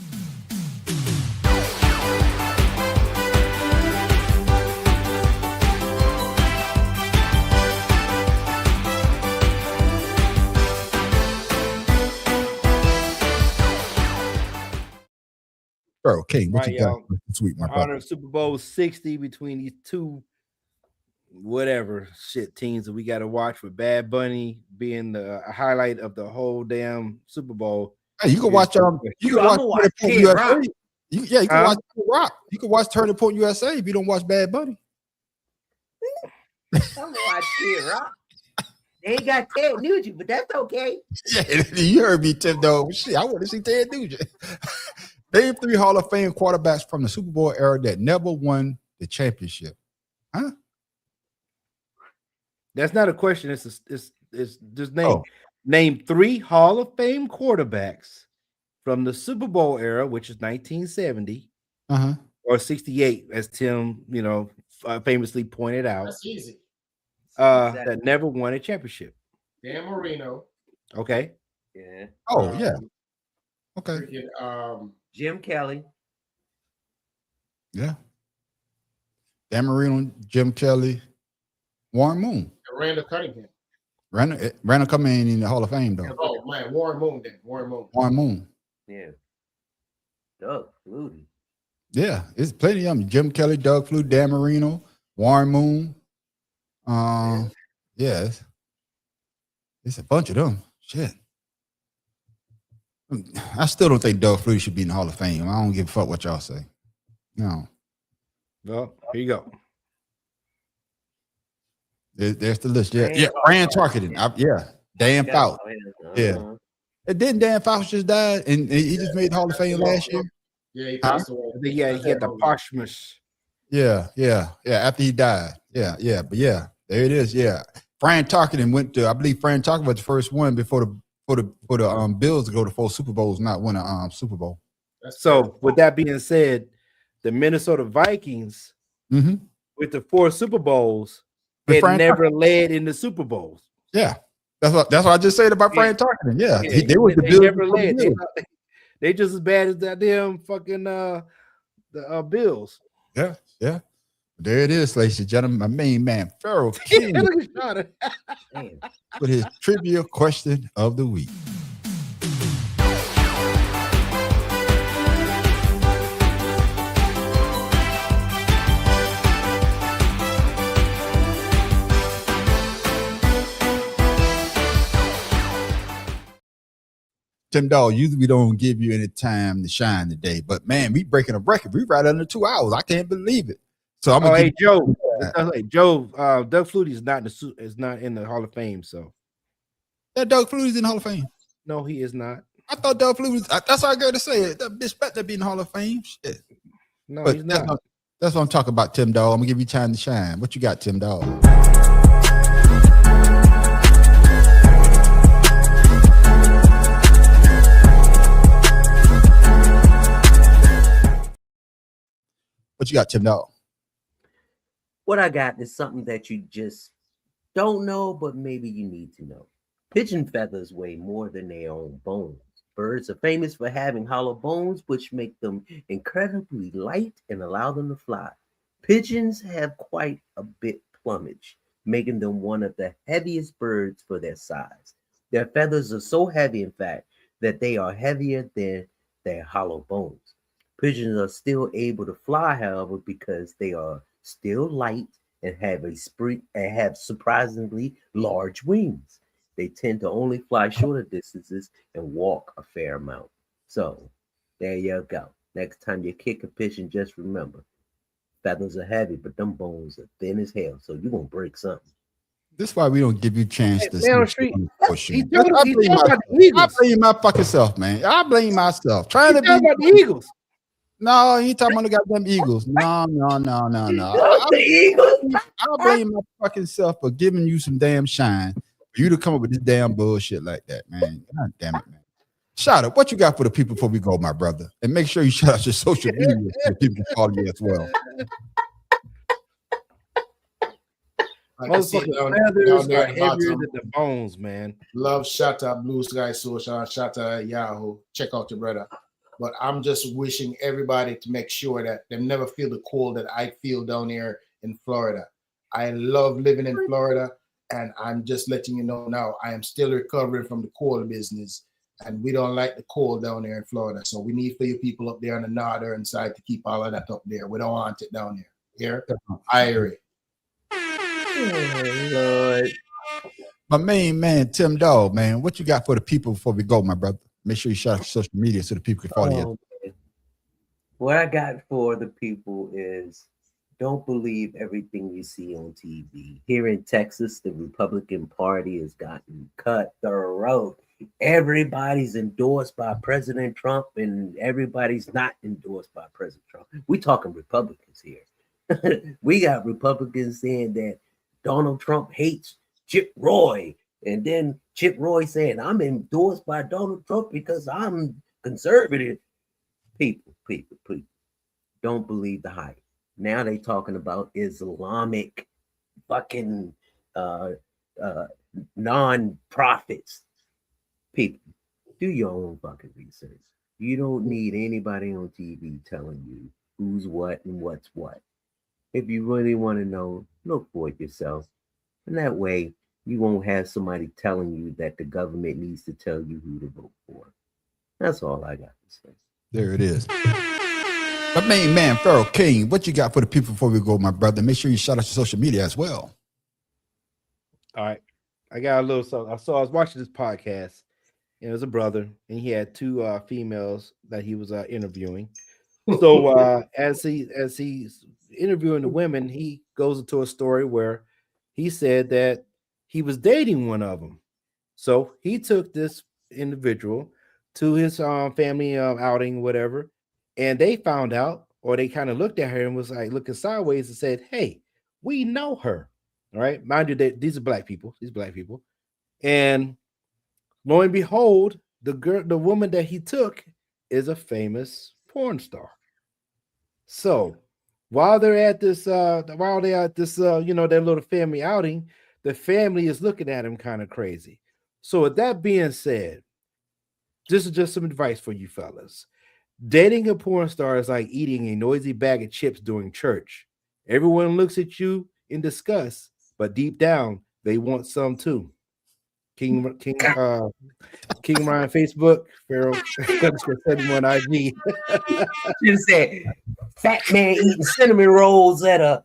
Pharaoh King, what you got? Sweet, my brother. Super Bowl 60 between these two whatever shit teams that we got to watch, with Bad Bunny being the highlight of the whole damn Super Bowl. Hey, you can watch you can watch Turning Point USA. You can watch Rock. You can watch Turning Point USA if you don't watch Bad Bunny. I'm gonna watch Kid Rock. They ain't got Ted Nugent, but that's okay. Yeah, you heard me, Tim. Though, shit, I want to see Ted Nugent. Name 3 Hall of Fame quarterbacks from the Super Bowl era that never won the championship. Huh? That's not a question. It's just name 3 Hall of Fame quarterbacks from the Super Bowl era, which is 1970 or 68, as Tim, famously pointed out. That's easy. That never won a championship. Dan Marino. Okay. Yeah. Oh, yeah. Okay. Jim Kelly. Yeah. Dan Marino, Jim Kelly, Warren Moon. Randall Cunningham. Randall Cunningham in the Hall of Fame, though. Oh, man. Warren Moon then. Warren Moon. Yeah. Doug Flutie. Yeah, it's plenty of them. Jim Kelly, Doug Flutie, Dan Marino, Warren Moon. Yeah, it's a bunch of them. Shit. I still don't think Doug Flutie should be in the Hall of Fame. I don't give a fuck what y'all say. No. Well, here you go. There's the list. Yeah, Brian Tarkenton. Dan Fouts. Yeah. And didn't Dan Fouts just died and he just made the Hall of Fame last year? Yeah, he passed away. He had the posthumous. Yeah. After he died. Yeah. But yeah, there it is. Yeah. Brian Tarkenton went to, I believe Brian Tarkenton was the first one before the Bills to go to 4 Super Bowls, not win a Super Bowl. So with that being said, the Minnesota Vikings with the 4 Super Bowls had never led in the Super Bowls. Yeah. That's what I just said about Brian Tarkenton. Yeah. They were the Bills. Never led. They just as bad as that damn fucking the Bills. Yeah. There it is, ladies and gentlemen. My main man, Pharaoh King, with his trivia question of the week. Tim Dog, usually we don't give you any time to shine today, but man, we breaking a record. We right under 2 hours. I can't believe it. So I'm hey Joe, Doug Flutie is not in the Hall of Fame. So that Doug Flutie's in the Hall of Fame. No, he is not. I thought Doug Flutie was. That's what I got to say. That bitch better be in the Hall of Fame. Shit. No, but he's not. That's what I'm talking about, Tim Dog. I'm gonna give you time to shine. What you got, Tim Dog? What you got, Tim Dog? What I got is something that you just don't know, but maybe you need to know. Pigeon feathers weigh more than their own bones. Birds are famous for having hollow bones, which make them incredibly light and allow them to fly. Pigeons have quite a bit plumage, making them one of the heaviest birds for their size. Their feathers are so heavy, in fact, that they are heavier than their hollow bones. Pigeons are still able to fly, however, because they are still light and have surprisingly large wings. They tend to only fly shorter distances and walk a fair amount. So there you go. Next time you kick a pigeon, just remember, feathers are heavy, but them bones are thin as hell. So you're going to break something. This is why we don't give you a chance to see. I blame my fucking self, man. I blame myself. Trying to be about the Eagles. No, he talking about the goddamn Eagles. No. The Eagles. I blame my fucking self for giving you some damn shine for you to come up with this damn bullshit like that, man. God damn it, man. Shout out. What you got for the people before we go, my brother? And make sure you shout out your social media so people can follow you as well. Feathers are heavier than the bones, man. Love Shatta, Blue Sky Social, Shatta Yahoo. Check out your brother. But I'm just wishing everybody to make sure that they never feel the cold that I feel down here in Florida. I love living in Florida, and I'm just letting you know now, I am still recovering from the coal business, and we don't like the cold down there in Florida. So we need for you people up there on the northern side to keep all of that up there. We don't want it down here. Here, Irie. Oh, Lord. My main man, Tim Dog, man, what you got for the people before we go, my brother? Make sure you shout out social media so the people can follow you. Man. What I got for the people is don't believe everything you see on TV. Here in Texas, the Republican Party has gotten cutthroat. Everybody's endorsed by President Trump, and everybody's not endorsed by President Trump. We talking Republicans here. We got Republicans saying that Donald Trump hates Chip Roy. And then Chip Roy saying, I'm endorsed by Donald Trump because I'm conservative. People, don't believe the hype. Now they talking about Islamic fucking non-profits. People, do your own fucking research. You don't need anybody on TV telling you who's what and what's what. If you really want to know, look for it yourself. And that way, you won't have somebody telling you that the government needs to tell you who to vote for. That's all I got to say. There it is. My main man, Pharaoh King, what you got for the people before we go, my brother? Make sure you shout out your social media as well. All right. I got a little something. I was watching this podcast, and it was a brother, and he had two females that he was interviewing. So as he's interviewing the women, he goes into a story where he said that he was dating one of them. So he took this individual to his family outing, whatever, and they found out, or they kind of looked at her and was like looking sideways and said, hey, we know her. All right. Mind you, these are black people. And lo and behold, the woman that he took is a famous porn star. So while they're at this, their little family outing, the family is looking at him kind of crazy. So with that being said, this is just some advice for you fellas. Dating a porn star is like eating a noisy bag of chips during church. Everyone looks at you in disgust, but deep down, they want some too. King Ryan Facebook, Pharaoh 71 IG. You said fat man eating cinnamon rolls at a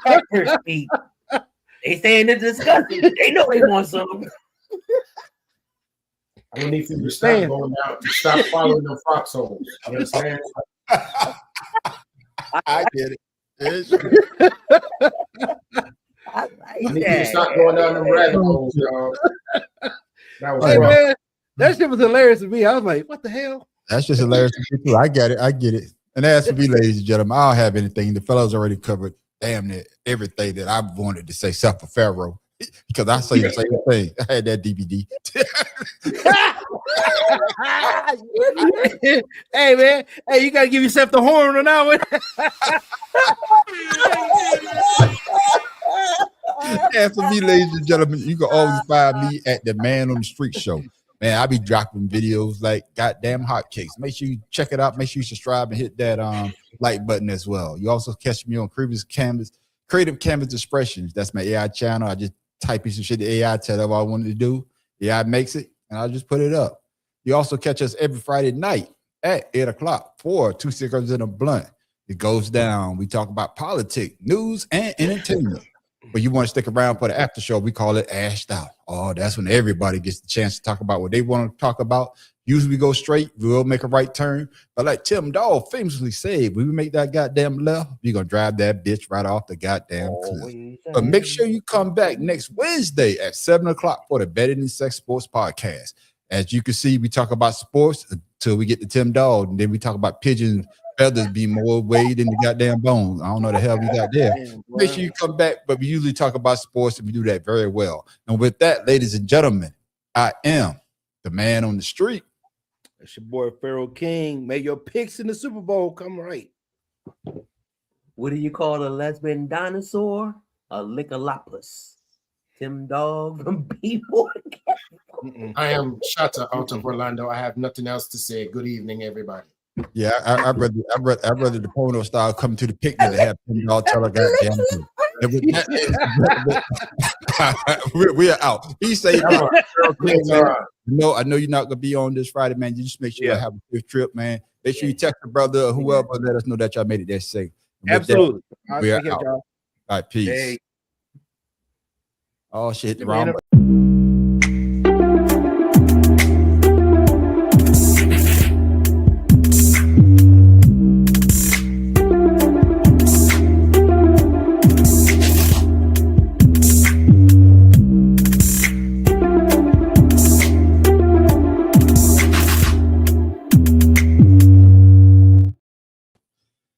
pepper speed. They saying it's disgusting. They know they want some. I'm gonna need you to stop going out, to stop following the foxholes. You understand? I get it. I need you to stop going down the rabbit holes, y'all. That was wrong. Man, that shit was hilarious to me. I was like, what the hell? That's just hilarious to me too. I get it. I get it. And as for me, ladies and gentlemen, I don't have anything. The fellows already covered damn near everything that I wanted to say, except for Pharaoh. Because I say the same thing. I had that DVD. Hey man, hey, you gotta give yourself the horn on that one. As for me, ladies and gentlemen, you can always find me at the Man on the Street show. Man, I be dropping videos like goddamn hotcakes. Make sure you check it out. Make sure you subscribe and hit that like button as well. You also catch me on Creative Canvas Expressions. That's my AI channel. I just type in some shit to AI, tell them what I wanted to do. AI makes it, and I'll just put it up. You also catch us every Friday night at 8 o'clock for 2 Cigarettes and a Blunt. It goes down. We talk about politics, news, and entertainment. But you want to stick around for the after show, we call it Ashed Out. Oh, that's when everybody gets the chance to talk about what they want to talk about. Usually we go straight, we'll make a right turn. But like Tim Dawg famously said, when we make that goddamn left, you're going to drive that bitch right off the goddamn cliff. But make sure you come back next Wednesday at 7 o'clock for the Better Than Sex Sports Podcast. As you can see, we talk about sports until we get to Tim Dawg, and then we talk about pigeons. Feathers be more weight than the goddamn bone. I don't know the hell we got there. Make sure you come back, but we usually talk about sports and we do that very well. And with that, ladies and gentlemen, I am the Man on the Street. It's your boy Pharaoh King. May your picks in the Super Bowl come right. What do you call a lesbian dinosaur? A lickalopus. Tim Dawg from people. I am Shatta out of Orlando. I have nothing else to say. Good evening, everybody. Yeah, I'd rather the porno style come to the picnic to have Tim Dawg tell a goddamn thing. We are out. Be safe. No, I know you're not gonna be on this Friday, man. You just make sure you have a good trip, man. Make sure you text your brother or whoever, let us know that y'all made it there safe. Absolutely. We are out. All right, peace. Hey. Oh shit, the wrong.